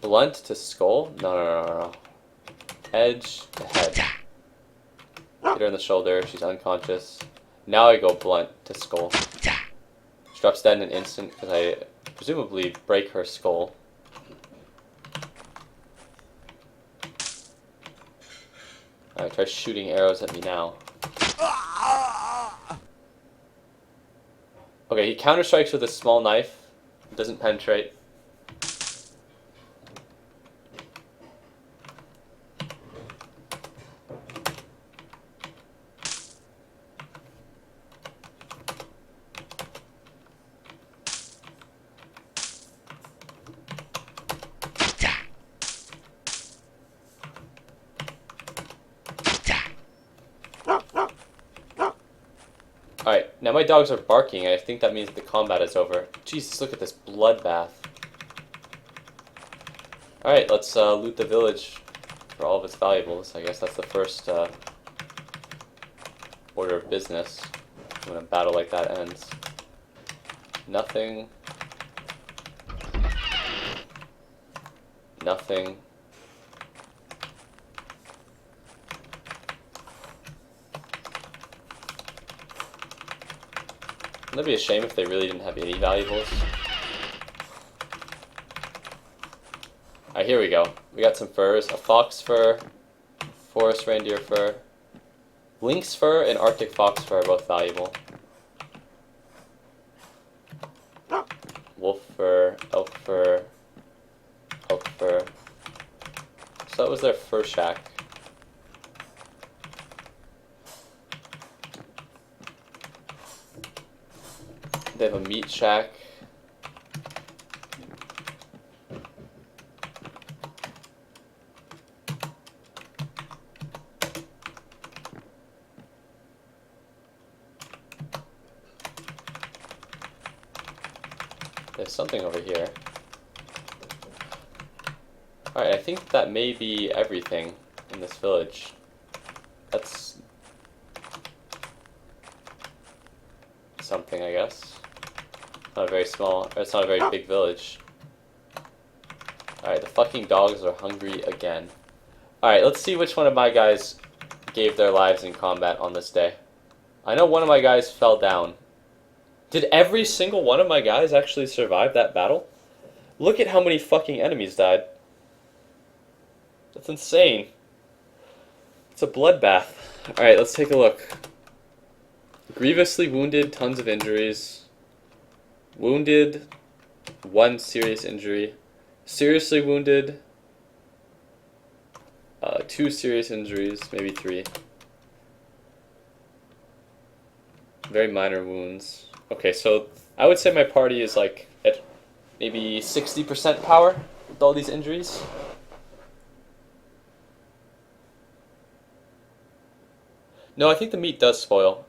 A: blunt to skull. No. Edge to head. Get her in the shoulder, she's unconscious. Now I go blunt to skull. She drops dead in an instant because I presumably break her skull. Alright, try shooting arrows at me now. Okay, he counter-strikes with a small knife. It doesn't penetrate. Now my dogs are barking, and I think that means the combat is over. Jesus, look at this bloodbath. Alright, let's loot the village for all of its valuables. I guess that's the first order of business when a battle like that ends. Nothing. Nothing. Wouldn't that be a shame if they really didn't have any valuables? Alright, here we go. We got some furs. A fox fur, forest reindeer fur, lynx fur, and arctic fox fur are both valuable. Wolf fur, elk fur, elk fur. So that was their fur shack. They have a meat shack. There's something over here. Alright, I think that may be everything in this village. That's something, I guess. Not a very small, or it's not a very big village. Alright, the fucking dogs are hungry again. Alright, let's see which one of my guys gave their lives in combat on this day. I know one of my guys fell down. Did every single one of my guys actually survive that battle? Look at how many fucking enemies died. That's insane. It's a bloodbath. Alright, let's take a look. Grievously wounded, tons of injuries. Wounded, 1 serious injury. Seriously wounded, 2 serious injuries, maybe 3. Very minor wounds. Okay, so I would say my party is like at maybe 60% power with all these injuries. No, I think the meat does spoil.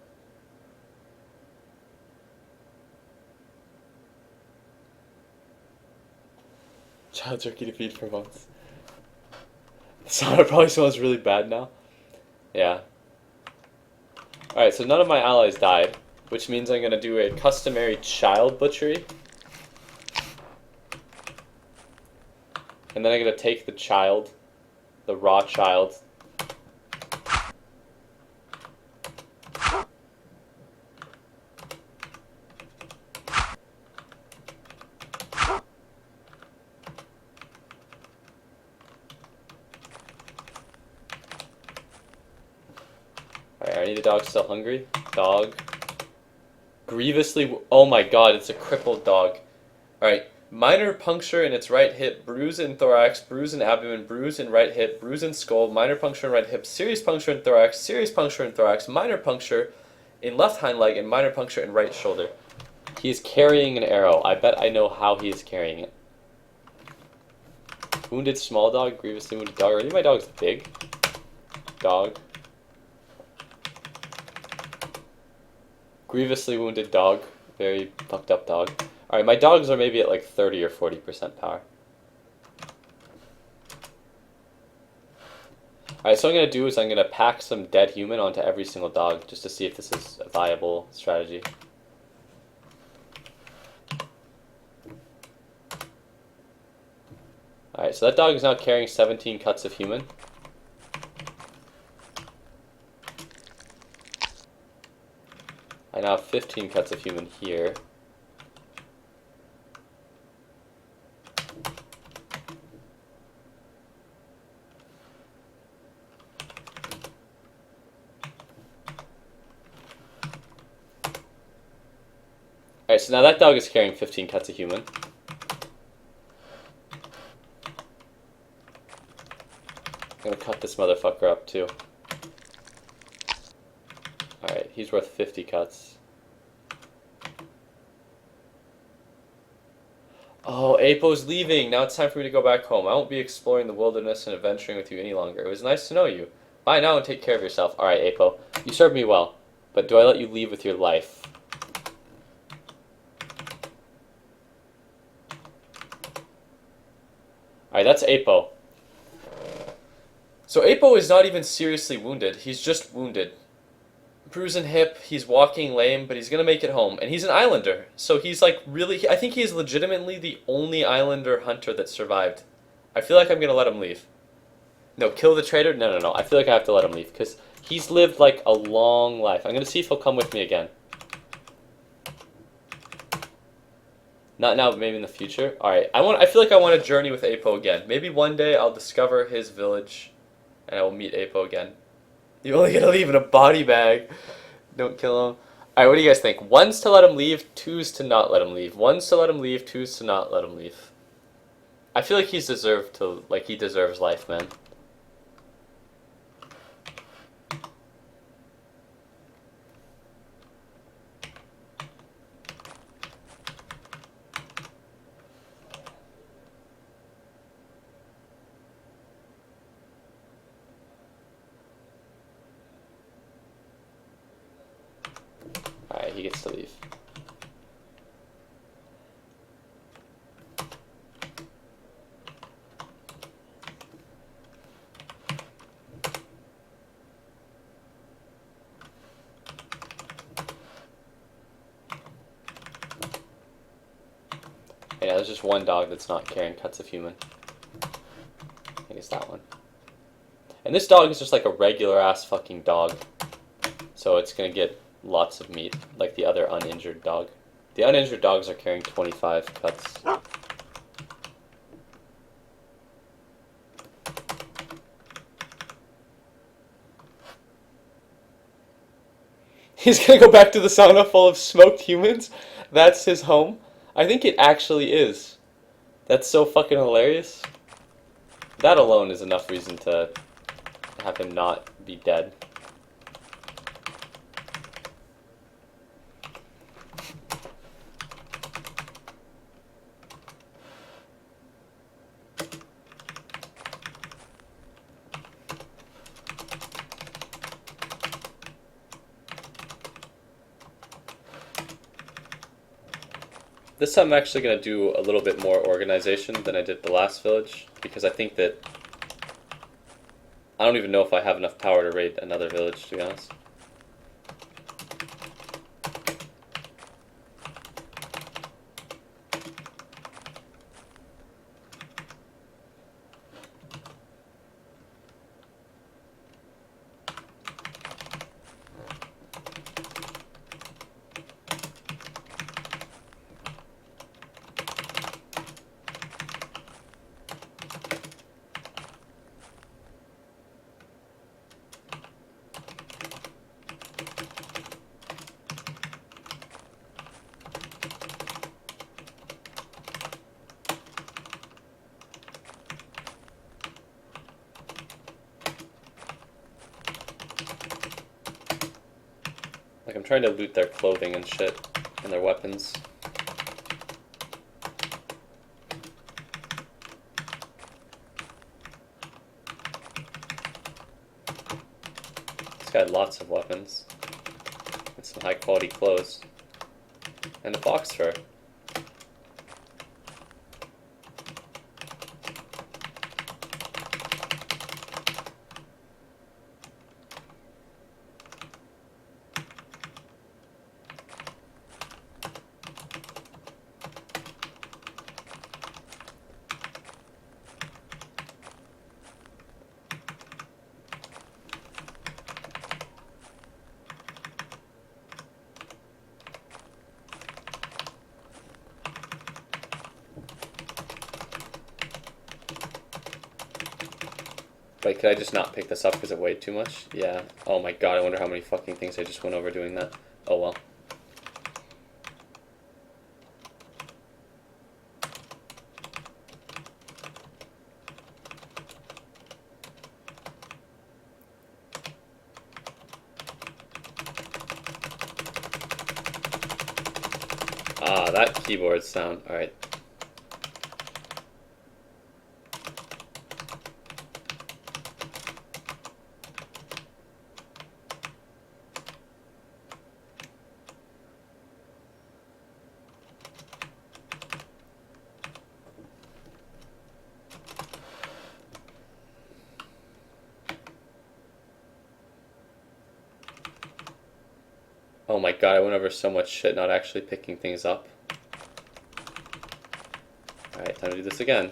A: Child turkey to feed for months. The sauna probably smells really bad now. Yeah. Alright, so none of my allies died, which means I'm going to do a customary child butchery. And then I'm going to take the child, the raw child. Alright, are any of the dogs still hungry? Dog. Grievously... Oh my god, it's a crippled dog. Alright, minor puncture in its right hip, bruise in thorax, bruise in abdomen, bruise in right hip, bruise in skull, minor puncture in right hip, serious puncture in thorax, serious puncture in thorax, minor puncture in left hind leg, and minor puncture in right shoulder. He is carrying an arrow. I bet I know how he is carrying it. Wounded small dog, grievously wounded dog. Are any of my dogs big? Dog. Grievously wounded dog. Very fucked up dog. Alright, my dogs are maybe at like 30 or 40% power. Alright, so what I'm going to do is I'm going to pack some dead human onto every single dog just to see if this is a viable strategy. Alright, so that dog is now carrying 17 cuts of human. I now have 15 cuts of human here. Alright, so now that dog is carrying 15 cuts of human. I'm gonna cut this motherfucker up too. Alright, he's worth 50 cuts. Oh, Apo's leaving. Now it's time for me to go back home. I won't be exploring the wilderness and adventuring with you any longer. It was nice to know you. Bye now and take care of yourself. Alright, Apo. You served me well, but do I let you leave with your life? Alright, that's Apo. So Apo is not even seriously wounded. He's just wounded. Bruising hip, he's walking lame, but he's gonna make it home. And he's an islander. So he's like really, I think he is legitimately the only islander hunter that survived. I feel like I'm gonna let him leave. No, kill the traitor? No, no, no. I feel like I have to let him leave because he's lived like a long life. I'm gonna see if he'll come with me again. Not now, but maybe in the future. Alright, I feel like I want to journey with Apo again. Maybe one day I'll discover his village and I will meet Apo again. You only get to leave in a body bag. Don't kill him. Alright, what do you guys think? One's to let him leave, two's to not let him leave. One's to let him leave, two's to not let him leave. I feel like he deserves life, man. Alright, he gets to leave. Yeah, there's just one dog that's not carrying cuts of human. I think it's that one. And this dog is just like a regular ass fucking dog. So it's gonna get lots of meat, like the other uninjured dog. The uninjured dogs are carrying 25 cuts. He's gonna go back to the sauna full of smoked humans? That's his home? I think it actually is. That's so fucking hilarious. That alone is enough reason to have him not be dead. This time I'm actually going to do a little bit more organization than I did the last village, because I think that I don't even know if I have enough power to raid another village, to be honest. Like, I'm trying to loot their clothing and shit, and their weapons. This guy had lots of weapons. And some high quality clothes. And a fox fur. Wait, could I just not pick this up because it weighed too much? Yeah. Oh my god, I wonder how many fucking things I just went over doing that. Oh well. Ah, that keyboard sound. Alright. Oh my god, I went over so much shit not actually picking things up. Alright, time to do this again.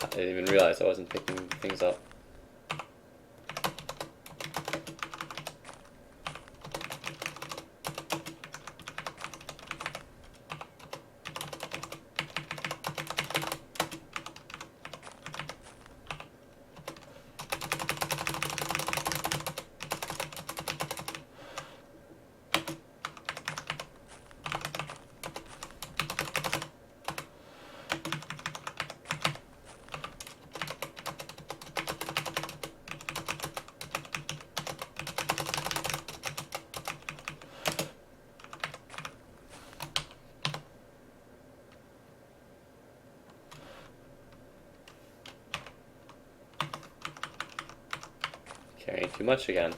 A: I didn't even realize I wasn't picking things up. Carrying too much again.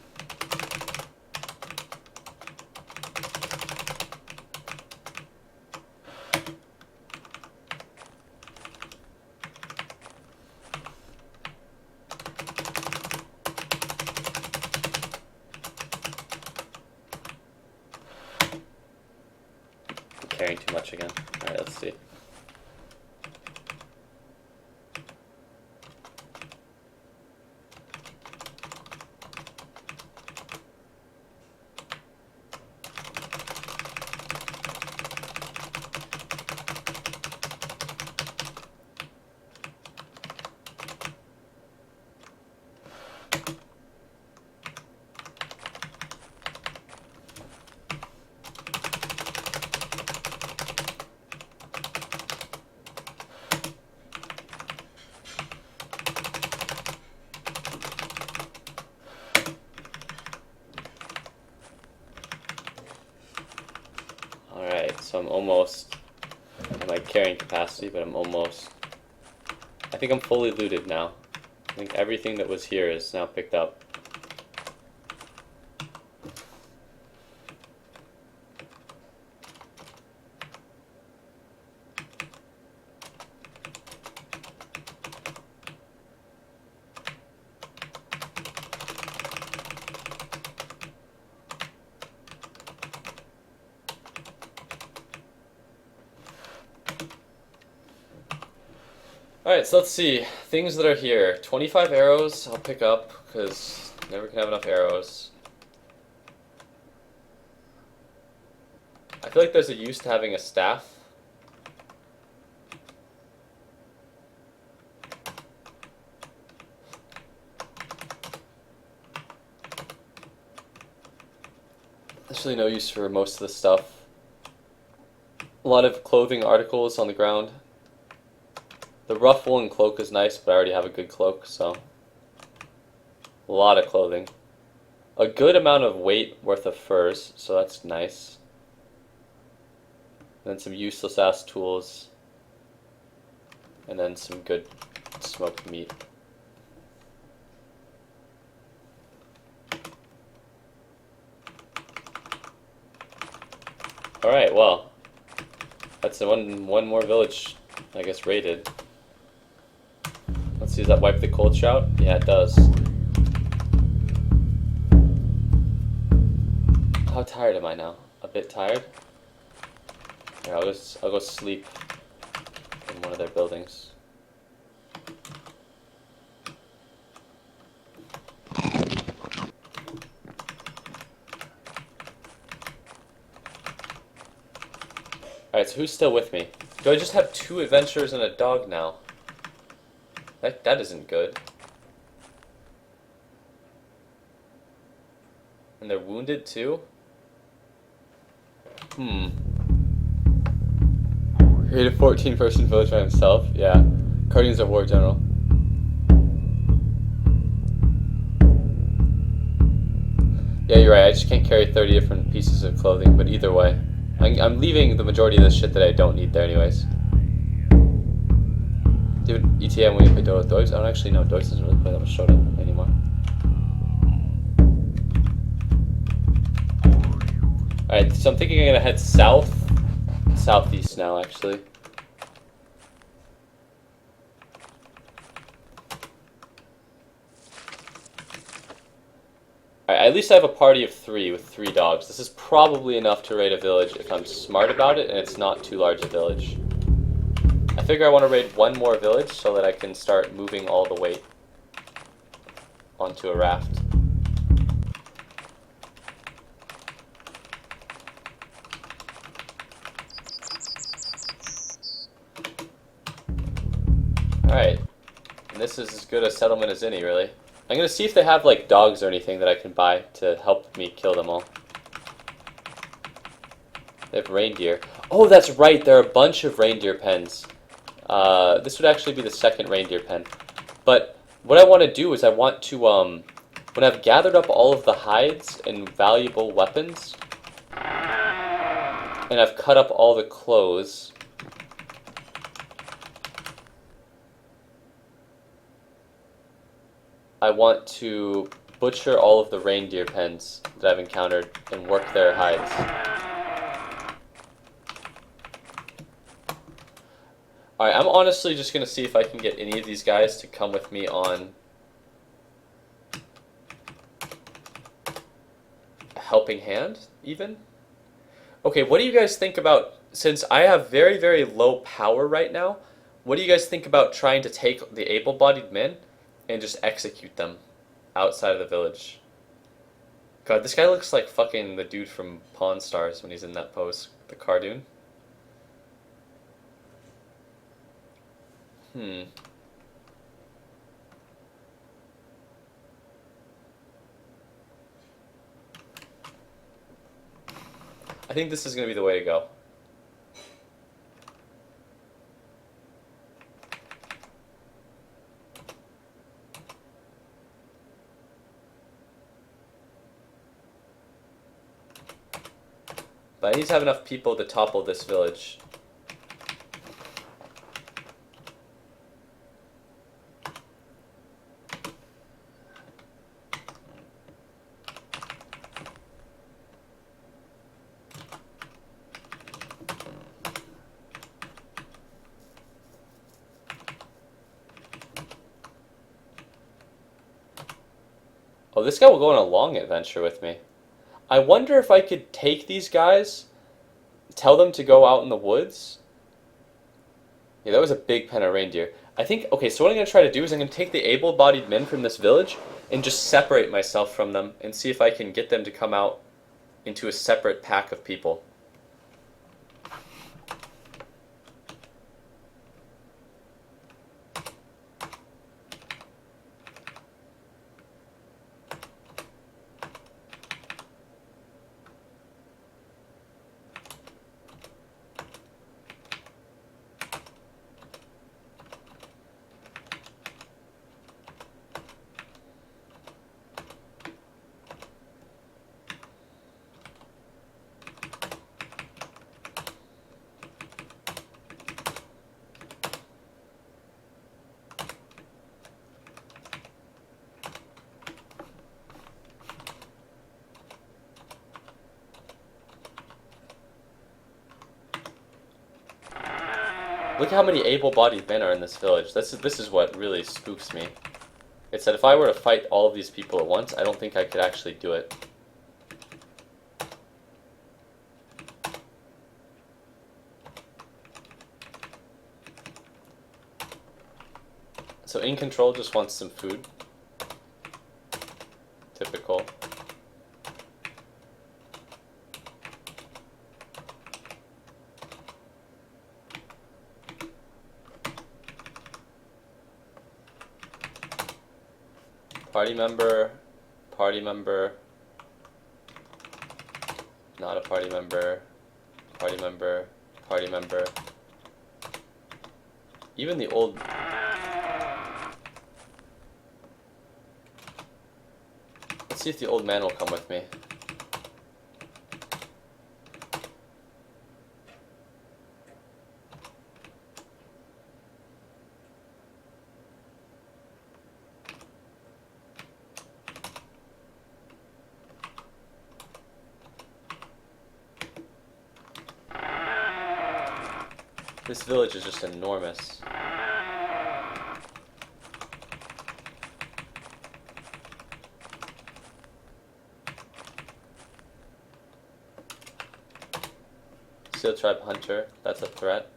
A: Carrying too much again. Alright, let's see. Alright, so I'm almost at my carrying capacity, but I'm almost... I think I'm fully looted now. I think everything that was here is now picked up. Alright, so let's see. Things that are here. 25 arrows I'll pick up, because never can have enough arrows. I feel like there's a use to having a staff. There's really no use for most of the stuff. A lot of clothing articles on the ground. The rough woolen cloak is nice, but I already have a good cloak, so... A lot of clothing. A good amount of weight worth of furs, so that's nice. And then some useless ass tools. And then some good smoked meat. Alright, well. That's one more village, I guess, raided. Let's see, does that wipe the cold shout? Yeah, it does. How tired am I now? A bit tired? Here, I'll go sleep in one of their buildings. Alright, so who's still with me? Do I just have 2 adventurers and a dog now? That isn't good. And they're wounded too? Create a 14-person village by himself? Yeah. Guardians of War General. Yeah, you're right. I just can't carry 30 different pieces of clothing, but either way. I'm leaving the majority of the shit that I don't need there anyways. Dude, ETM when you play Dota with Dogs? I don't actually know. Dogs doesn't really play that much Dota anymore. Alright, so I'm thinking I'm gonna head southeast now actually. at least I have a party of 3 with 3 dogs. This is probably enough to raid a village if I'm smart about it and it's not too large a village. I figure I want to raid 1 more village so that I can start moving all the weight onto a raft. Alright, and this is as good a settlement as any, really. I'm gonna see if they have, like, dogs or anything that I can buy to help me kill them all. They have reindeer. Oh, that's right, there are a bunch of reindeer pens. This would actually be the 2nd reindeer pen. But what I want to do is I want to, when I've gathered up all of the hides and valuable weapons, and I've cut up all the clothes, I want to butcher all of the reindeer pens that I've encountered and work their hides. Alright, I'm honestly just going to see if I can get any of these guys to come with me on a helping hand, even? Okay, what do you guys think about, since I have very, very low power right now, what do you guys think about trying to take the able-bodied men and just execute them outside of the village? God, this guy looks like fucking the dude from Pawn Stars when he's in that pose, the cartoon. I think this is going to be the way to go. But I need to have enough people to topple this village. Oh, this guy will go on a long adventure with me. I wonder if I could take these guys, tell them to go out in the woods. Yeah, that was a big pen of reindeer. I think, okay, so what I'm going to try to do is I'm going to take the able-bodied men from this village and just separate myself from them and see if I can get them to come out into a separate pack of people. Look at how many able-bodied men are in this village. This is what really spooks me. It's that if I were to fight all of these people at once, I don't think I could actually do it. So In Control just wants some food. Typical. Party member, not a party member, party member. Even the old... Let's see if the old man will come with me. This village is just enormous. Steel Tribe Hunter. That's a threat.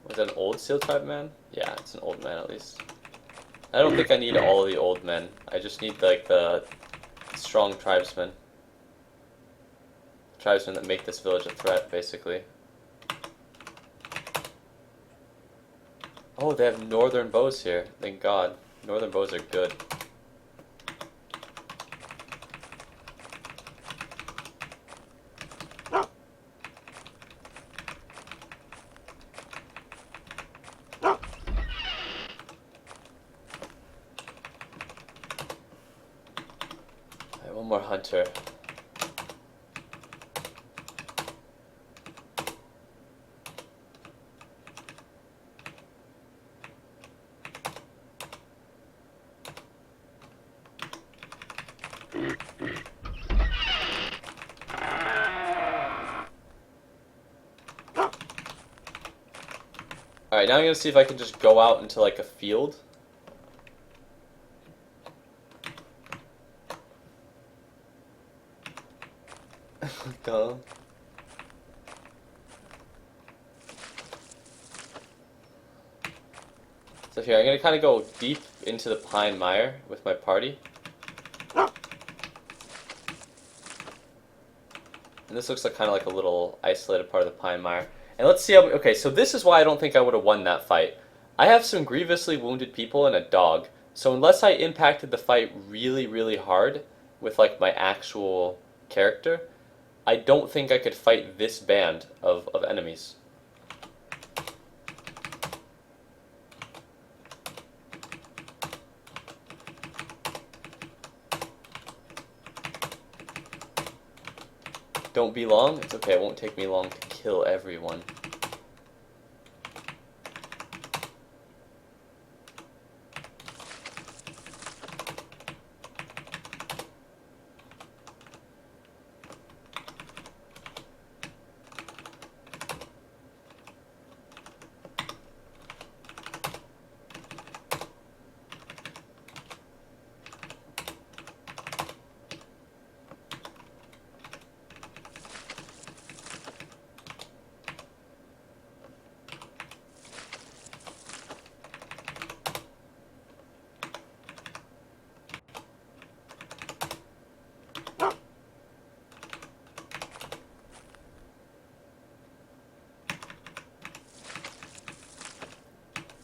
A: Was that an old Steel Tribe man? Yeah, it's an old man at least. I don't think I need all of the old men. I just need like the strong tribesmen. Tribesmen that make this village a threat, basically. Oh, they have northern bows here. Thank God. Northern bows are good. Alright, one more hunter. Alright, now I'm gonna see if I can just go out into like a field. Go. So here, I'm gonna kind of go deep into the pine mire with my party. And this looks like kind of like a little isolated part of the pine mire. And let's see how... Okay, so this is why I don't think I would have won that fight. I have some grievously wounded people and a dog. So unless I impacted the fight really, really hard with like my actual character, I don't think I could fight this band of enemies. Don't be long? It's okay, it won't take me long to kill everyone.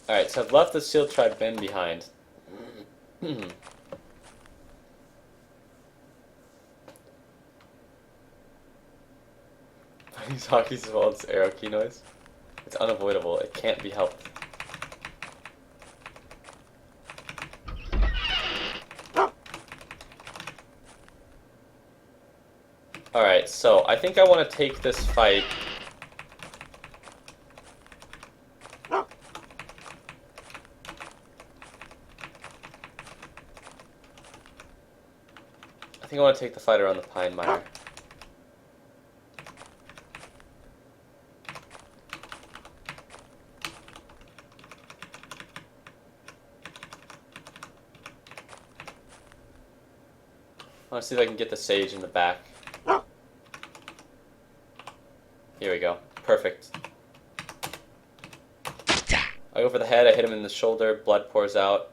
A: Alright, so I've left the Steel Tribe men behind. These hockeys as well as arrow key noise. It's unavoidable. It can't be helped. Alright, so I think I want to take this fight. I think I want to take the fight around the pine mire. I want to see if I can get the sage in the back. Here we go. Perfect. I go for the head, I hit him in the shoulder, blood pours out.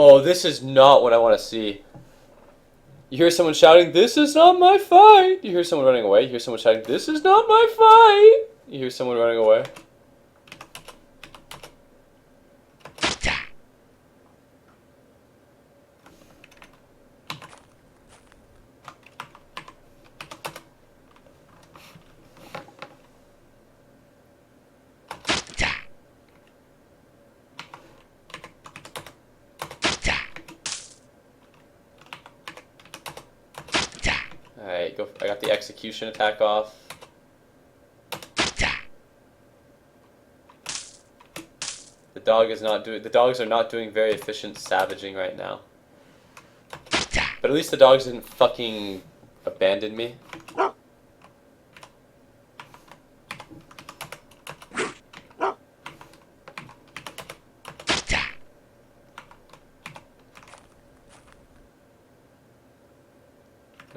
A: Oh, this is not what I want to see. You hear someone shouting, "This is not my fight!" You hear someone running away. You hear someone shouting, "This is not my fight!" You hear someone running away. Alright, go. I got the execution attack off. The dogs are not doing very efficient savaging right now. But at least the dogs didn't fucking abandon me.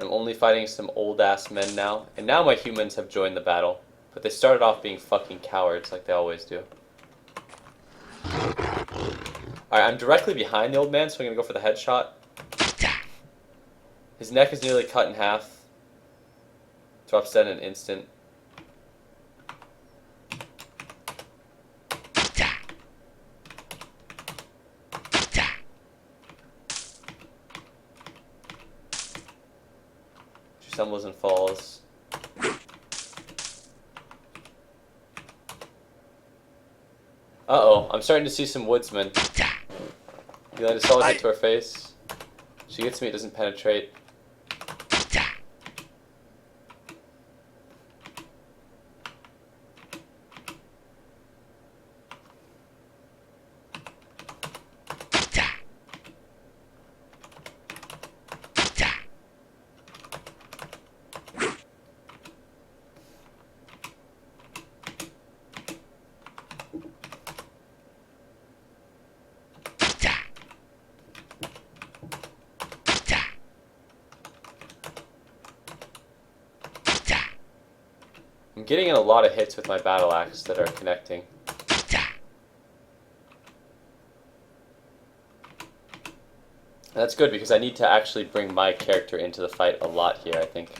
A: I'm only fighting some old-ass men now. And now my humans have joined the battle. But they started off being fucking cowards like they always do. Alright, I'm directly behind the old man, so I'm gonna go for the headshot. His neck is nearly cut in half. Drops dead in an instant. She stumbles and falls. Uh-oh, I'm starting to see some woodsmen. He landed a solid hit to her face. She gets me, it doesn't penetrate. I'm getting in a lot of hits with my battle axe that are connecting. And that's good because I need to actually bring my character into the fight a lot here, I think.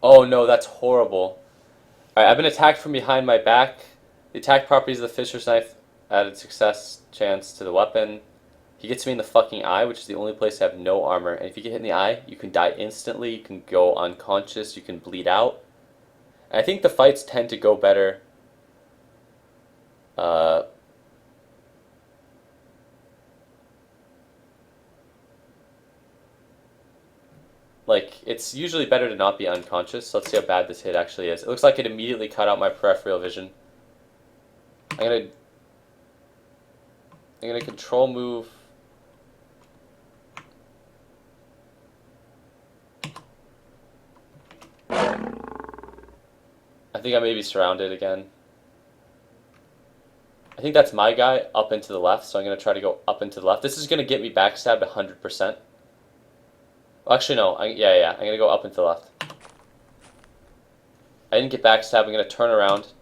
A: Oh no, that's horrible. Alright, I've been attacked from behind my back. The attack properties of the Fisher's Knife added success chance to the weapon. He gets me in the fucking eye, which is the only place I have no armor. And if you get hit in the eye, you can die instantly, you can go unconscious, you can bleed out. And I think the fights tend to go better. Like, it's usually better to not be unconscious. So let's see how bad this hit actually is. It looks like it immediately cut out my peripheral vision. I'm gonna control move. I think I may be surrounded again. I think that's my guy up and to the left, so I'm gonna try to go up and to the left. This is gonna get me backstabbed 100%. Well, actually, no. Yeah. I'm gonna go up and to the left. I didn't get backstabbed. I'm gonna turn around.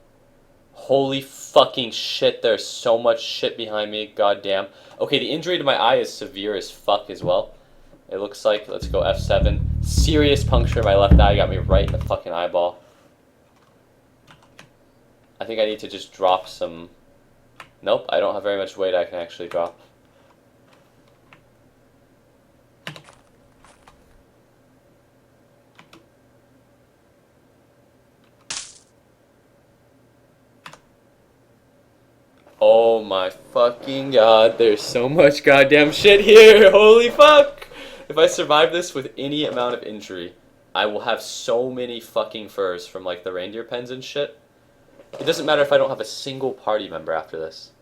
A: Holy fucking shit, there's so much shit behind me. God damn. Okay, the injury to my eye is severe as fuck as well. It looks like. Let's go F7. Serious puncture in my left eye. Got me right in the fucking eyeball. I think I need to just drop some... Nope, I don't have very much weight I can actually drop. Oh my fucking god, there's so much goddamn shit here, holy fuck! If I survive this with any amount of injury, I will have so many fucking furs from like the reindeer pens and shit. It doesn't matter if I don't have a single party member after this.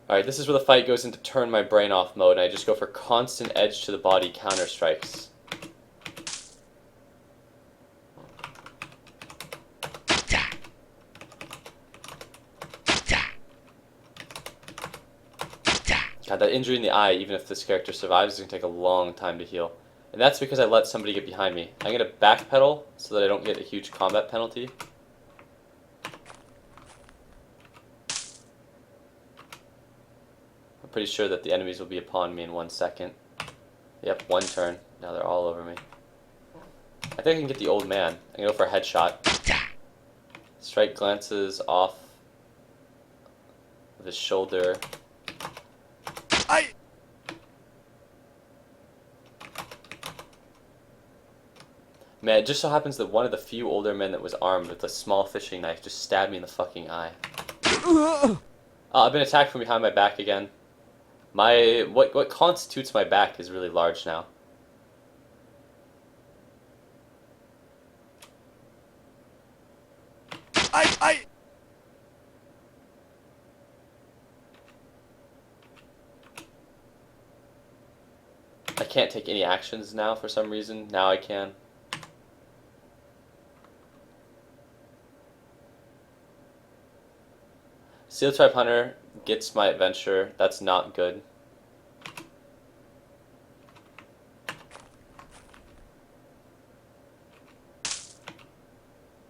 A: Alright, this is where the fight goes into turn my brain off mode, and I just go for constant edge to the body counter strikes. God, that injury in the eye, even if this character survives, is going to take a long time to heal. And that's because I let somebody get behind me. I'm going to backpedal so that I don't get a huge combat penalty. I'm pretty sure that the enemies will be upon me in 1 second. Yep, 1 turn. Now they're all over me. I think I can get the old man. I'm going to go for a headshot. Strike glances off with his shoulder. Man, it just so happens that one of the few older men that was armed with a small fishing knife just stabbed me in the fucking eye. I've been attacked from behind my back again. What constitutes my back is really large now. I can't take any actions now for some reason. Now I can. Seal Tribe Hunter gets my adventure. That's not good.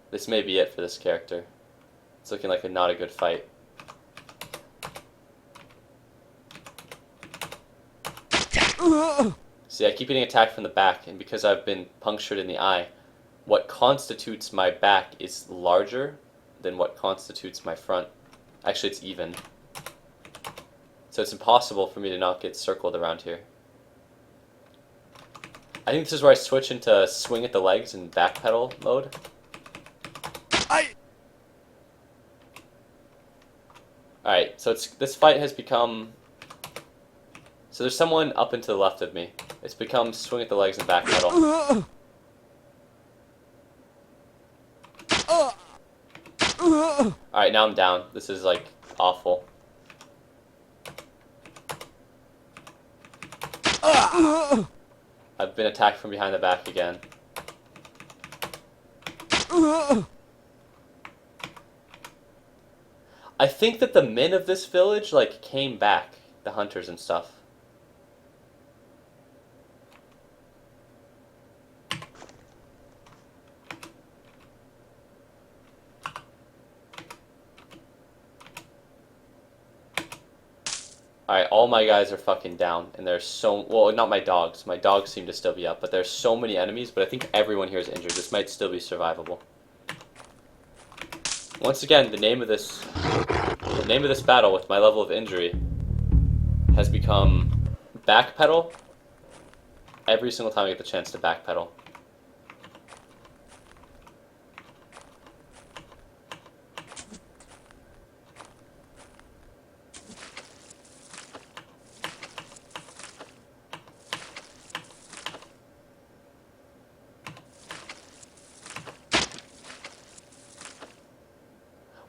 A: This may be it for this character. It's looking like not a good fight. See, I keep getting attacked from the back, and because I've been punctured in the eye, what constitutes my back is larger than what constitutes my front. Actually, it's even. So it's impossible for me to not get circled around here. I think this is where I switch into swing at the legs and backpedal mode. Alright, so this fight has become... So there's someone up and to the left of me. It's become swing at the legs and backpedal. Alright, now I'm down. This is, like, awful. I've been attacked from behind the back again. I think that the men of this village, like, came back. The hunters and stuff. Alright, all my guys are fucking down, and there's so... Well, not my dogs. My dogs seem to still be up, but there's so many enemies, but I think everyone here is injured. This might still be survivable. Once again, the name of this battle with my level of injury has become backpedal. Every single time I get the chance to backpedal.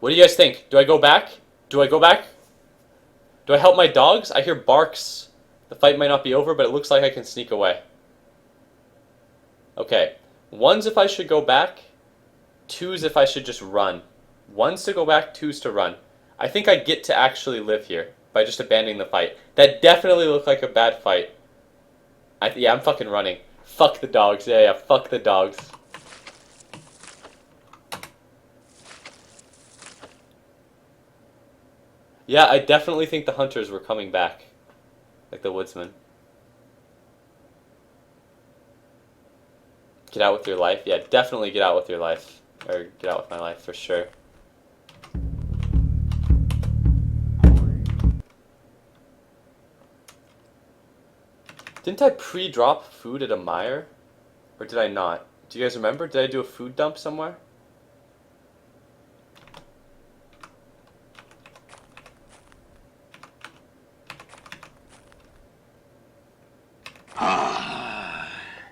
A: What do you guys think? Do I go back? Do I go back? Do I help my dogs? I hear barks. The fight might not be over, but it looks like I can sneak away. Okay. 1's if I should go back. 2's if I should just run. 1's to go back, 2's to run. I think I get to actually live here by just abandoning the fight. That definitely looked like a bad fight. Yeah, I'm fucking running. Fuck the dogs. Yeah, fuck the dogs. Yeah, I definitely think the hunters were coming back. Like the woodsman. Get out with your life? Yeah, definitely get out with your life. Or get out with my life, for sure. Didn't I pre-drop food at a mire? Or did I not? Do you guys remember? Did I do a food dump somewhere?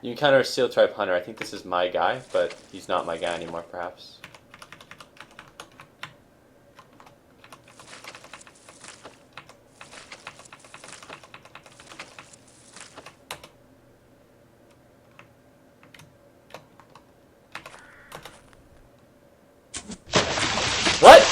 A: You encounter a Seal Tribe Hunter. I think this is my guy, but he's not my guy anymore, perhaps. What?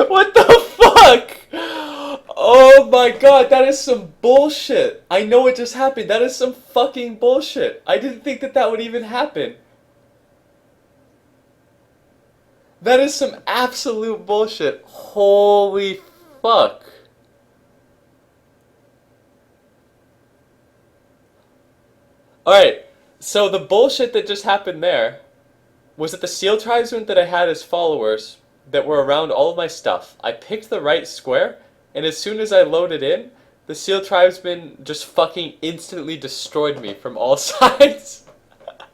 A: What the fuck? Oh my god, that is some bullshit. I know it just happened. That is some fucking bullshit. I didn't think that that would even happen. That is some absolute bullshit. Holy fuck. Alright, so the bullshit that just happened there was that the Seal Tribesmen that I had as followers that were around all of my stuff, I picked the right square, and as soon as I loaded in, the Seal Tribesmen just fucking instantly destroyed me from all sides.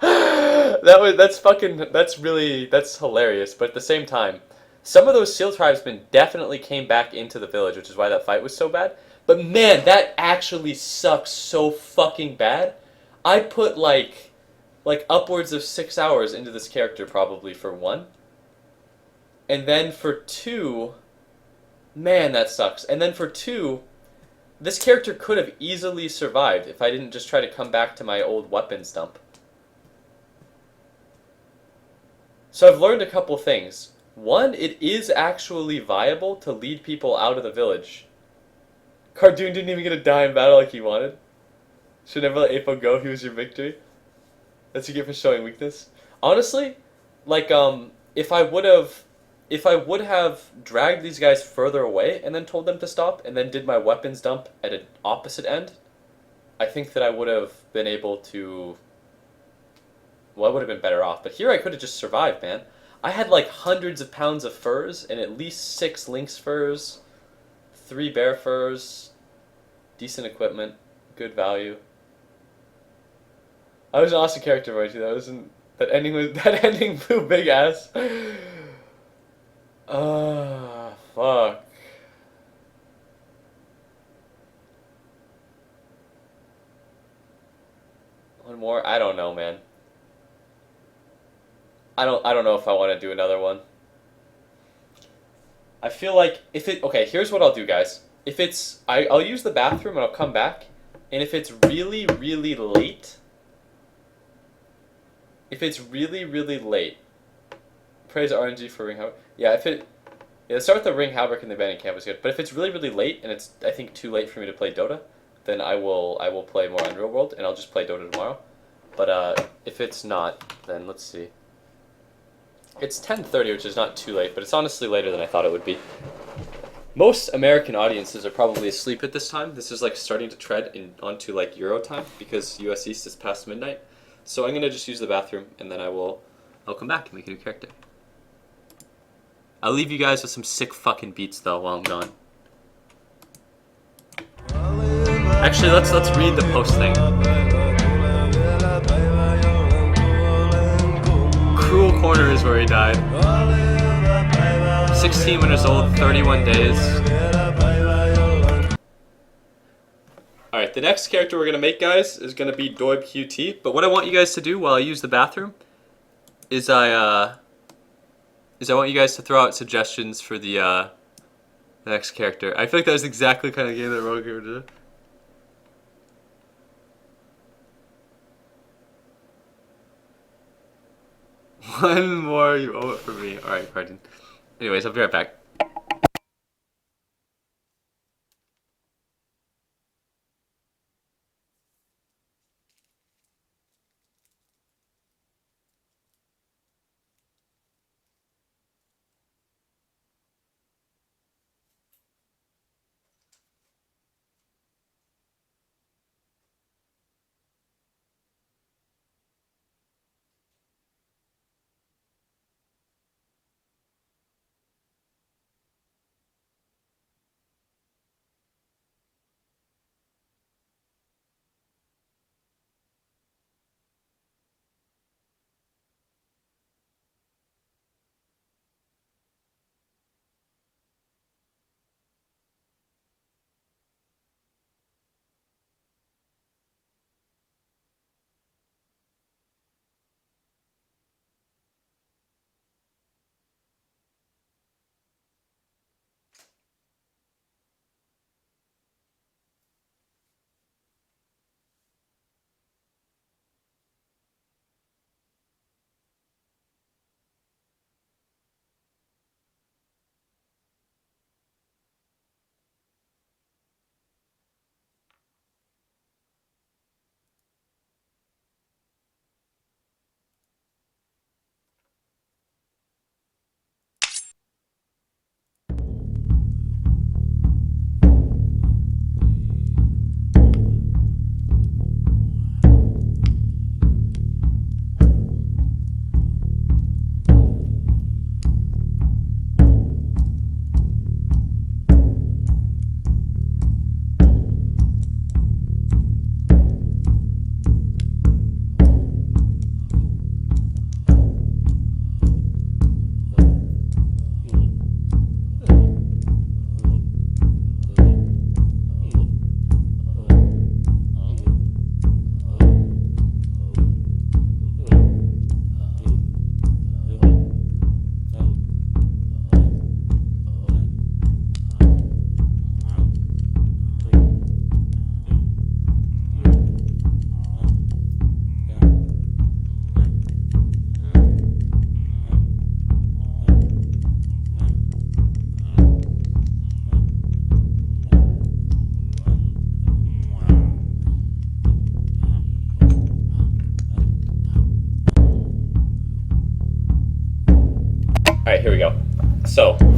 A: That's hilarious, but at the same time, some of those Seal Tribesmen definitely came back into the village, which is why that fight was so bad. But man, that actually sucks so fucking bad. I put like upwards of 6 hours into this character probably for one. And then for two, man, that sucks. And then for two, this character could have easily survived if I didn't just try to come back to my old weapons dump. So I've learned a couple things. One, it is actually viable to lead people out of the village. Cardoon didn't even get a die in battle like he wanted. Should never let Apo go, he was your victory. That's what you get for showing weakness. Honestly, like if I would have dragged these guys further away and then told them to stop and then did my weapons dump at an opposite end, I think that I would have been able to, well, I would have been better off. But here I could have just survived, man. I had like hundreds of pounds of furs and at least 6 lynx furs, 3 bear furs, decent equipment, good value. I was an awesome character, right? That wasn't that ending blew big ass. Ah, fuck. One more? I don't know, man. I don't know if I want to do another one. I feel like if it okay, here's what I'll do, guys. If it's I'll use the bathroom and I'll come back. And if it's really, really late, praise RNG for ring halberd. Yeah, let's start with the ring halberd and the abandoned camp is good. But if it's really, really late and it's I think too late for me to play Dota, then I will play more Unreal World and I'll just play Dota tomorrow. But if it's not, then let's see. It's 10:30, which is not too late, but it's honestly later than I thought it would be. Most American audiences are probably asleep at this time. This is like starting to tread onto like Euro time because US East is past midnight. So I'm gonna just use the bathroom and then I'll come back and make a new character. I'll leave you guys with some sick fucking beats though while I'm gone. Actually, let's read the post thing. Cruel Corner is where he died. 16 years old, 31 days. Alright, the next character we're going to make, guys, is going to be Doib QT. But what I want you guys to do while I use the bathroom is I want you guys to throw out suggestions for the next character. I feel like that was exactly the kind of game that Rogue would do. One more, you owe it for me. Alright, Carden. Anyways, I'll be right back.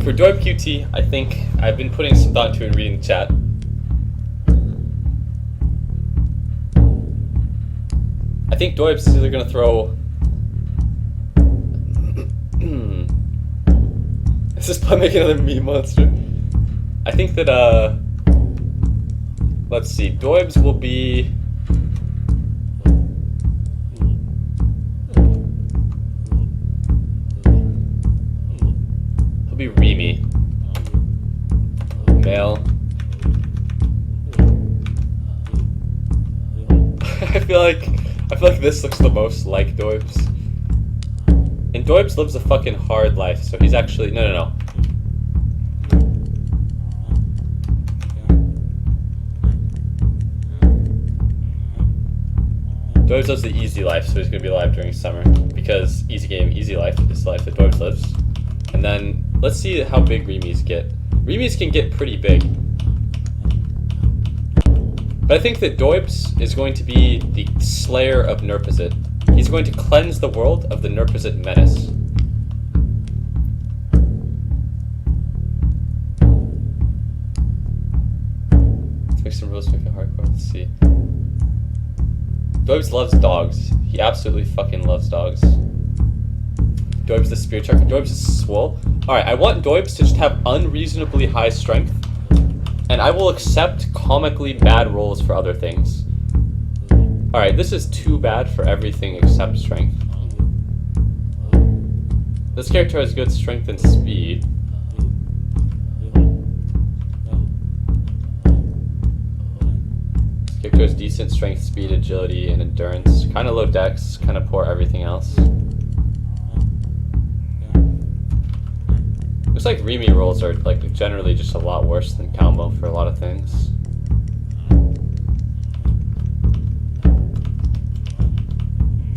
A: For Doib QT, I think I've been putting some thought into and reading the chat. I think Doib's is either going to throw... Is this by making another meme monster? I think that, let's see, Doib's will be... He'll be Remy. Male. I feel like this looks the most like Doib's. And Doib's lives a fucking hard life, so he's actually... No. Doib's lives the easy life, so he's gonna be alive during summer. Because easy game, easy life is the life that Doib's lives. And then, let's see how big Remy's get. Remy's can get pretty big. But I think that Doib's is going to be the slayer of Nurpazit. He's going to cleanse the world of the Nurpazit menace. Let's make some rules to make it hardcore. Let's see. Doib's loves dogs. He absolutely fucking loves dogs. Doib's the spirit checker. Doib's is swole. Alright, I want Doib's to just have unreasonably high strength. And I will accept comically bad rolls for other things. Alright, this is too bad for everything except strength. This character has good strength and speed. This character has decent strength, speed, agility, and endurance. Kind of low dex, kind of poor everything else. Looks like Remy rolls are like generally just a lot worse than Calmo for a lot of things.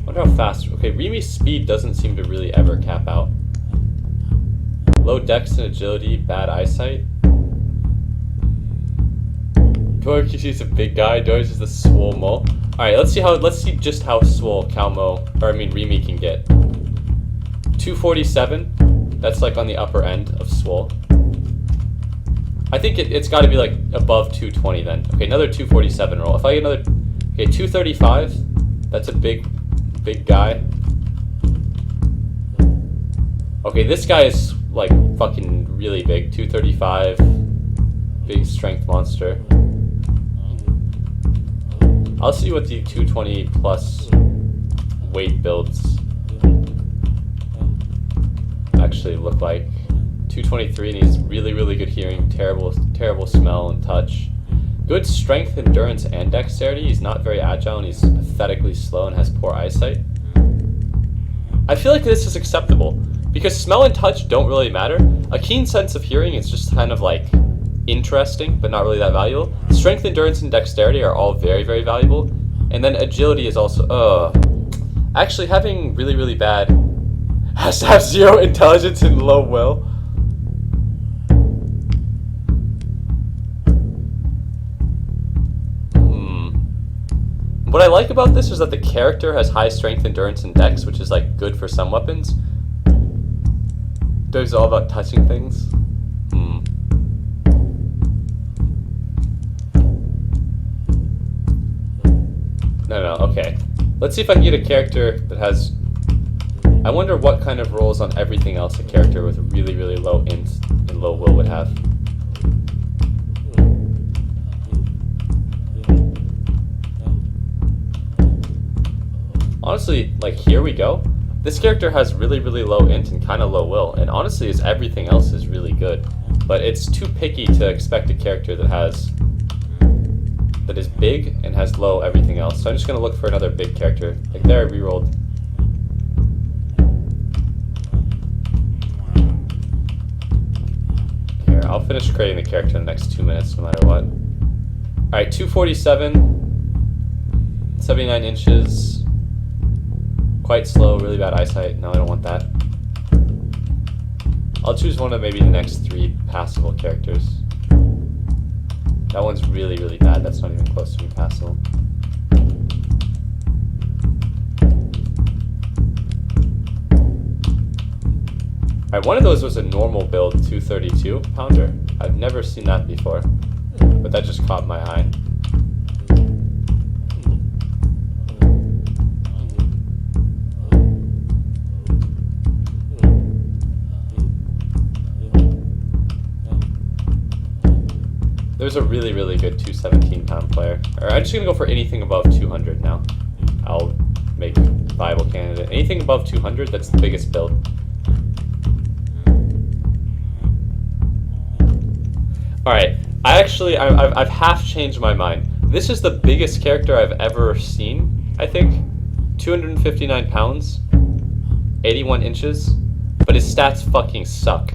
A: Wonder how fast. Okay, Remy's speed doesn't seem to really ever cap out. Low dex and agility, bad eyesight. Doib a big guy. Doib is the swole mo. Alright, let's see just how swole Remy can get. 247. That's like on the upper end of swole. I think it's got to be like above 220 then. Okay, another 247 roll. If I get another... Okay, 235. That's a big guy. Okay, this guy is like fucking really big. 235. Big strength monster. I'll see what the 220 plus weight builds actually look like. 223, and he's really good hearing, terrible smell and touch. Good strength, endurance, and dexterity. He's not very agile, and he's pathetically slow and has poor eyesight. I feel like this is acceptable because smell and touch don't really matter. A keen sense of hearing is just kind of like interesting, but not really that valuable. Strength, endurance, and dexterity are all very valuable, and then agility is also. Actually, having really bad has to have 0 intelligence and low will. What I like about this is that the character has high strength, endurance, and dex, which is like good for some weapons. It's all about touching things. No, okay. Let's see if I can get a character that has... I wonder what kind of rolls on everything else a character with really low int and low will would have. Honestly, like, here we go. This character has really low int and kind of low will, and honestly, everything else is really good. But it's too picky to expect a character that is big and has low everything else. So I'm just gonna look for another big character. Like there, I rerolled. Here, I'll finish creating the character in the next 2 minutes, no matter what. All right, 247, 79 inches. Quite slow, really bad eyesight. No, I don't want that. I'll choose one of maybe the next 3 passable characters. That one's really bad. That's not even close to being passable. Alright, one of those was a normal build 232 pounder. I've never seen that before, but that just caught my eye. There's a really, really good 217 pound player. Alright, I'm just gonna go for anything above 200 now. I'll make a viable candidate. Anything above 200, that's the biggest build. Alright, I've half changed my mind. This is the biggest character I've ever seen, I think. 259 pounds, 81 inches, but his stats fucking suck.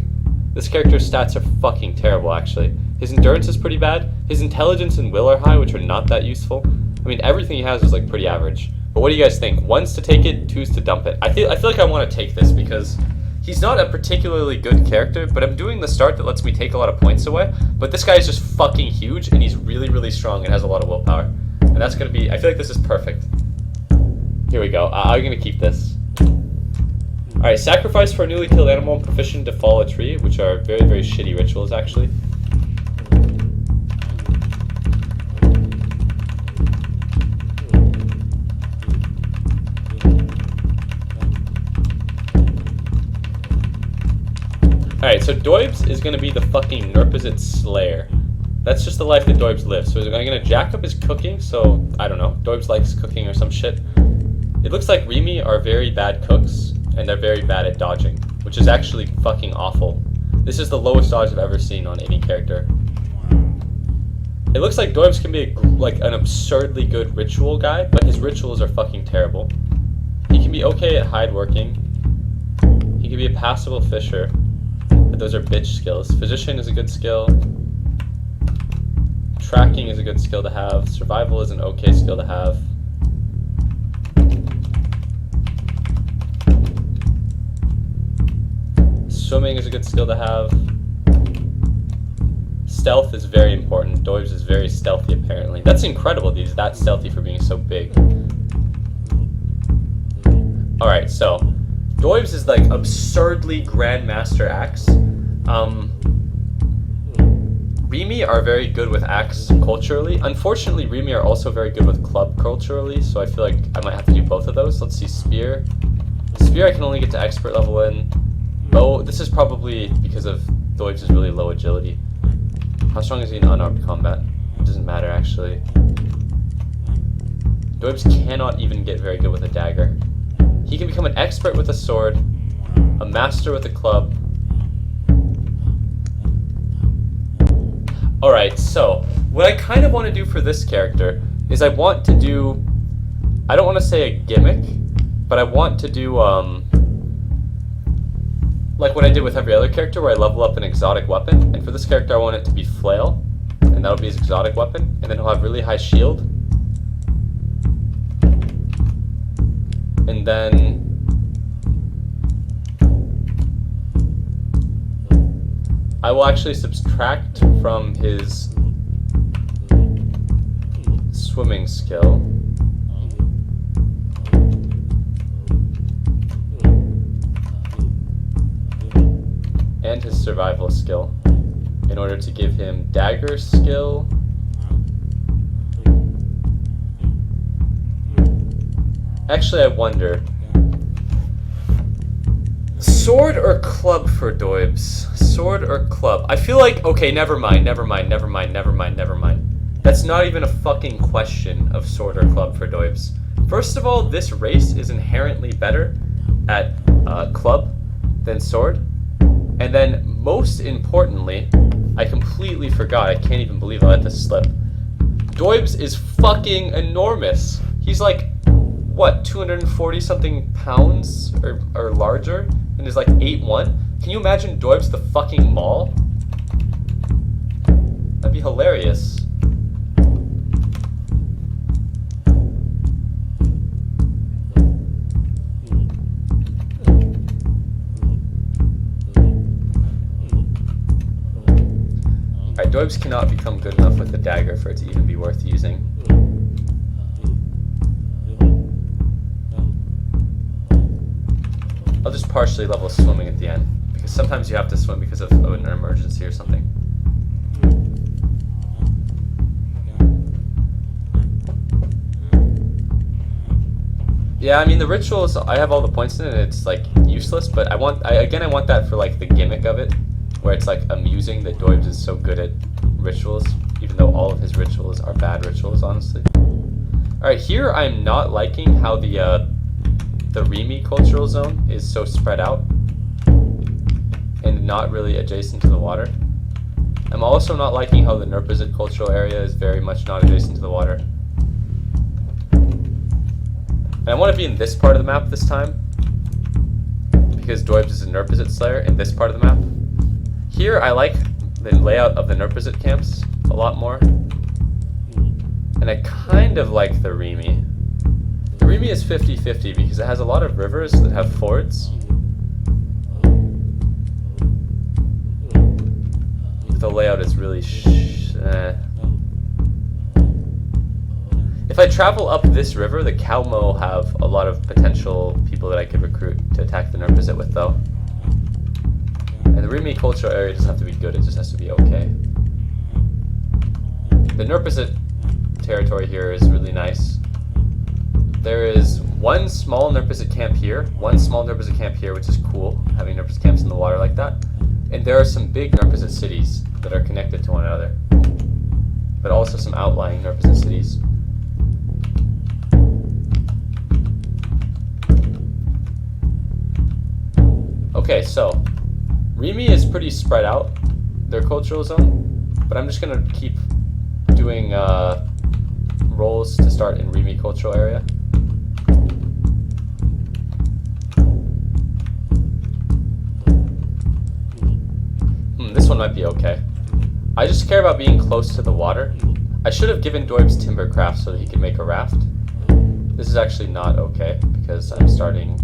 A: This character's stats are fucking terrible, actually. His endurance is pretty bad. His intelligence and will are high, which are not that useful. I mean, everything he has is like pretty average. But what do you guys think? 1's to take it, 2's to dump it. I feel like I want to take this because he's not a particularly good character, but I'm doing the start that lets me take a lot of points away. But this guy is just fucking huge, and he's really, really strong and has a lot of willpower. And that's gonna be, I feel like this is perfect. Here we go. I'm gonna keep this. Alright, sacrifice for a newly killed animal and proficient to fall a tree, which are very, very shitty rituals, actually. Alright, so Doibs is going to be the fucking Nurpazit Slayer. That's just the life that Doibs lives. So I'm going to jack up his cooking, so, I don't know, Doibs likes cooking or some shit. It looks like Remy are very bad cooks, and they're very bad at dodging, which is actually fucking awful. This is the lowest dodge I've ever seen on any character. It looks like Doibs can be like an absurdly good ritual guy, but his rituals are fucking terrible. He can be okay at hide working. He can be a passable fisher. But those are bitch skills. Physician is a good skill. Tracking is a good skill to have. Survival is an okay skill to have. Swimming is a good skill to have. Stealth is very important. Doibs is very stealthy, apparently. That's incredible that he's that stealthy for being so big. Alright, so Doibs is like absurdly Grandmaster Axe. Remy are very good with Axe culturally. Unfortunately, Remy are also very good with Club culturally, so I feel like I might have to do both of those. Let's see, Spear. Spear I can only get to expert level in. Bow, this is probably because of Doibs is really low agility. How strong is he in unarmed combat? It doesn't matter, actually. Doibs cannot even get very good with a dagger. He can become an expert with a sword, a master with a club. Alright, so what I kind of want to do for this character is I want to do, I don't want to say a gimmick, but I want to do like what I did with every other character where I level up an exotic weapon. And for this character I want it to be Flail, and that'll be his exotic weapon, and then he'll have really high shield. And then I will actually subtract from his swimming skill. And his survival skill in order to give him dagger skill. Actually, I wonder. Sword or club for Doibs? Sword or club? I feel like, okay, never mind. That's not even a fucking question of sword or club for Doibs. First of all, this race is inherently better at club than sword. And then, most importantly, I completely forgot, I can't even believe I let this slip. Doibs is fucking enormous. He's like, what, 240 something pounds or larger? And is like 8'1"? Can you imagine Doibs the fucking Maul? That'd be hilarious. Alright, Doibs cannot become good enough with the dagger for it to even be worth using. I'll just partially level swimming at the end, because Sometimes you have to swim because of an emergency or something. Yeah, I mean the rituals, I have all the points in it, it's like useless, but I want that for like the gimmick of it, where it's like amusing that Doibs is so good at rituals, even though all of his rituals are bad rituals, honestly. Alright, here I'm not liking how the Remy cultural zone is so spread out and not really adjacent to the water. I'm also not liking how the Nurpazit cultural area is very much not adjacent to the water. And I want to be in this part of the map this time, because Doibs is a Nurpazit Slayer in this part of the map. Here I like the layout of the Nurpazit camps a lot more. And I kind of like the Remy. The Remy is 50-50 because it has a lot of rivers that have fords. The layout is really If I travel up this river, the Kalmo have a lot of potential people that I could recruit to attack the Nurpazit with, though. And the Remy cultural area doesn't have to be good, it just has to be okay. The Nurpazit territory here is really nice. There is one small Nurpazit camp here, which is cool, having Nurpazit camps in the water like that. And there are some big Nurpazit cities that are connected to one another, but also some outlying Nurpazit cities. Okay, so Remy is pretty spread out, their cultural zone, but I'm just gonna keep doing roles to start in Remy cultural area. This one might be okay. I just care about being close to the water. I should have given Doibs timbercraft so that he could make a raft. This is actually not okay because I'm starting.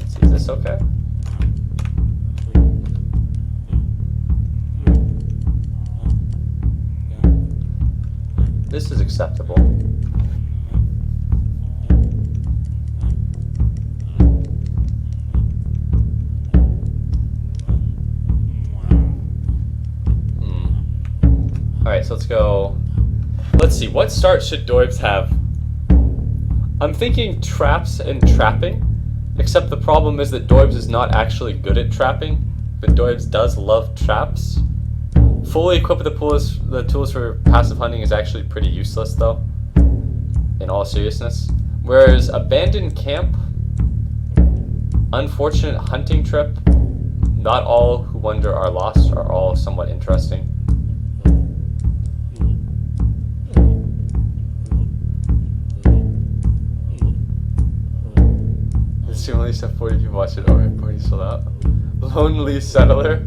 A: Let's see, is this okay? This is acceptable. Alright, so let's go. Let's see, what start should Doibs have? I'm thinking traps and trapping, except the problem is that Doibs is not actually good at trapping, but Doibs does love traps. Fully equip the tools for passive hunting is actually pretty useless, though, in all seriousness. Whereas abandoned camp, unfortunate hunting trip, not all who wander are lost are all somewhat interesting. We only have 40 people watching. Oh, my party sold out. Lonely Settler.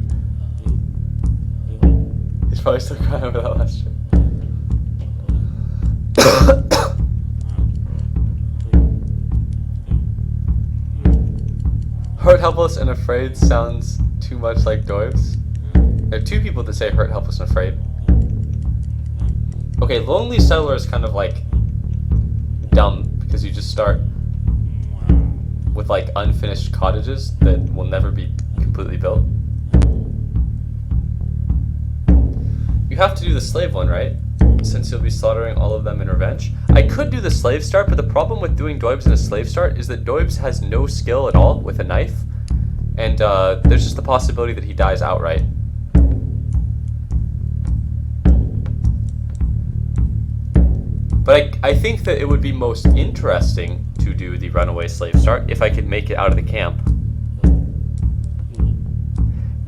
A: He's probably still crying over that last year. Hurt, helpless, and afraid sounds too much like Doibs. There are two people that say hurt, helpless, and afraid. Okay, Lonely Settler is kind of like dumb because you just start with like unfinished cottages that will never be completely built. You have to do the slave one, right? Since you'll be slaughtering all of them in revenge. I could do the slave start, but the problem with doing Doibs in a slave start is that Doibs has no skill at all with a knife, and there's just the possibility that he dies outright. But I think that it would be most interesting to do the runaway slave start if I could make it out of the camp.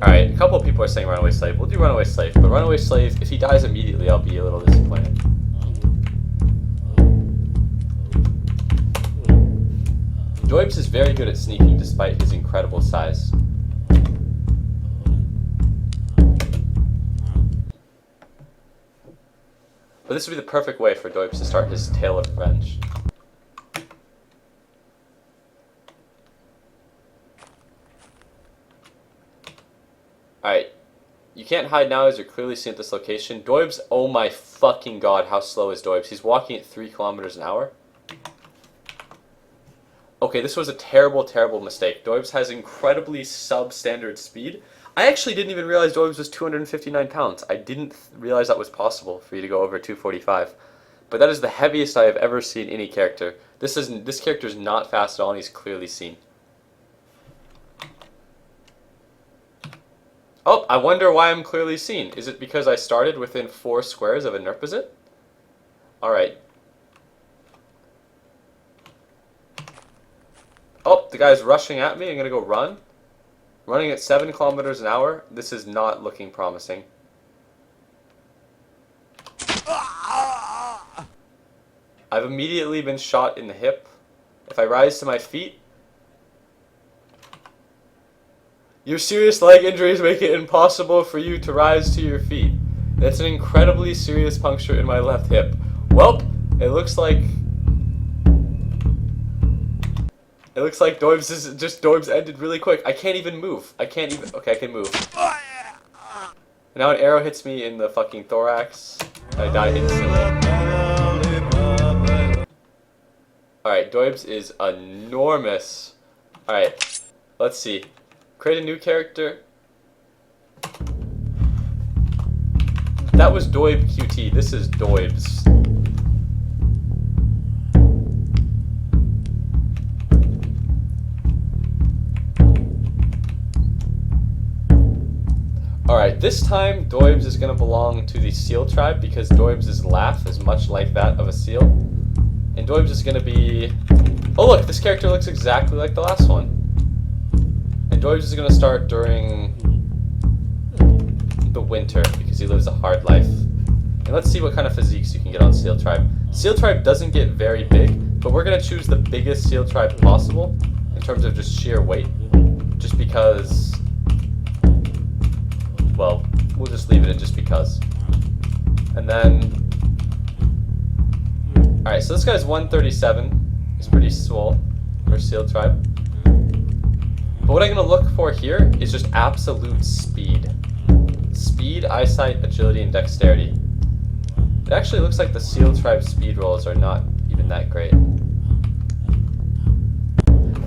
A: Alright, a couple of people are saying runaway slave. We'll do runaway slave, but runaway slave, if he dies immediately, I'll be a little disappointed. Doibs is very good at sneaking despite his incredible size. But this would be the perfect way for Doibs to start his tale of revenge. Alright, you can't hide now as you're clearly seen at this location. Doibs, oh my fucking god, how slow is Doibs? He's walking at 3 kilometers an hour. Okay, this was a terrible, terrible mistake. Doibs has incredibly substandard speed. I actually didn't even realize Doibs was 259 pounds. I didn't realize that was possible for you to go over 245. But that is the heaviest I have ever seen any character. This character is not fast at all, and he's clearly seen. Oh, I wonder why I'm clearly seen. Is it because I started within 4 squares of a Nerpizit? Alright. Oh, the guy's rushing at me. I'm gonna go run. Running at 7 kilometers an hour. This is not looking promising. I've immediately been shot in the hip. If I rise to my feet... Your serious leg injuries make it impossible for you to rise to your feet. That's an incredibly serious puncture in my left hip. Welp, it looks like Doibs ended really quick. I can't even move. Okay, I can move. Now an arrow hits me in the fucking thorax. I die instantly. Alright, Doibs is enormous. Alright, let's see. Create a new character. That was Doib QT. This is Doibs. Alright, this time Doibs is going to belong to the seal tribe because Doibs' laugh is much like that of a seal. And Doibs is going to be... Oh look, this character looks exactly like the last one. And Doibs is going to start during the winter because he lives a hard life. And let's see what kind of physiques you can get on Seal Tribe. Seal Tribe doesn't get very big, but we're going to choose the biggest Seal Tribe possible in terms of just sheer weight. Just because... Well, we'll just leave it at just because. And then... Alright, so this guy's 137. He's pretty swole for Seal Tribe. But what I'm going to look for here is just absolute speed. Speed, eyesight, agility, and dexterity. It actually looks like the Seal Tribe speed rolls are not even that great.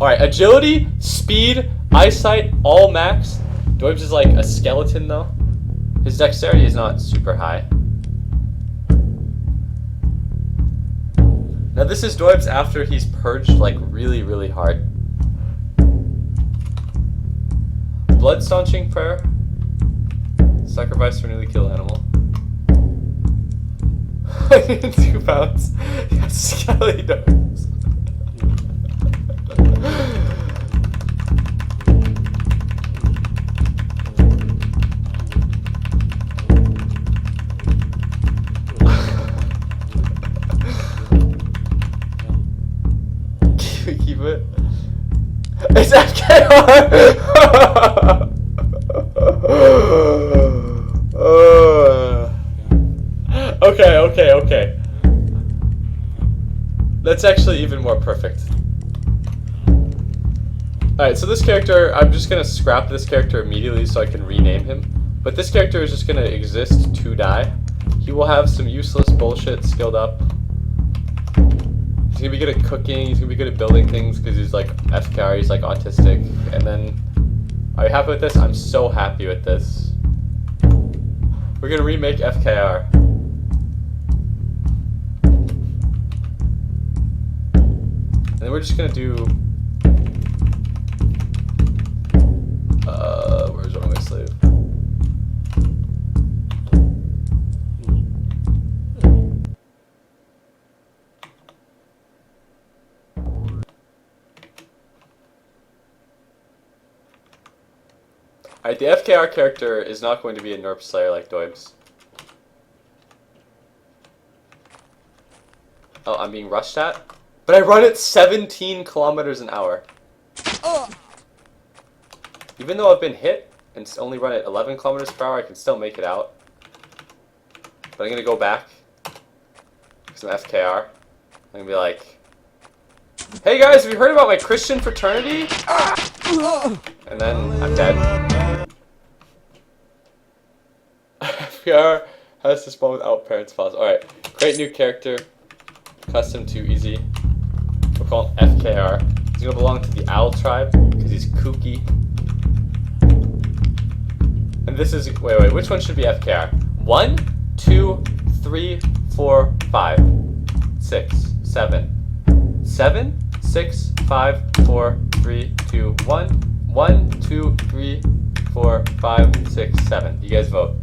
A: Alright, agility, speed, eyesight, all max. Doibs is like a skeleton though. His dexterity is not super high. Now this is Doibs after he's purged like really, really hard. Blood staunching prayer. Sacrifice for newly killed animal. 2 pounds. Yes, skelly Doibs. Keep it. It's FKR! Okay. That's actually even more perfect. Alright, so this character, I'm just going to scrap this character immediately so I can rename him. But this character is just going to exist to die. He will have some useless bullshit skilled up. He's going to be good at cooking, he's going to be good at building things because he's like FKR, he's like autistic. And then, are you happy with this? I'm so happy with this. We're going to remake FKR. And then we're just going to do... where's Runaway Slave? Alright, the FKR character is not going to be a Nerp Slayer like Doibs. Oh, I'm being rushed at? But I run at 17 kilometers an hour. Even though I've been hit and only run at 11 kilometers per hour, I can still make it out. But I'm going to go back because I'm FKR. I'm going to be like, hey guys, have you heard about my Christian fraternity? And then I'm dead. FKR has to spawn without parents' pause. Alright, create new character. Custom to easy. We'll call him FKR. He's gonna belong to the owl tribe because he's kooky. And this is, wait, which one should be FKR? 1, 2, 3, 4, 5, 6, 7. 7, 6, 5, 4, 3, 2, 1. 1, 2, 3, 4, 5, 6, 7. You guys vote.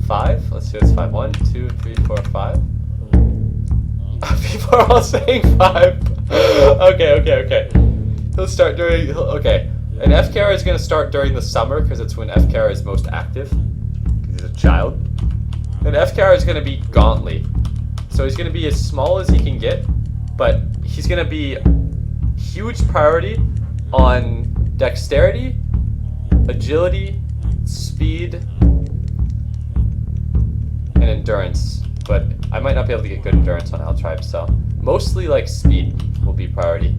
A: Five? Let's see what's 5. 1, 2, 3, 4, 5. People are all saying 5. Okay. He'll start during. Okay. And FKR is going to start during the summer because it's when FKR is most active. Because he's a child. And FKR is going to be gauntly. So he's going to be as small as he can get, but he's going to be huge priority on dexterity, agility, speed, and endurance. But I might not be able to get good endurance on Owl Tribe, so mostly like speed will be priority.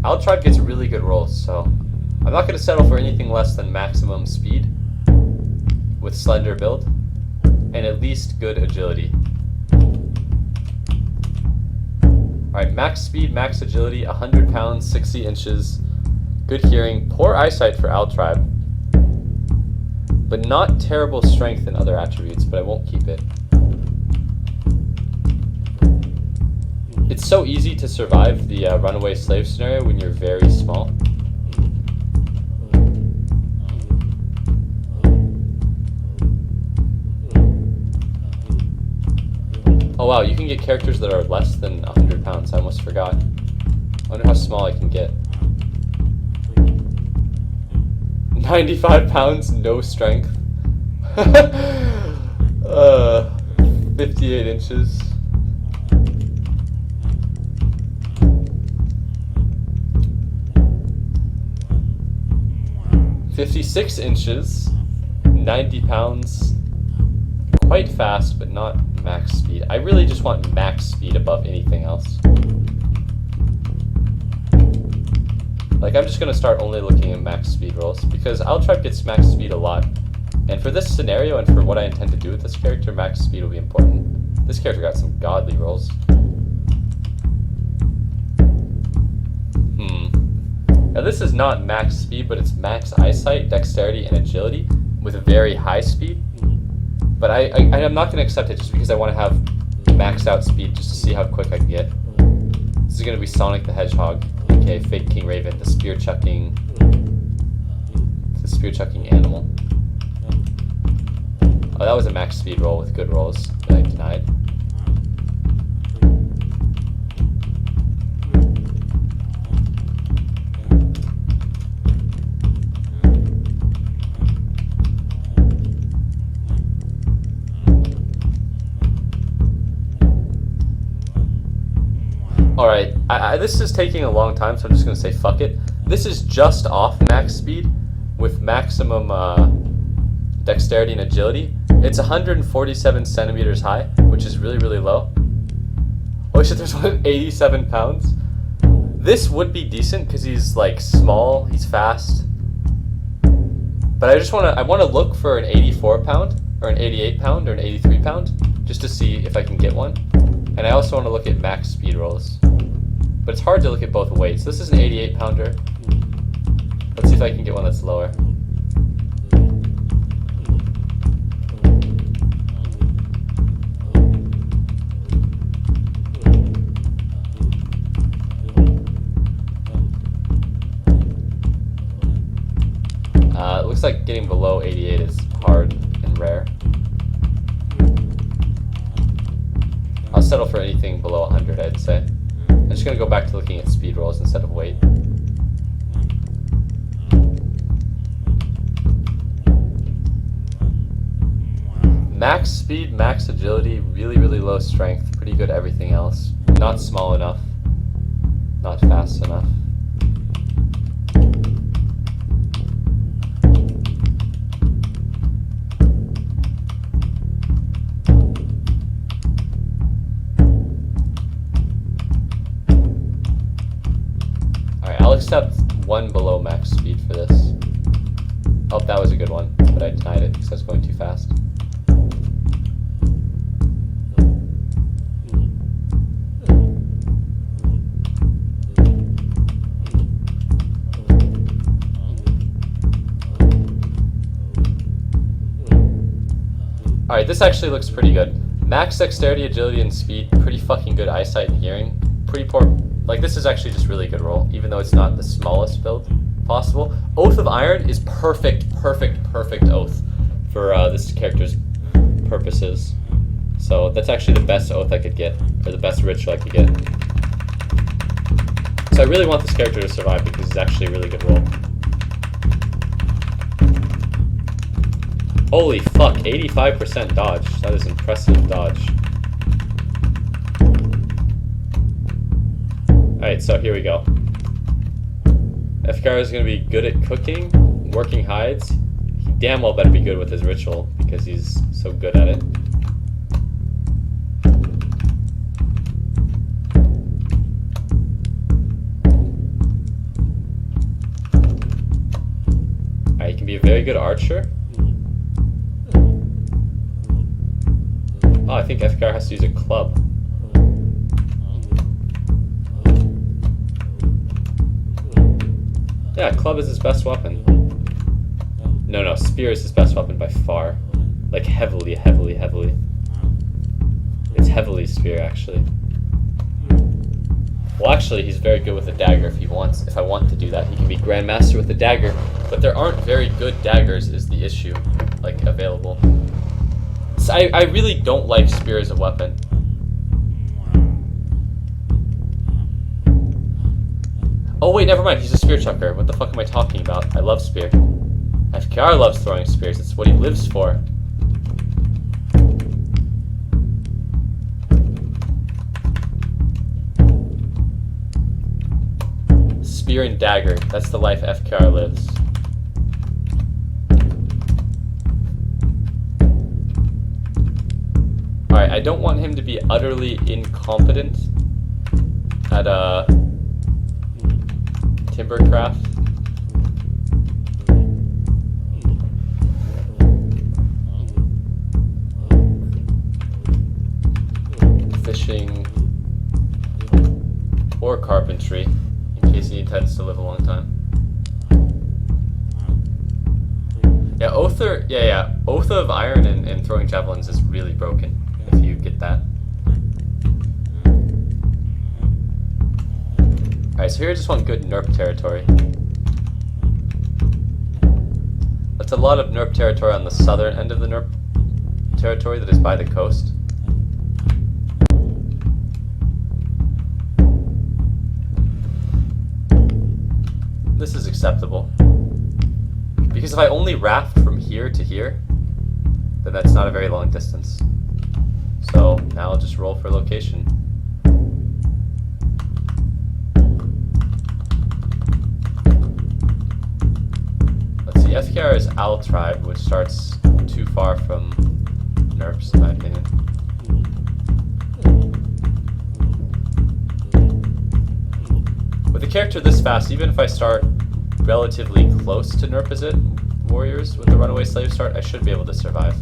A: Owl Tribe gets really good rolls, so I'm not going to settle for anything less than maximum speed with slender build and at least good agility. Alright, max speed, max agility, 100 pounds, 60 inches, good hearing, poor eyesight for Owl Tribe, but not terrible strength and other attributes, but I won't keep it. It's so easy to survive the runaway slave scenario when you're very small. Oh wow, you can get characters that are less than 100 pounds. I almost forgot. I wonder how small I can get. 95 pounds, no strength. 58 inches. 56 inches, 90 pounds. Quite fast, but not max speed. I really just want max speed above anything else. Like, I'm just going to start only looking at max speed rolls, because Owl Tribe gets max speed a lot. And for this scenario, and for what I intend to do with this character, max speed will be important. This character got some godly rolls. Now this is not max speed, but it's max eyesight, dexterity, and agility with a very high speed. But I'm not going to accept it just because I want to have maxed out speed just to see how quick I can get. This is going to be Sonic the Hedgehog, aka Fake King Raven, the spear chucking animal. Oh, that was a max speed roll with good rolls that I denied. Alright, this is taking a long time, so I'm just going to say fuck it. This is just off max speed with maximum dexterity and agility. It's 147 centimeters high, which is really, really low. Oh shit, there's one at 87 pounds. This would be decent because he's like small, he's fast. But I want to look for an 84 pound, or an 88 pound, or an 83 pound, just to see if I can get one. And I also want to look at max speed rolls. But it's hard to look at both weights. This is an 88 pounder. Let's see if I can get one that's lower. It looks like getting below 88 is hard and rare. I'll settle for anything below 100, I'd say. I'm just going to go back to looking at speed rolls instead of weight. Max speed, max agility, really, really low strength, pretty good everything else. Not small enough, not fast enough. I'll accept one below max speed for this. Oh, that was a good one, but I denied it because I was going too fast. Alright, this actually looks pretty good. Max dexterity, agility, and speed. Pretty fucking good eyesight and hearing. Pretty poor. Like, this is actually just really good roll, even though it's not the smallest build possible. Oath of Iron is perfect oath for this character's purposes. So that's actually the best oath I could get, or the best ritual I could get. So I really want this character to survive because it's actually a really good roll. Holy fuck, 85% dodge. That is impressive dodge. Alright, so here we go. FKR is going to be good at cooking, working hides. He damn well better be good with his ritual because he's so good at it. Alright, he can be a very good archer. Oh, I think FKR has to use a club. Yeah, club is his best weapon. No, spear is his best weapon by far. Like, heavily. It's heavily spear, actually. Well, actually, he's very good with a dagger if I want to do that. He can be Grandmaster with a dagger, but there aren't very good daggers is the issue, like, available. So I really don't like spear as a weapon. Oh wait, never mind, he's a spear chucker. What the fuck am I talking about? I love spear. FKR loves throwing spears, it's what he lives for. Spear and dagger, that's the life FKR lives. Alright, I don't want him to be utterly incompetent at timbercraft. Fishing or carpentry, in case he intends to live a long time. Yeah, Oath of Iron and throwing javelins is really broken, if you get that. Alright, so here I just want good NERP territory. That's a lot of NERP territory on the southern end of the NERP territory that is by the coast. This is acceptable. Because if I only raft from here to here, then that's not a very long distance. So now I'll just roll for location. Let's see, FKR is Owl Tribe, which starts too far from NERPs, in my opinion. With a character this fast, even if I start relatively close to NERP warriors with the Runaway Slave start, I should be able to survive.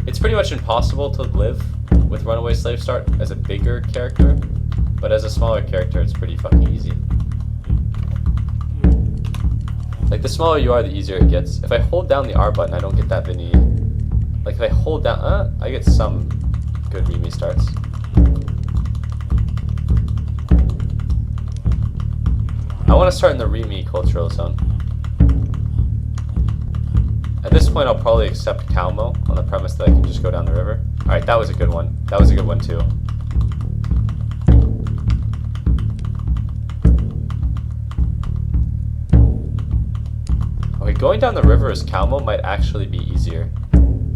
A: It's pretty much impossible to live with Runaway Slave start as a bigger character, but as a smaller character it's pretty fucking easy. Like, the smaller you are, the easier it gets. If I hold down the R button, I don't get that many... Like, if I hold down... I get some good Remy starts. I want to start in the Remy cultural zone. At this point, I'll probably accept Calmo on the premise that I can just go down the river. Alright, that was a good one. That was a good one, too. Okay, going down the river as Calmo might actually be easier.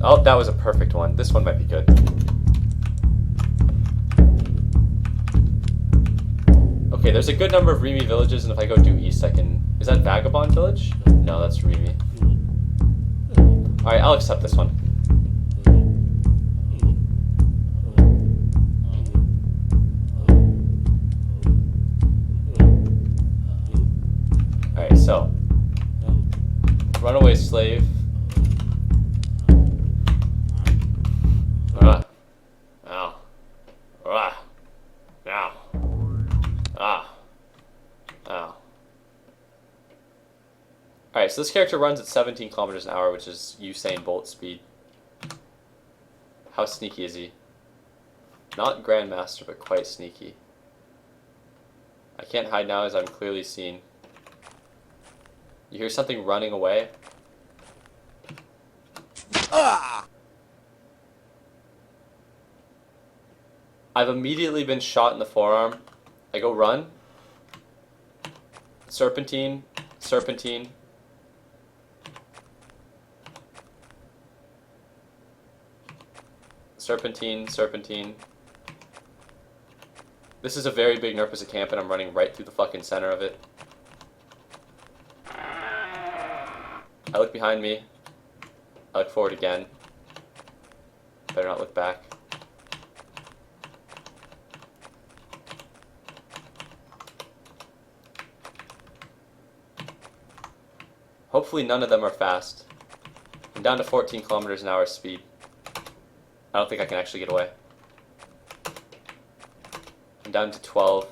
A: Oh, that was a perfect one. This one might be good. Okay, there's a good number of Remy villages, and if I go due east, I can... Is that Vagabond Village? No, that's Remy. Alright, I'll accept this one. Alright, so... Runaway Slave. Alright, so this character runs at 17 kilometers an hour, which is Usain Bolt speed. How sneaky is he? Not Grandmaster, but quite sneaky. I can't hide now as I'm clearly seen. You hear something running away? I've immediately been shot in the forearm. I go run. Serpentine, serpentine. Serpentine, serpentine. This is a very big Nurpus camp and I'm running right through the fucking center of it. I look behind me. I look forward again. Better not look back. Hopefully none of them are fast. I'm down to 14 kilometers an hour speed. I don't think I can actually get away. I'm down to 12,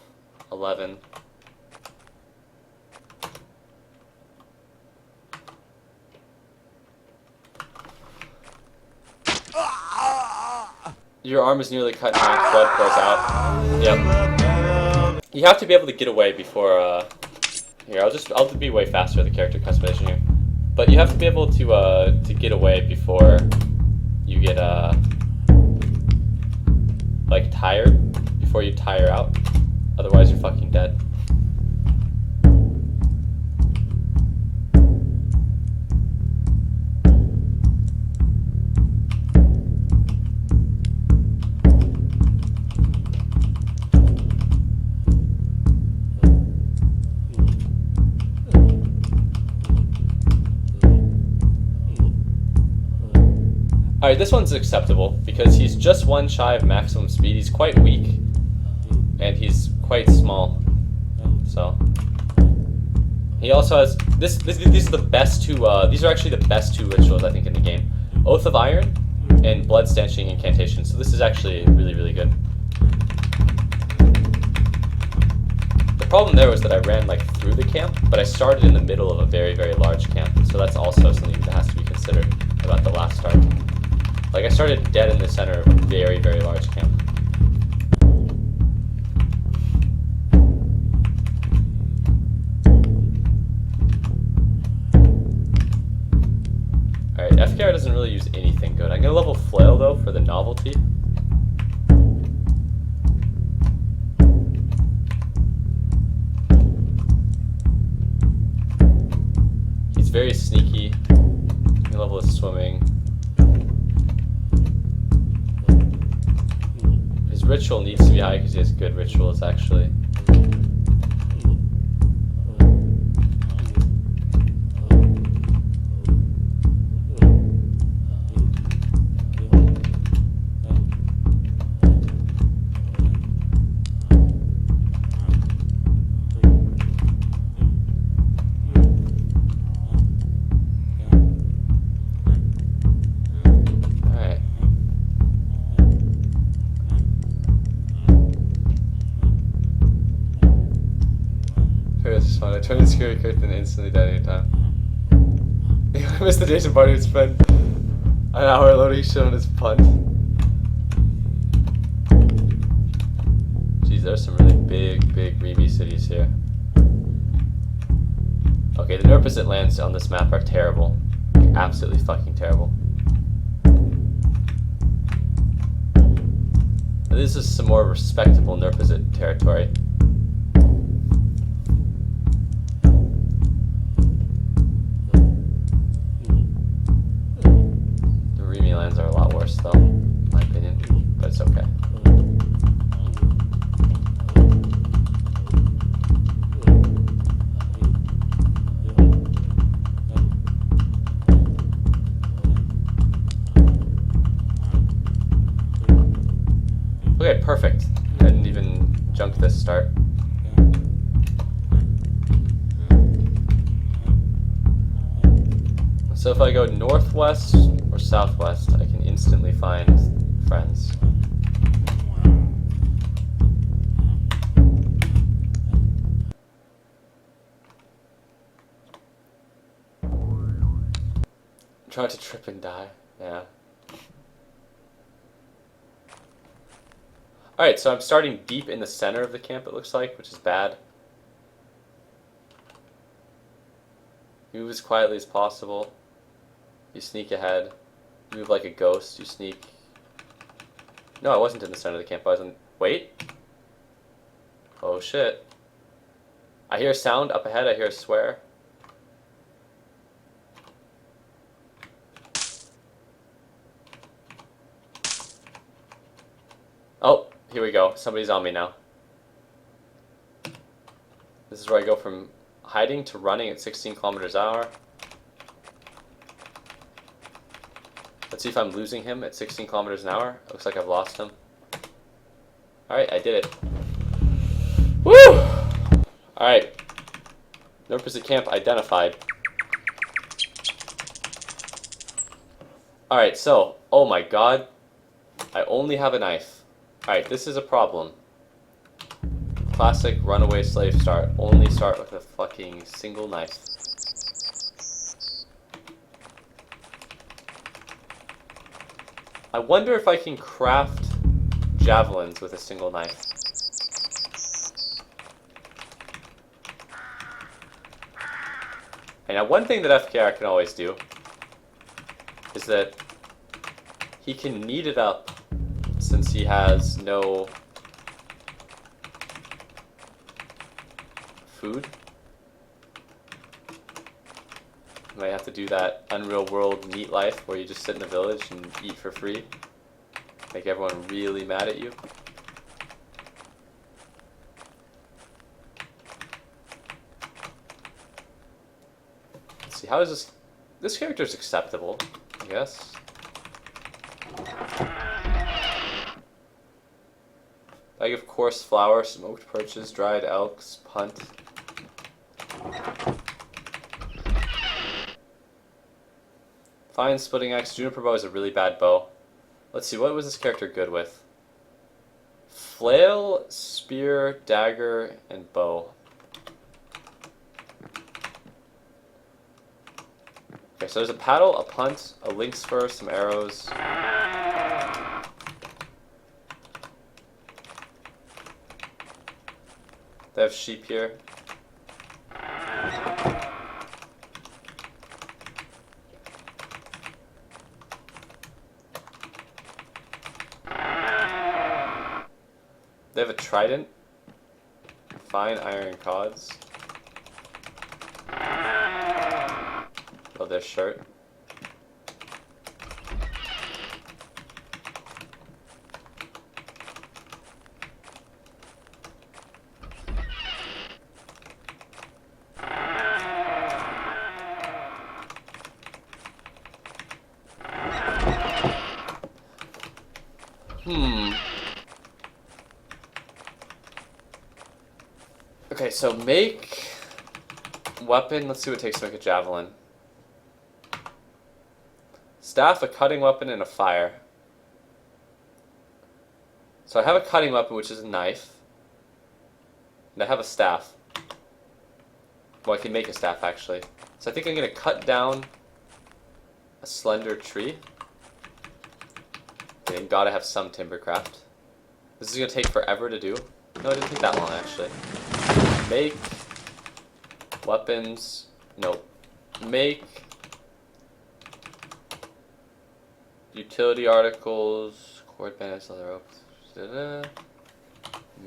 A: 11. Your arm is nearly cut in half, blood pours out. Yep. You have to be able to get away before, here, I'll be way faster with the character customization here. But you have to be able to get away before you get, like, tired, before you tire out. Otherwise, you're fucking dead. Alright, this one's acceptable, because he's just one shy of maximum speed. He's quite weak, and he's quite small. So, he also has, these are the best two, these are actually the best two rituals, I think, in the game. Oath of Iron, and Blood Stanching Incantation, so this is actually really, really good. The problem there was that I ran, like, through the camp, but I started in the middle of a very, very large camp, so that's also something that has to be considered about the last start. Like, I started dead in the center of a very, very large camp. Alright, FKR doesn't really use anything good. I'm gonna level Flail, though, for the novelty. He's very sneaky. I'm gonna level his swimming. His ritual needs to be high because he has good rituals, actually. I turned the security character and instantly died anytime. I missed the Jason party would spend an hour loading shit on his punt. Jeez, there's some really big Remy cities here. Okay, the Nurpus lands on this map are terrible. Like, absolutely fucking terrible. Now, this is some more respectable Nurpus territory. Lands are a lot worse, though, in my opinion, but it's okay. Okay, perfect. I didn't even junk this start. So if I go northwest or southwest, I can instantly find friends. I'm trying to trip and die, yeah. Alright, so I'm starting deep in the center of the camp, it looks like, which is bad. Move as quietly as possible. You sneak ahead. Move like a ghost. You sneak. No, I wasn't in the center of the camp. I was in. Wait. Oh shit. I hear a sound up ahead. I hear a swear. Oh, here we go. Somebody's on me now. This is where I go from hiding to running at 16 kilometers an hour. Let's see if I'm losing him at 16 kilometers an hour. Looks like I've lost him. Alright, I did it. Woo! Alright. No opposite camp identified. Alright, so, oh my god. I only have a knife. Alright, this is a problem. Classic runaway slave start. Only start with a fucking single knife. I wonder if I can craft javelins with a single knife. And now one thing that FKR can always do is that he can knead it up since he has no food. You might have to do that Unreal World neat life where you just sit in a village and eat for free. Make everyone really mad at you. Let's see, how is this? This character's acceptable, I guess. Bag of coarse flour, smoked perches, dried elks, punt. Fine splitting axe. Juniper bow is a really bad bow. Let's see, what was this character good with? Flail, spear, dagger, and bow. Okay, so there's a paddle, a punt, a lynx spur, some arrows. They have sheep here. They have a trident. Fine iron cods. Oh, their shirt. Okay, so make weapon. Let's see what it takes to make a javelin. Staff, a cutting weapon, and a fire. So I have a cutting weapon, which is a knife. And I have a staff. Well, I can make a staff, actually. So I think I'm going to cut down a slender tree. Okay, gotta have some timbercraft. This is going to take forever to do. No, it didn't take that long, actually. Make weapons. Nope. Make utility articles. Cord bandits, leather ropes. Da-da.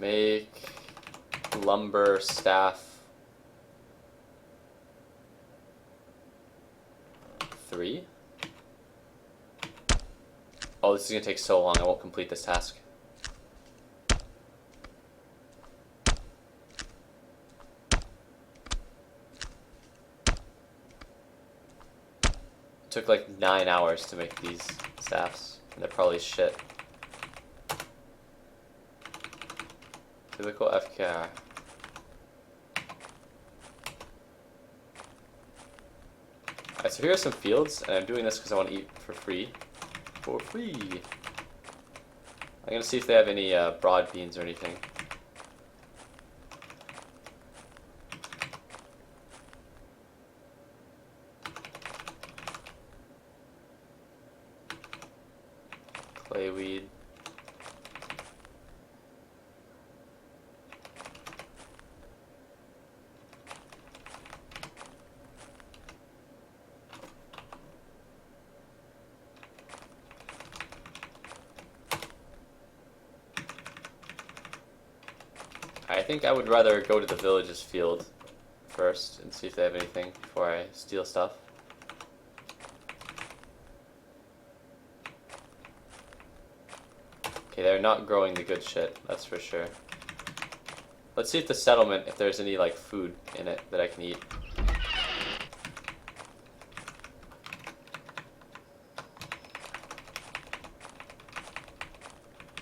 A: Make lumber, staff. 3. Oh, this is gonna take so long. I won't complete this task. It took like 9 hours to make these staffs, and they're probably shit. Typical FKR. Alright, so here are some fields, and I'm doing this because I want to eat for free. For free! I'm gonna see if they have any broad beans or anything. Clayweed. I think I would rather go to the village's field first and see if they have anything before I steal stuff. Okay, they're not growing the good shit, that's for sure. Let's see if the settlement, if there's any like food in it that I can eat.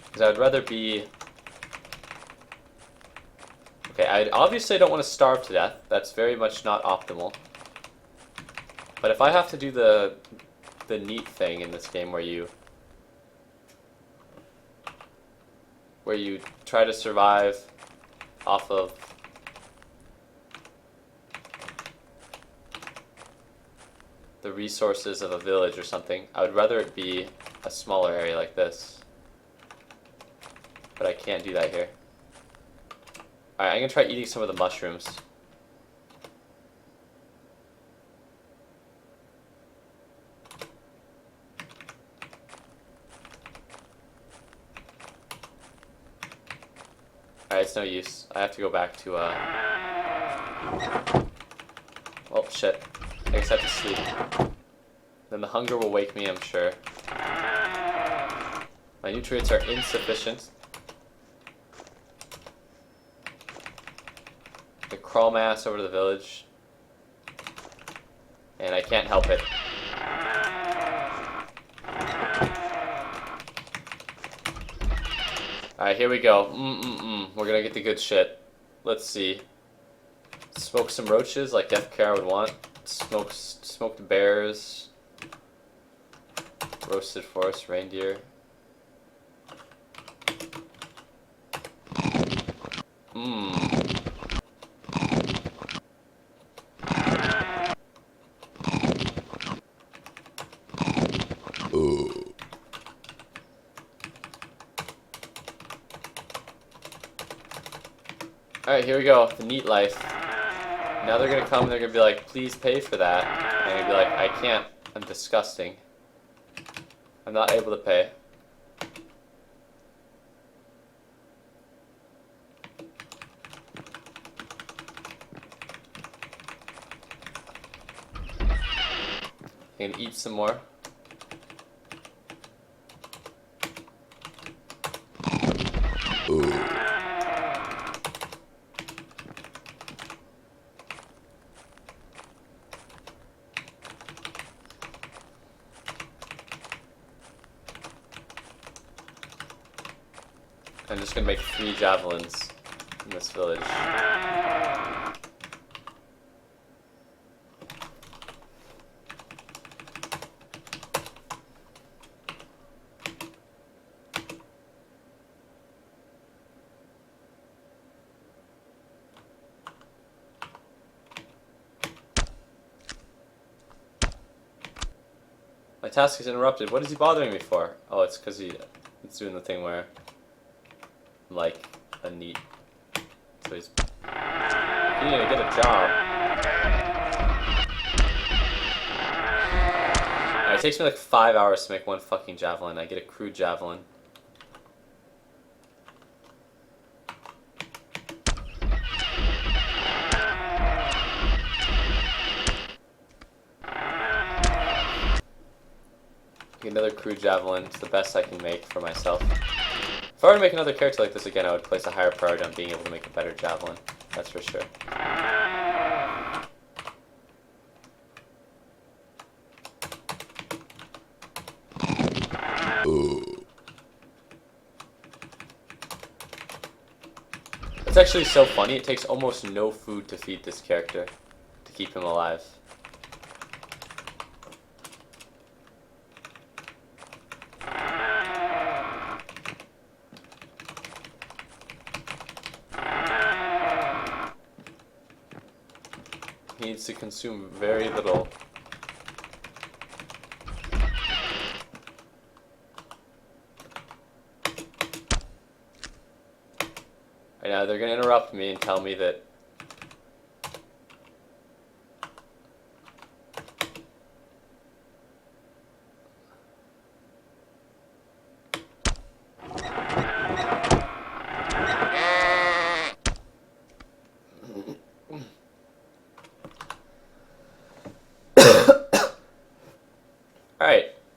A: Because I would rather be... Okay, I obviously don't want to starve to death. That's very much not optimal. But if I have to do the neat thing in this game where you try to survive off of the resources of a village or something, I would rather it be a smaller area like this. But I can't do that here. Alright, I'm gonna try eating some of the mushrooms. Alright, it's no use. I have to go back to, oh, shit. I guess I have to sleep. Then the hunger will wake me, I'm sure. My nutrients are insufficient. I crawl my ass over to the village. And I can't help it. Alright, here we go. We're gonna get the good shit. Let's see. Smoke some roaches like Death Kara would want. Smoked bears. Roasted forest reindeer. Alright, here we go. The neat life. Now they're gonna come and they're gonna be like, please pay for that. And I'm gonna be like, I can't. I'm disgusting. I'm not able to pay. I'm gonna eat some more. I'm just gonna make 3 javelins in this village. My task is interrupted. What is he bothering me for? Oh, it's because it's doing the thing where I'm like a neat. So he's. You need to get a job. Alright, it takes me like 5 hours to make 1 fucking javelin. I get a crude javelin. Another crude javelin. It's the best I can make for myself. If I were to make another character like this again, I would place a higher priority on being able to make a better javelin. That's for sure. It's actually so funny. It takes almost no food to feed this character to keep him alive. He needs to consume very little. Right now, they're going to interrupt me and tell me that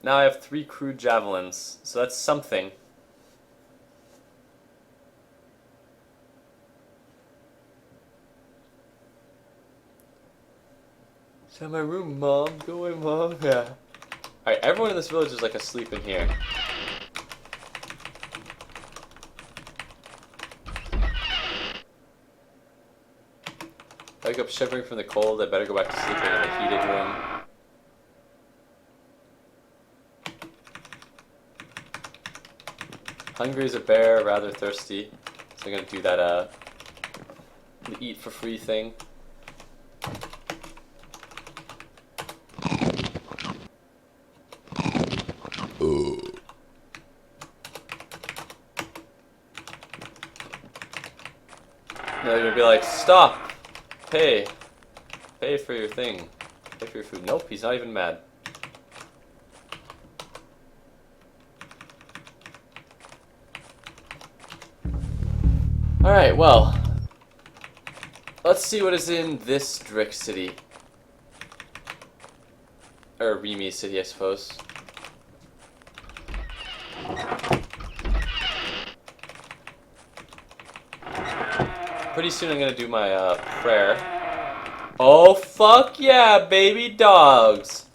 A: now I have 3 crude javelins, so that's something. Is that my room, Mom? Go away, Mom. Yeah. Alright, everyone in this village is like asleep in here. I wake up shivering from the cold. I better go back to sleeping in the heated room. Hungry as a bear, rather thirsty. So I'm gonna do that eat for free thing. Now they're gonna be like, stop! Pay! Pay for your thing. Pay for your food. Nope, he's not even mad. Alright, well. Let's see what is in this Drick City. Or Remy City, I suppose. Pretty soon I'm gonna do my prayer. Oh fuck yeah, baby dogs!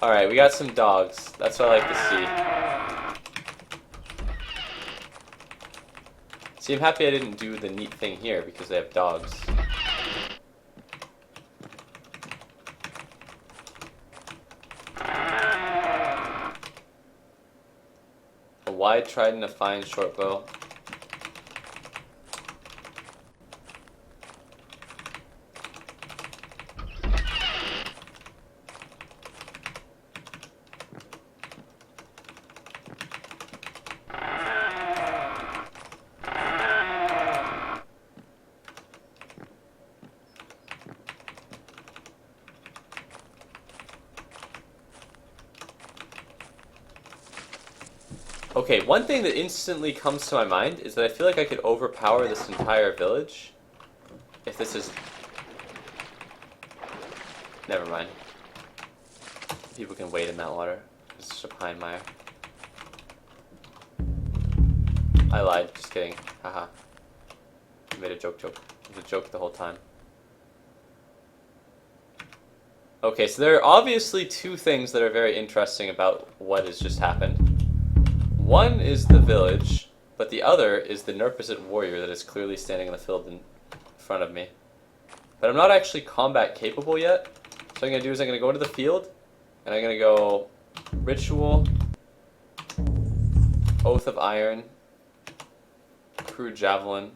A: Alright, we got some dogs. That's what I like to see. See, I'm happy I didn't do the neat thing here because they have dogs. A wide trident, a fine short bow. Okay, one thing that instantly comes to my mind is that I feel like I could overpower this entire village. If this is... Never mind. People can wade in that water. It's just a pine mire. I lied, just kidding. Haha. I made a joke. It was a joke the whole time. Okay, so there are obviously 2 things that are very interesting about what has just happened. One is the village, but the other is the Nerpizet warrior that is clearly standing in the field in front of me. But I'm not actually combat capable yet. So what I'm going to do is I'm going to go into the field, and I'm going to go Ritual, Oath of Iron, Crude Javelin.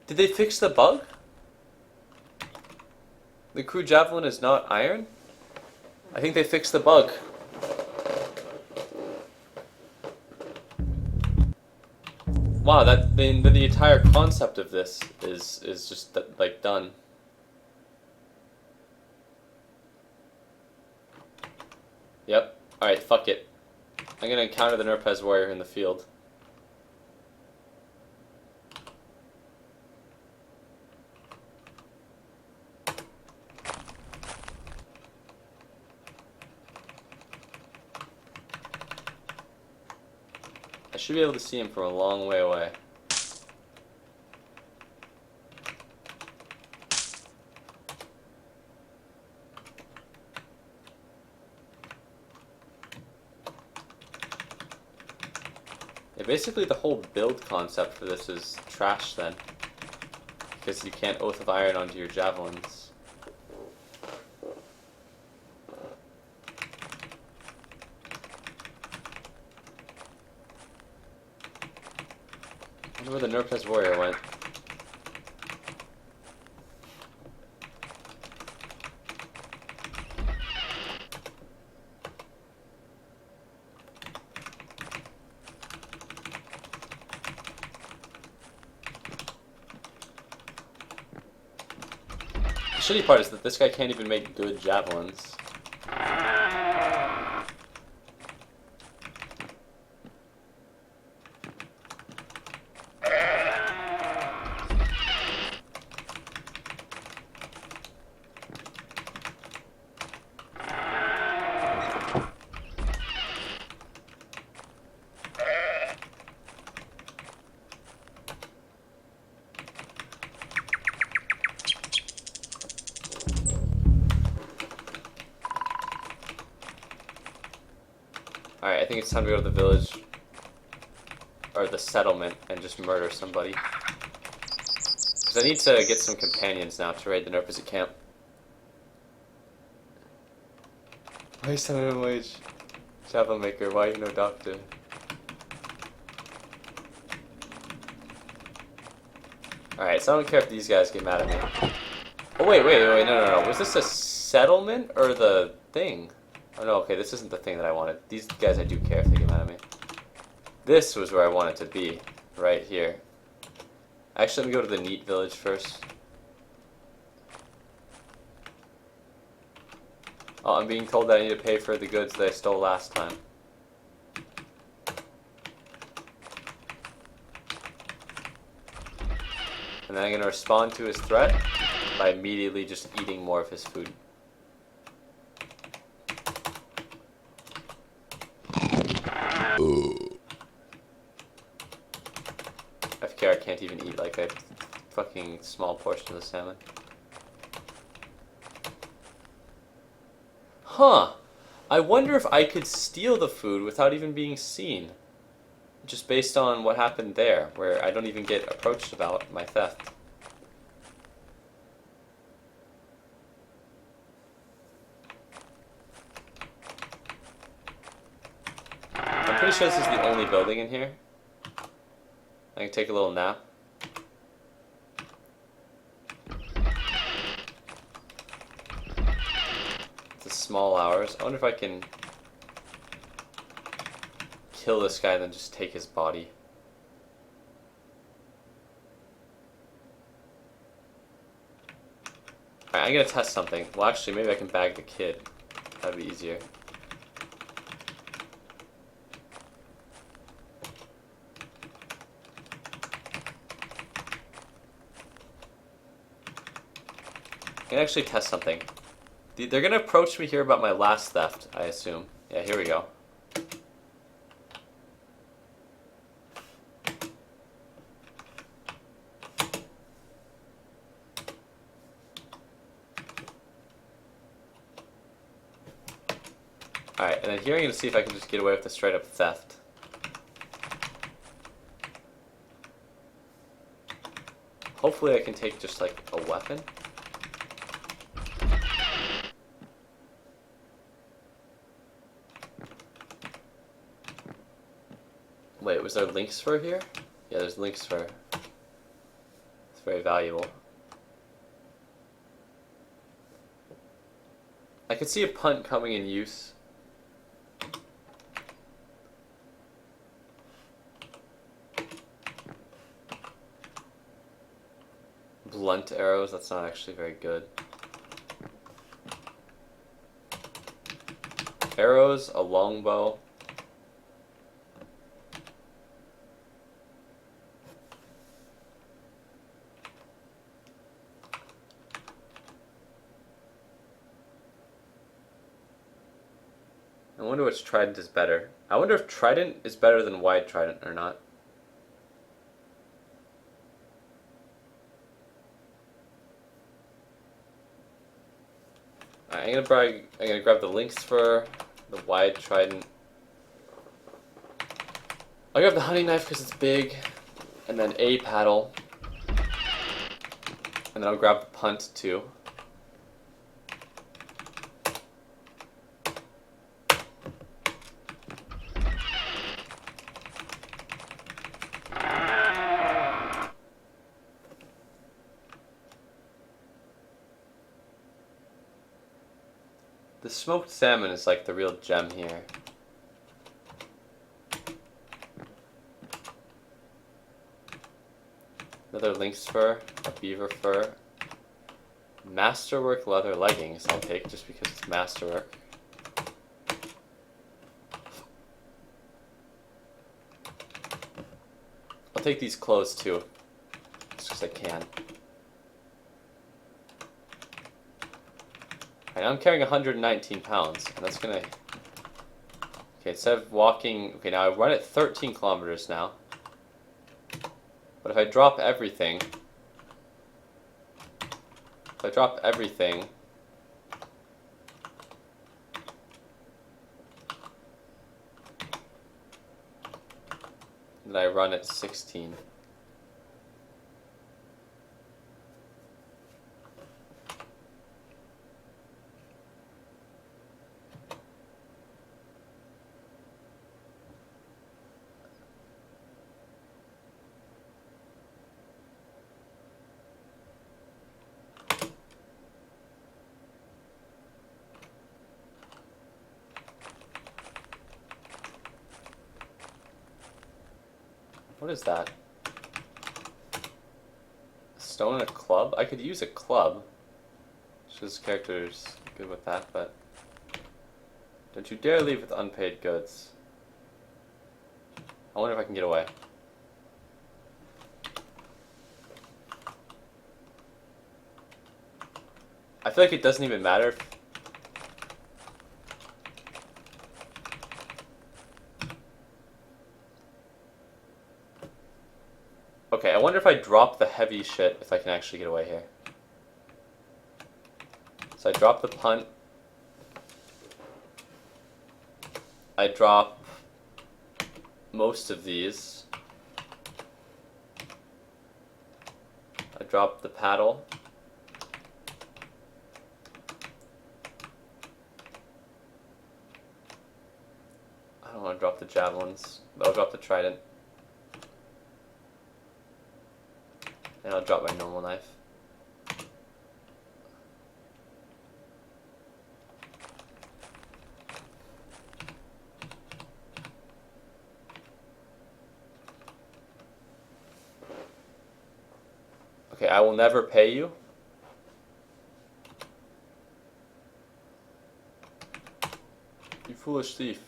A: Did they fix the bug? The Crude Javelin is not iron? I think they fixed the bug. Wow, the entire concept of this is just like done. Yep. Alright, fuck it. I'm gonna encounter the Nerpez warrior in the field. I should be able to see him from a long way away. Yeah, basically the whole build concept for this is trash then. Because you can't Oath of Iron onto your javelins. I wonder where the Nerpez warrior went. The shitty part is that this guy can't even make good javelins. Alright, I think it's time to go to the village. Or the settlement and just murder somebody. Because I need to get some companions now to raid the Nerpizet camp. Why is minimum wage? Chapel maker, why you no doctor? Alright, so I don't care if these guys get mad at me. Oh, wait, no. Was this a settlement or the thing? Oh, no, okay, this isn't the thing that I wanted. These guys, I do care if they get mad at me. This was where I wanted to be, right here. Actually, let me go to the Neat village first. Oh, I'm being told that I need to pay for the goods that I stole last time. And then I'm going to respond to his threat by immediately just eating more of his food. FKR can't even eat like a fucking small portion of the salmon. Huh. I wonder if I could steal the food without even being seen. Just based on what happened there, where I don't even get approached about my theft. I'm pretty sure this is the only building in here. I can take a little nap. It's the small hours. I wonder if I can kill this guy and then just take his body. Alright, I'm gonna test something. Well, actually, maybe I can bag the kid. That'd be easier. I can actually test something. They're gonna approach me here about my last theft, I assume. Yeah, here we go. Alright, and then here I'm gonna see if I can just get away with the straight up theft. Hopefully I can take just like a weapon. Wait, was there lynx fur here? Yeah, there's lynx fur. It's very valuable. I could see a punt coming in use. Blunt arrows, that's not actually very good. Arrows, a longbow. I wonder which trident is better. I wonder if trident is better than wide trident or not. Alright, I'm gonna grab the lynx fur, the wide trident. I'll grab the hunting knife because it's big, and then a paddle. And then I'll grab the punt too. The smoked salmon is like the real gem here. Another lynx fur, a beaver fur. Masterwork leather leggings I'll take just because it's masterwork. I'll take these clothes too, just because I can. Alright, now I'm carrying 119 pounds, and that's gonna... Okay, instead of walking... Okay, now I run at 13 kilometers now. But if I drop everything... Then I run at 16. What is that? Stone and a club? I could use a club. This character's good with that, but... Don't you dare leave with unpaid goods. I wonder if I can get away. I feel like it doesn't even matter if... Okay, I wonder if I drop the heavy shit if I can actually get away here. So I drop the punt. I drop most of these. I drop the paddle. I don't want to drop the javelins, but I'll drop the trident. And I'll drop my normal knife. Okay, I will never pay you. You foolish thief.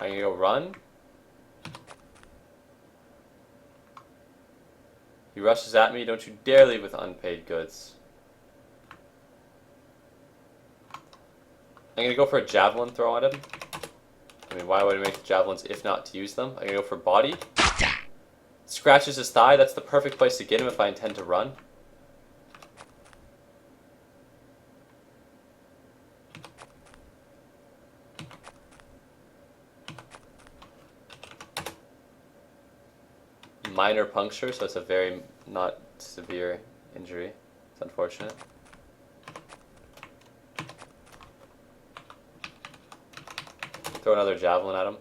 A: I'm gonna go run. He rushes at me. Don't you dare leave with unpaid goods. I'm gonna go for a javelin throw at him. I mean, why would I make the javelins if not to use them? I'm gonna go for body. Scratches his thigh. That's the perfect place to get him if I intend to run. Minor puncture, so it's a very not severe injury. It's unfortunate. Throw another javelin at him.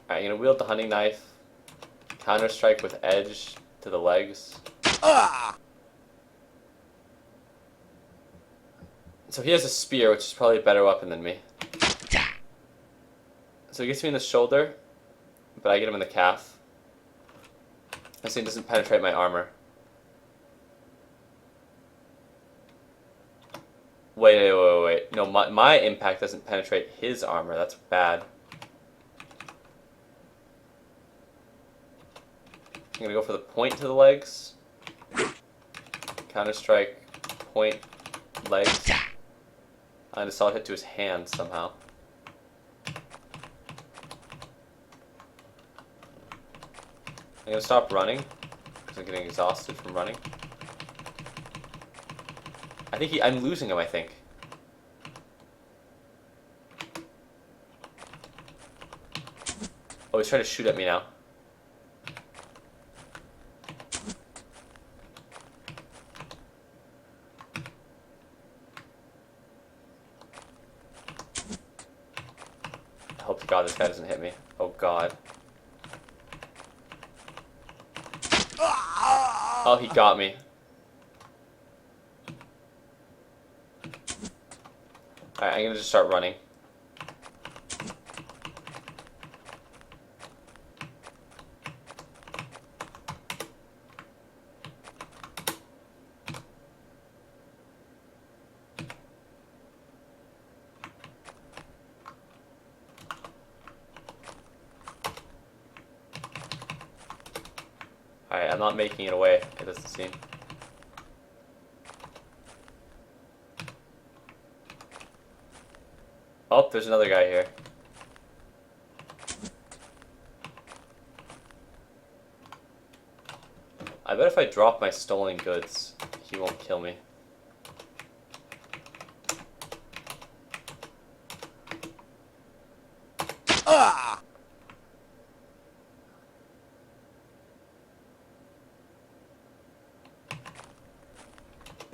A: Alright, I'm gonna wield the hunting knife, counter strike with edge to the legs. So he has a spear, which is probably a better weapon than me. So he gets me in the shoulder, but I get him in the calf. This thing doesn't penetrate my armor. Wait. No, my impact doesn't penetrate his armor. That's bad. I'm gonna go for the point to the legs. Counter strike, point, legs. And a solid hit to his hand somehow. I'm gonna stop running because I'm getting exhausted from running. I think I'm losing him, I think. Oh, he's trying to shoot at me now. I hope to God this guy doesn't hit me. Oh God. Oh, he got me. Alright, I'm gonna just start running. Alright, I'm not making it away, it doesn't seem. Oh, there's another guy here. I bet if I drop my stolen goods, he won't kill me.
B: Ah!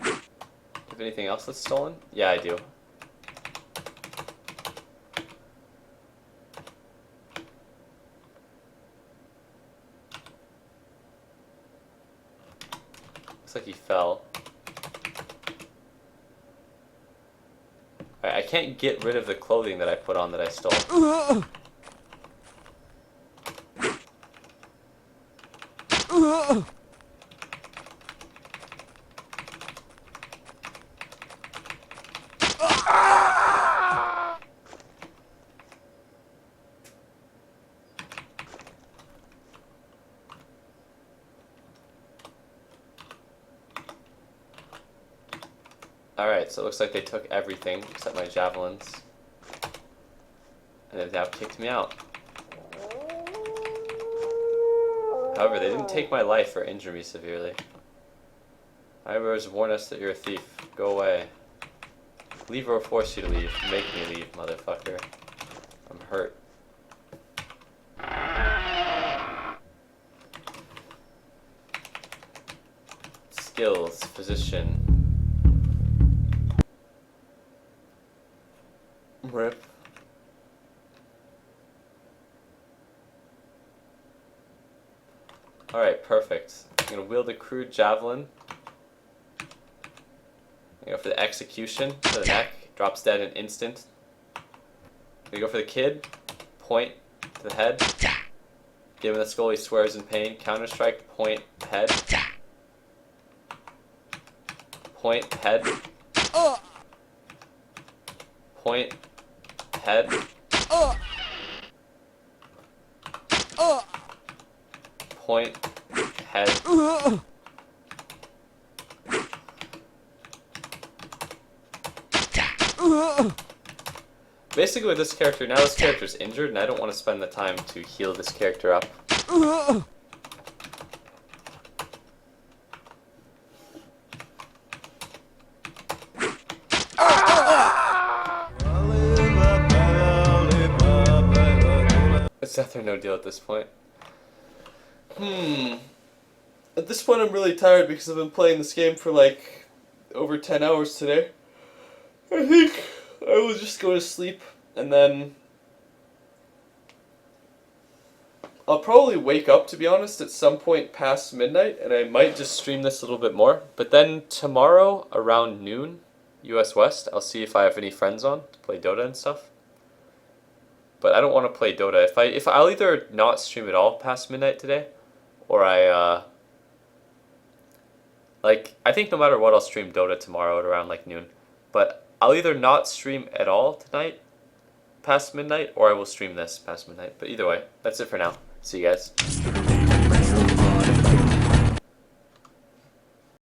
A: Have anything else that's stolen? Yeah, I do. Looks like he fell. Alright, I can't get rid of the clothing that I put on that I stole. Alright, so it looks like they took everything except my javelins. And they've now kicked me out. However, they didn't take my life or injure me severely. Ivers warn us that you're a thief. Go away. Leave or force you to leave. Make me leave, motherfucker. I'm hurt. Skills. Physician. Rip. Alright, perfect. I'm gonna wield a crude javelin. I'm gonna go for the execution to the neck. Drops dead in an instant. I'm gonna go for the kid. Point to the head. Given the skull, he swears in pain. Counter strike. Point head. Point head. Point head. Point head. Basically with this character, now this character's injured and I don't want to spend the time to heal this character up. It's death or no deal at this point. At this point I'm really tired because I've been playing this game for like over 10 hours today. I think I will just go to sleep and then I'll probably wake up, to be honest, at some point past midnight and I might just stream this a little bit more. But then tomorrow around noon, US West, I'll see if I have any friends on to play Dota and stuff. But I don't want to play Dota. If I'll either not stream at all past midnight today, or I think no matter what I'll stream Dota tomorrow at around like noon. But I'll either not stream at all tonight past midnight, or I will stream this past midnight. But either way, that's it for now. See you guys.